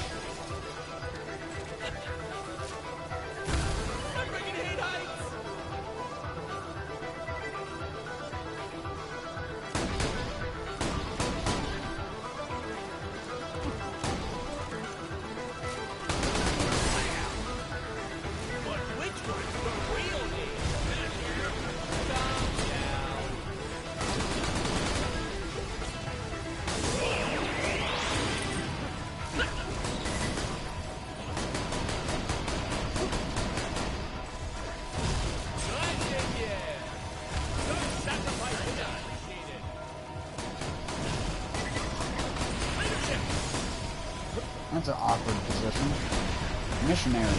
That's an awkward position. Missionary.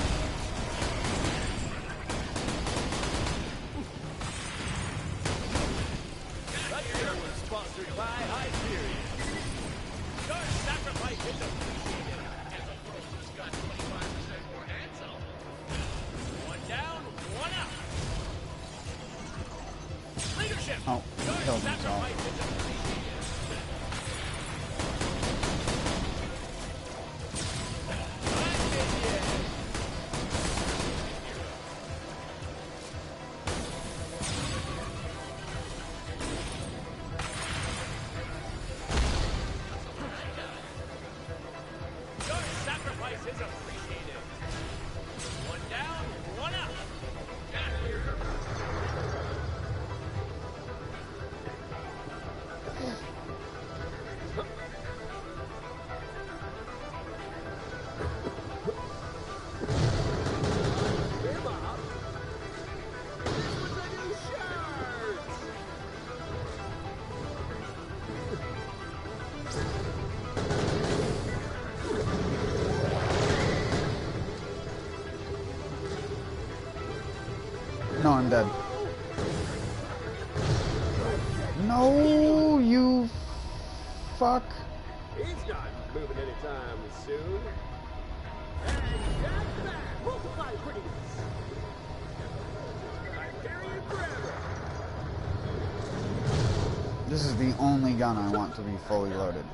That video was sponsored by Hyperion. Your sacrifice is appreciated. And the Frozen's got 25% more handsome. One down, one up. Leadership. Oh, he killed himself. No, I'm dead. No, you fuck. He's not moving anytime soon. And that's that. Multiply prettiness. Hyperion forever. This is the only gun I want to be fully loaded.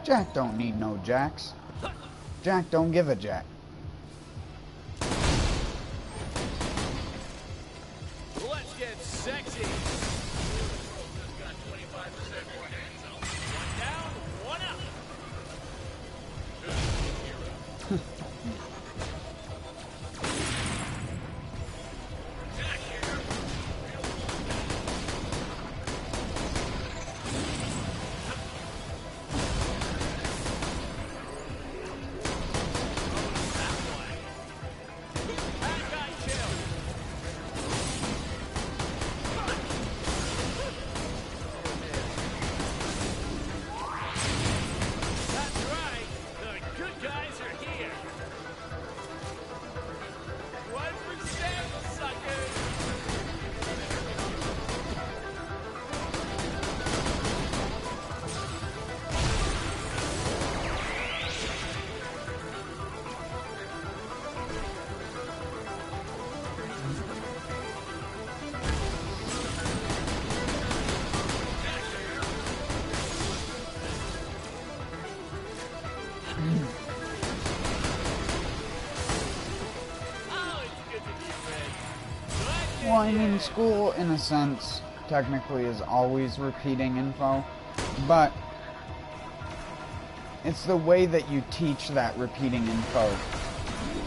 Jack don't need no jacks. Jack don't give a jack. Let's get sexy. Just got 25% more hands up. One down, one up. Well, I mean, school, in a sense, technically is always repeating info, but it's the way that you teach that repeating info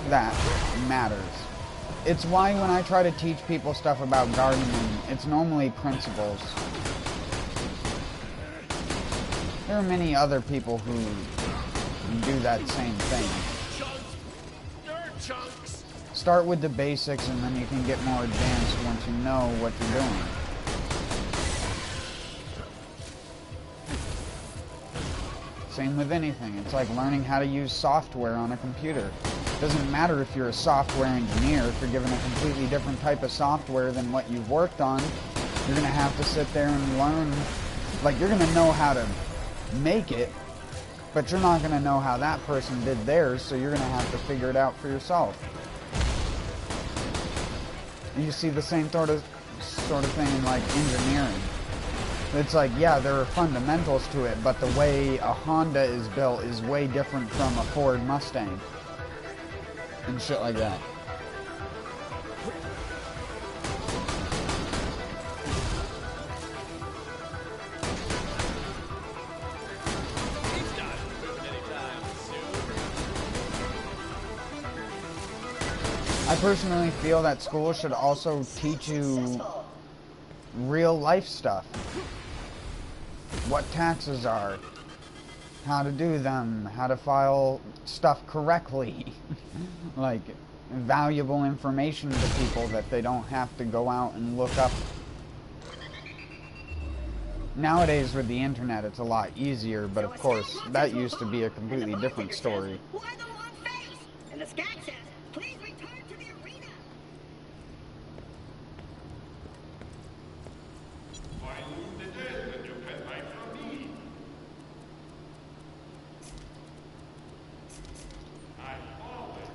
that matters. It's why when I try to teach people stuff about gardening, it's normally principles. There are many other people who do that same thing. Start with the basics and then you can get more advanced once you know what you're doing. Same with anything. It's like learning how to use software on a computer. It doesn't matter if you're a software engineer. If you're given a completely different type of software than what you've worked on, you're going to have to sit there and learn. Like, you're going to know how to make it, but you're not going to know how that person did theirs, so you're going to have to figure it out for yourself. And you see the same sort of thing in, like, engineering. It's like, yeah, there are fundamentals to it, but the way a Honda is built is way different from a Ford Mustang. And shit like that. I personally feel that school should also teach you real life stuff. What taxes are, how to do them, how to file stuff correctly. Like, valuable information to people that they don't have to go out and look up. Nowadays with the internet it's a lot easier, but of course that used to be a completely different story. And the scat says, please return to the arena.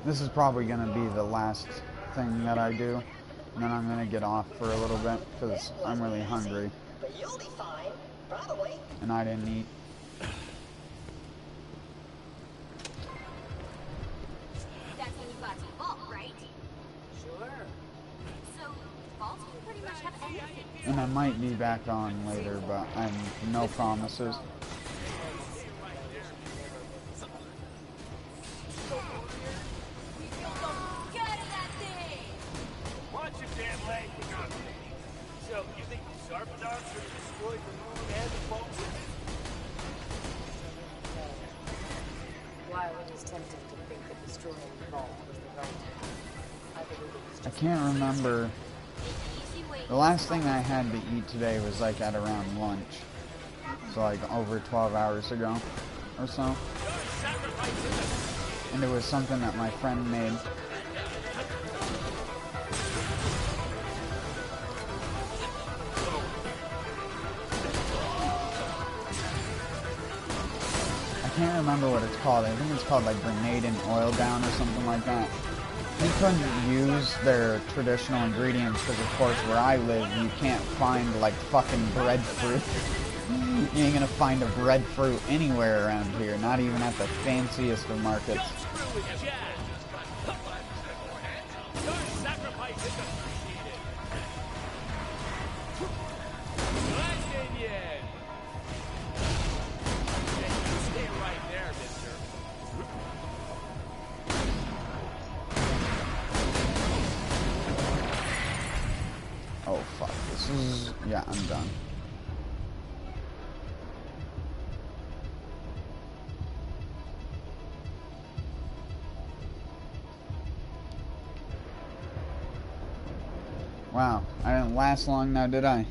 This is probably going to be the last thing that I do, and then I'm going to get off for a little bit, because I'm really hungry. But you'll be fine, probably. And I didn't eat. That's when you got to Vault, right? Sure. So, Vault can pretty much have anything. And I might be back on later, but I'm no promises. Get out of that thing! Watch your damn leg. So, you think the Zarpadons should have destroyed the moon and the boat with it? Wiley was tempted to think that destroying the vault was the right path. I believe it was I just can't remember. Easy way. The last thing I had to eat today was like at around lunch. So like over 12 hours ago or so. And it was something that my friend made. I can't remember what it's called. I think it's called like grenade and oil down or something like that. We couldn't use their traditional ingredients because of course where I live you can't find like fucking breadfruit. You ain't gonna find a breadfruit anywhere around here, not even at the fanciest of markets. Don't screw with Jack. Your sacrifice is appreciated. Nice Indian. Yeah, you stay right there, mister. Oh fuck, this is... yeah, I'm done. Wow, I didn't last long now, did I?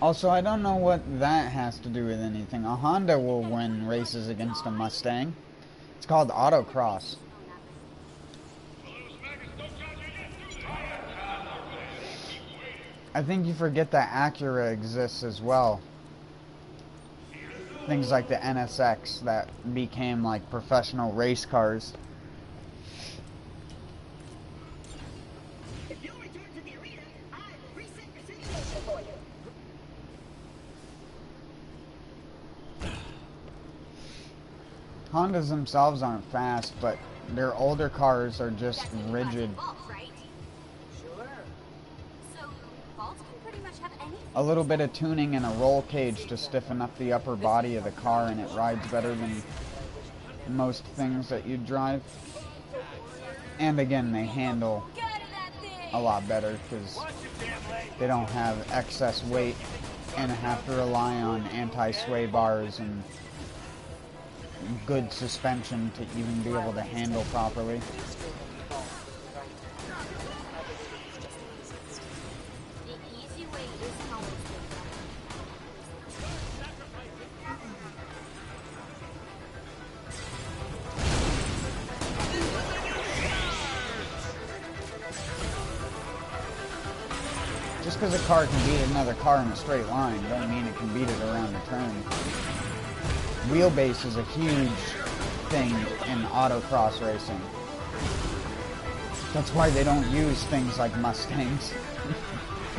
Also, I don't know what that has to do with anything. A Honda will win races against a Mustang. It's called autocross. I think you forget that Acura exists as well. Things like the NSX that became like professional race cars. If you'll return to the arena, I will reset your situation for you. Hondas themselves aren't fast, but their older cars are just rigid. A little bit of tuning and a roll cage to stiffen up the upper body of the car, and it rides better than most things that you drive. And again, they handle a lot better because they don't have excess weight and have to rely on anti-sway bars and good suspension to even be able to handle properly. Just because a car can beat another car in a straight line, don't mean it can beat it around a turn. Wheelbase is a huge thing in autocross racing. That's why they don't use things like Mustangs.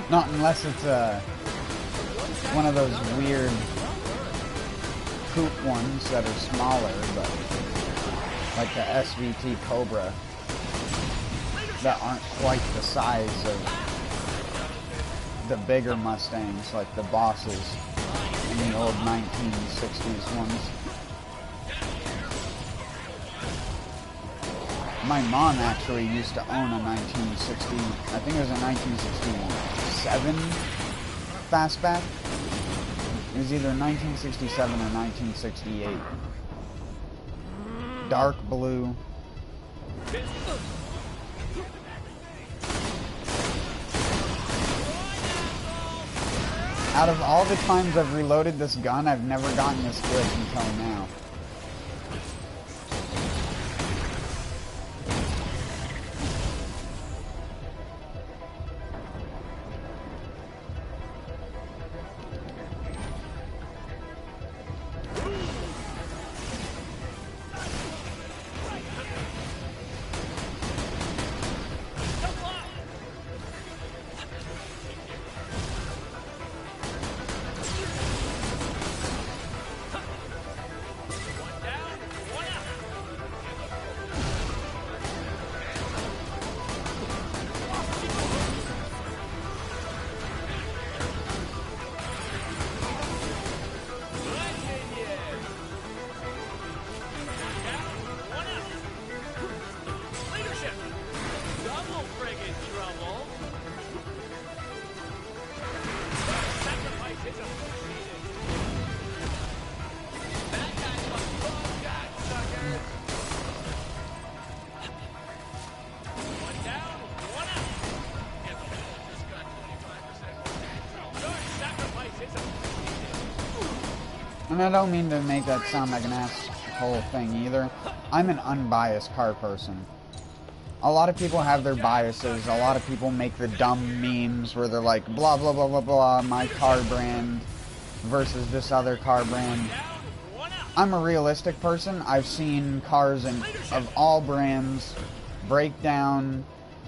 Not unless it's one of those weird coupe ones that are smaller, but like the SVT Cobra, that aren't quite the size of the bigger Mustangs, like the Bosses in the old 1960s ones. My mom actually used to own a 1960, I think it was a 1967 fastback. It was either 1967 or 1968. Dark blue. Out of all the times I've reloaded this gun, I've never gotten this good until now. And I don't mean to make that sound like an asshole thing either. I'm an unbiased car person. A lot of people have their biases. A lot of people make the dumb memes where they're like, blah, blah, blah, blah, blah, my car brand versus this other car brand. I'm a realistic person. I've seen cars of all brands break down,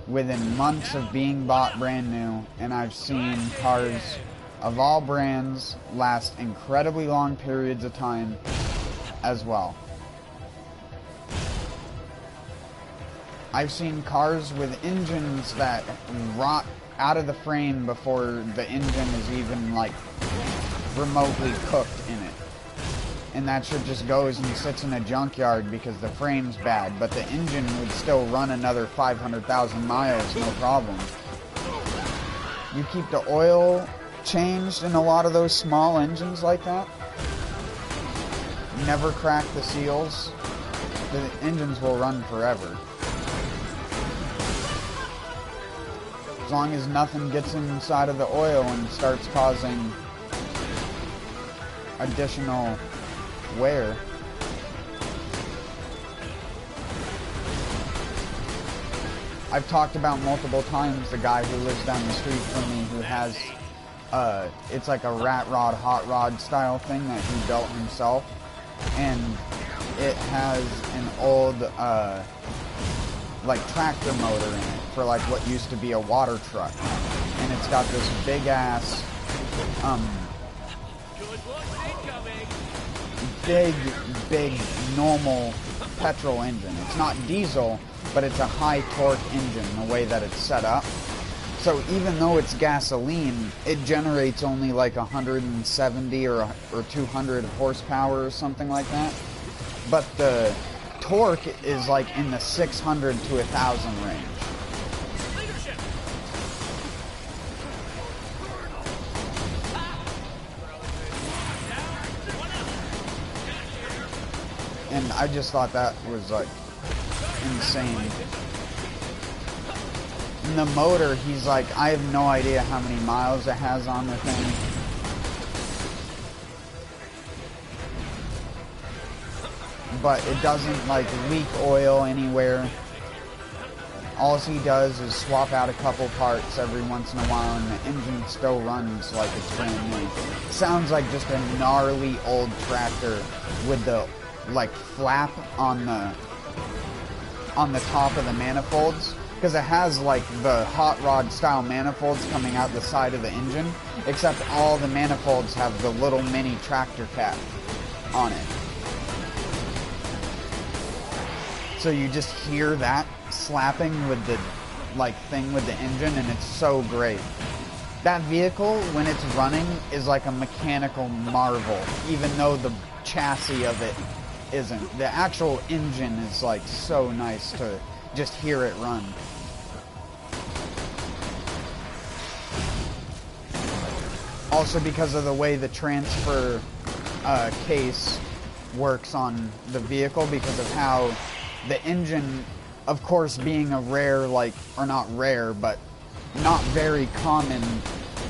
within months of being bought brand new, and I've seen cars of all brands last incredibly long periods of time as well. I've seen cars with engines that rot out of the frame before the engine is even like remotely cooked in it. And that shit just goes and sits in a junkyard because the frame's bad, but the engine would still run another 500,000 miles, no problem. You keep the oil changed in a lot of those small engines like that. Never crack the seals. The engines will run forever. As long as nothing gets inside of the oil and starts causing additional wear. I've talked about multiple times the guy who lives down the street from me who has, it's like a rat rod, hot rod style thing that he built himself. And it has an old, like tractor motor in it for like what used to be a water truck. And it's got this big ass, big normal petrol engine. It's not diesel, but it's a high torque engine the way that it's set up. So even though it's gasoline, it generates only like 170 or 200 horsepower or something like that. But the torque is like in the 600 to 1,000 range. And I just thought that was like insane. And the motor, he's like, I have no idea how many miles it has on the thing. But it doesn't like leak oil anywhere. All he does is swap out a couple parts every once in a while and the engine still runs like it's brand new. Sounds like just a gnarly old tractor with the like flap on the top of the manifolds, because it has like the hot rod style manifolds coming out the side of the engine, except all the manifolds have the little mini tractor cap on it. So you just hear that slapping with the like thing with the engine, and it's so great. That vehicle, when it's running, is like a mechanical marvel, even though the chassis of it isn't. The actual engine is like so nice to just hear it run. Also because of the way the transfer case works on the vehicle, because of how the engine, of course, being a rare, like, or not rare, but not very common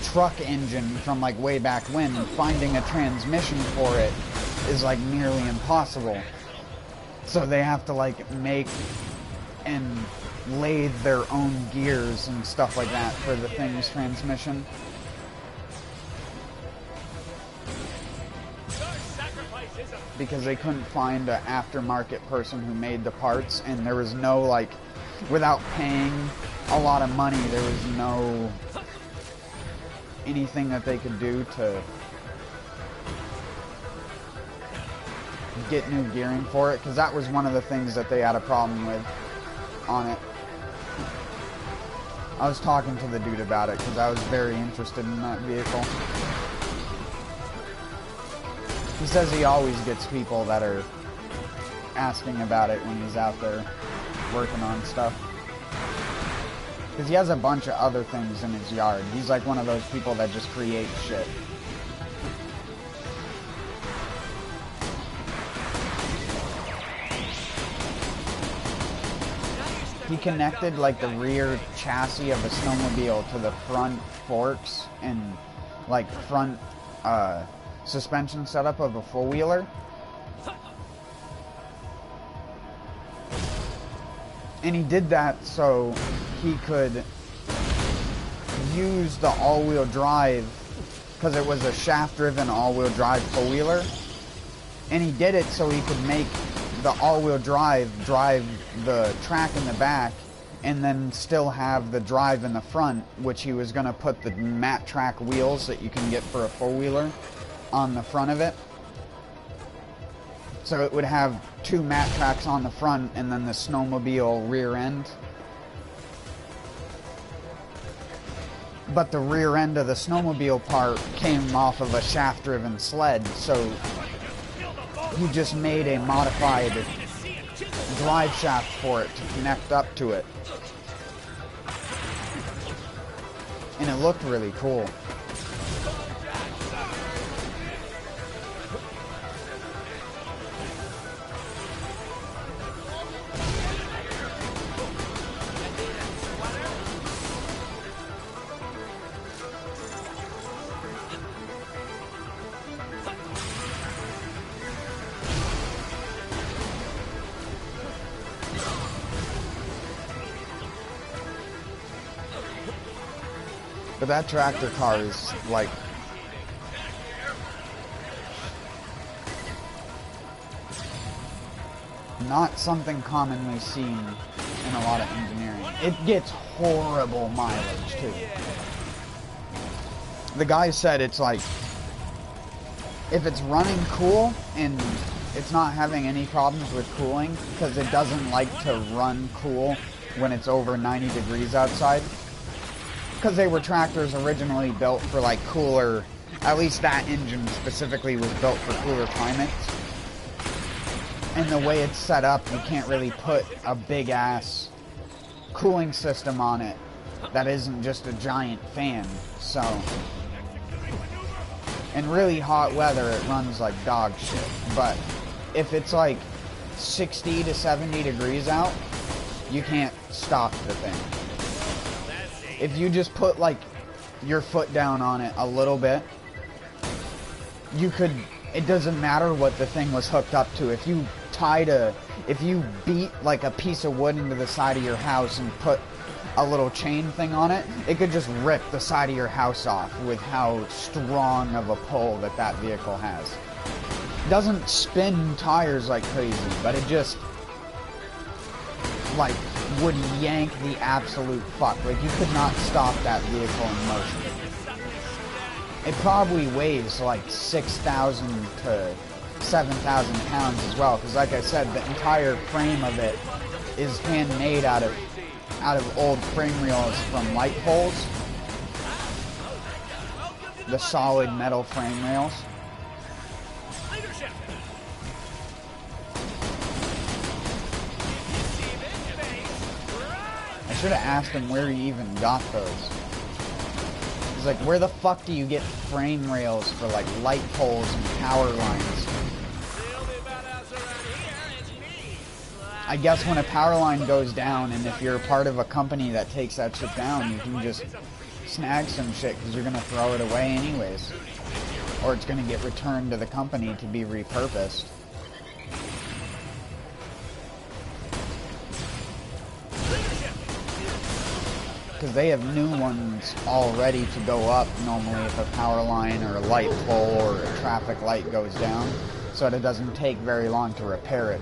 truck engine from like way back when, finding a transmission for it is like nearly impossible. So they have to like make and lathe their own gears and stuff like that for the thing's transmission. Because they couldn't find an aftermarket person who made the parts, and there was no like, without paying a lot of money, there was no anything that they could do to get new gearing for it, because that was one of the things that they had a problem with on it. I was talking to the dude about it because I was very interested in that vehicle. He says he always gets people that are asking about it when he's out there working on stuff. Because he has a bunch of other things in his yard. He's like one of those people that just create shit. He connected like the rear chassis of a snowmobile to the front forks and like front suspension setup of a four-wheeler. And he did that so he could use the all-wheel drive, because it was a shaft-driven all-wheel drive four-wheeler. And he did it so he could make the all-wheel drive the track in the back and then still have the drive in the front, which he was going to put the mat track wheels that you can get for a four-wheeler on the front of it. So it would have two mat tracks on the front and then the snowmobile rear end. But the rear end of the snowmobile part came off of a shaft-driven sled, so he just made a modified drive shaft for it to connect up to it. And it looked really cool. But that tractor car is like not something commonly seen in a lot of engineering. It gets horrible mileage too. The guy said it's like, if it's running cool and it's not having any problems with cooling, because it doesn't like to run cool when it's over 90 degrees outside. Because they were tractors originally built for like cooler, at least that engine specifically was built for cooler climates. And the way it's set up, you can't really put a big ass cooling system on it that isn't just a giant fan. So, in really hot weather it runs like dog shit. But if it's like 60 to 70 degrees out, you can't stop the thing. If you just put like your foot down on it a little bit, you could, it doesn't matter what the thing was hooked up to. If you beat like a piece of wood into the side of your house and put a little chain thing on it, it could just rip the side of your house off with how strong of a pull that vehicle has. It doesn't spin tires like crazy, but it just like would yank the absolute fuck. Like, you could not stop that vehicle in motion. It probably weighs like 6,000 to 7,000 pounds as well, because like I said, the entire frame of it is handmade out of old frame rails from light poles. The solid metal frame rails. I should have asked him where he even got those. He's like, where the fuck do you get frame rails for like light poles and power lines? I guess when a power line goes down, and if you're a part of a company that takes that shit down, you can just snag some shit because you're going to throw it away anyways. Or it's going to get returned to the company to be repurposed. Because they have new ones all ready to go up normally if a power line or a light pole or a traffic light goes down, so that it doesn't take very long to repair it.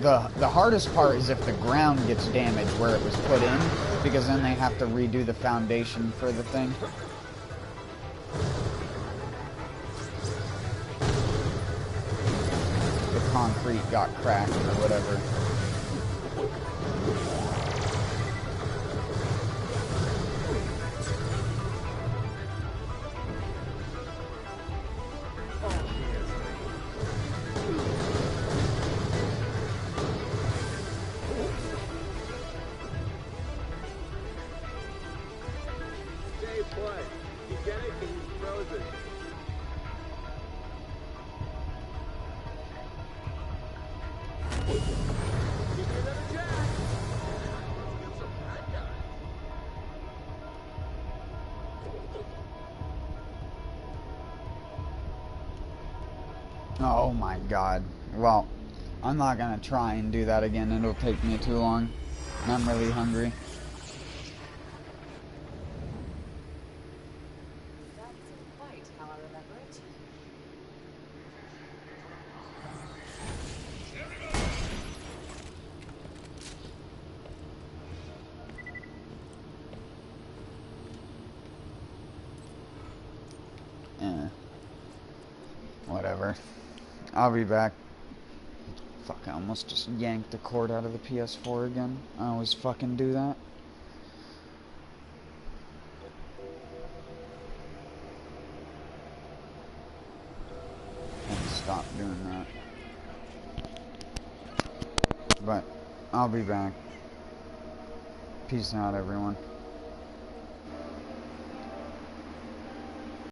The hardest part is if the ground gets damaged where it was put in, because then they have to redo the foundation for the thing. The concrete got cracked or whatever. Oh my god. Well, I'm not gonna try and do that again. It'll take me too long. And I'm really hungry. That isn't quite how I remember it. Whatever. I'll be back. Fuck, I almost just yanked the cord out of the PS4 again. I always fucking do that. And stop doing that. But, I'll be back. Peace out, everyone.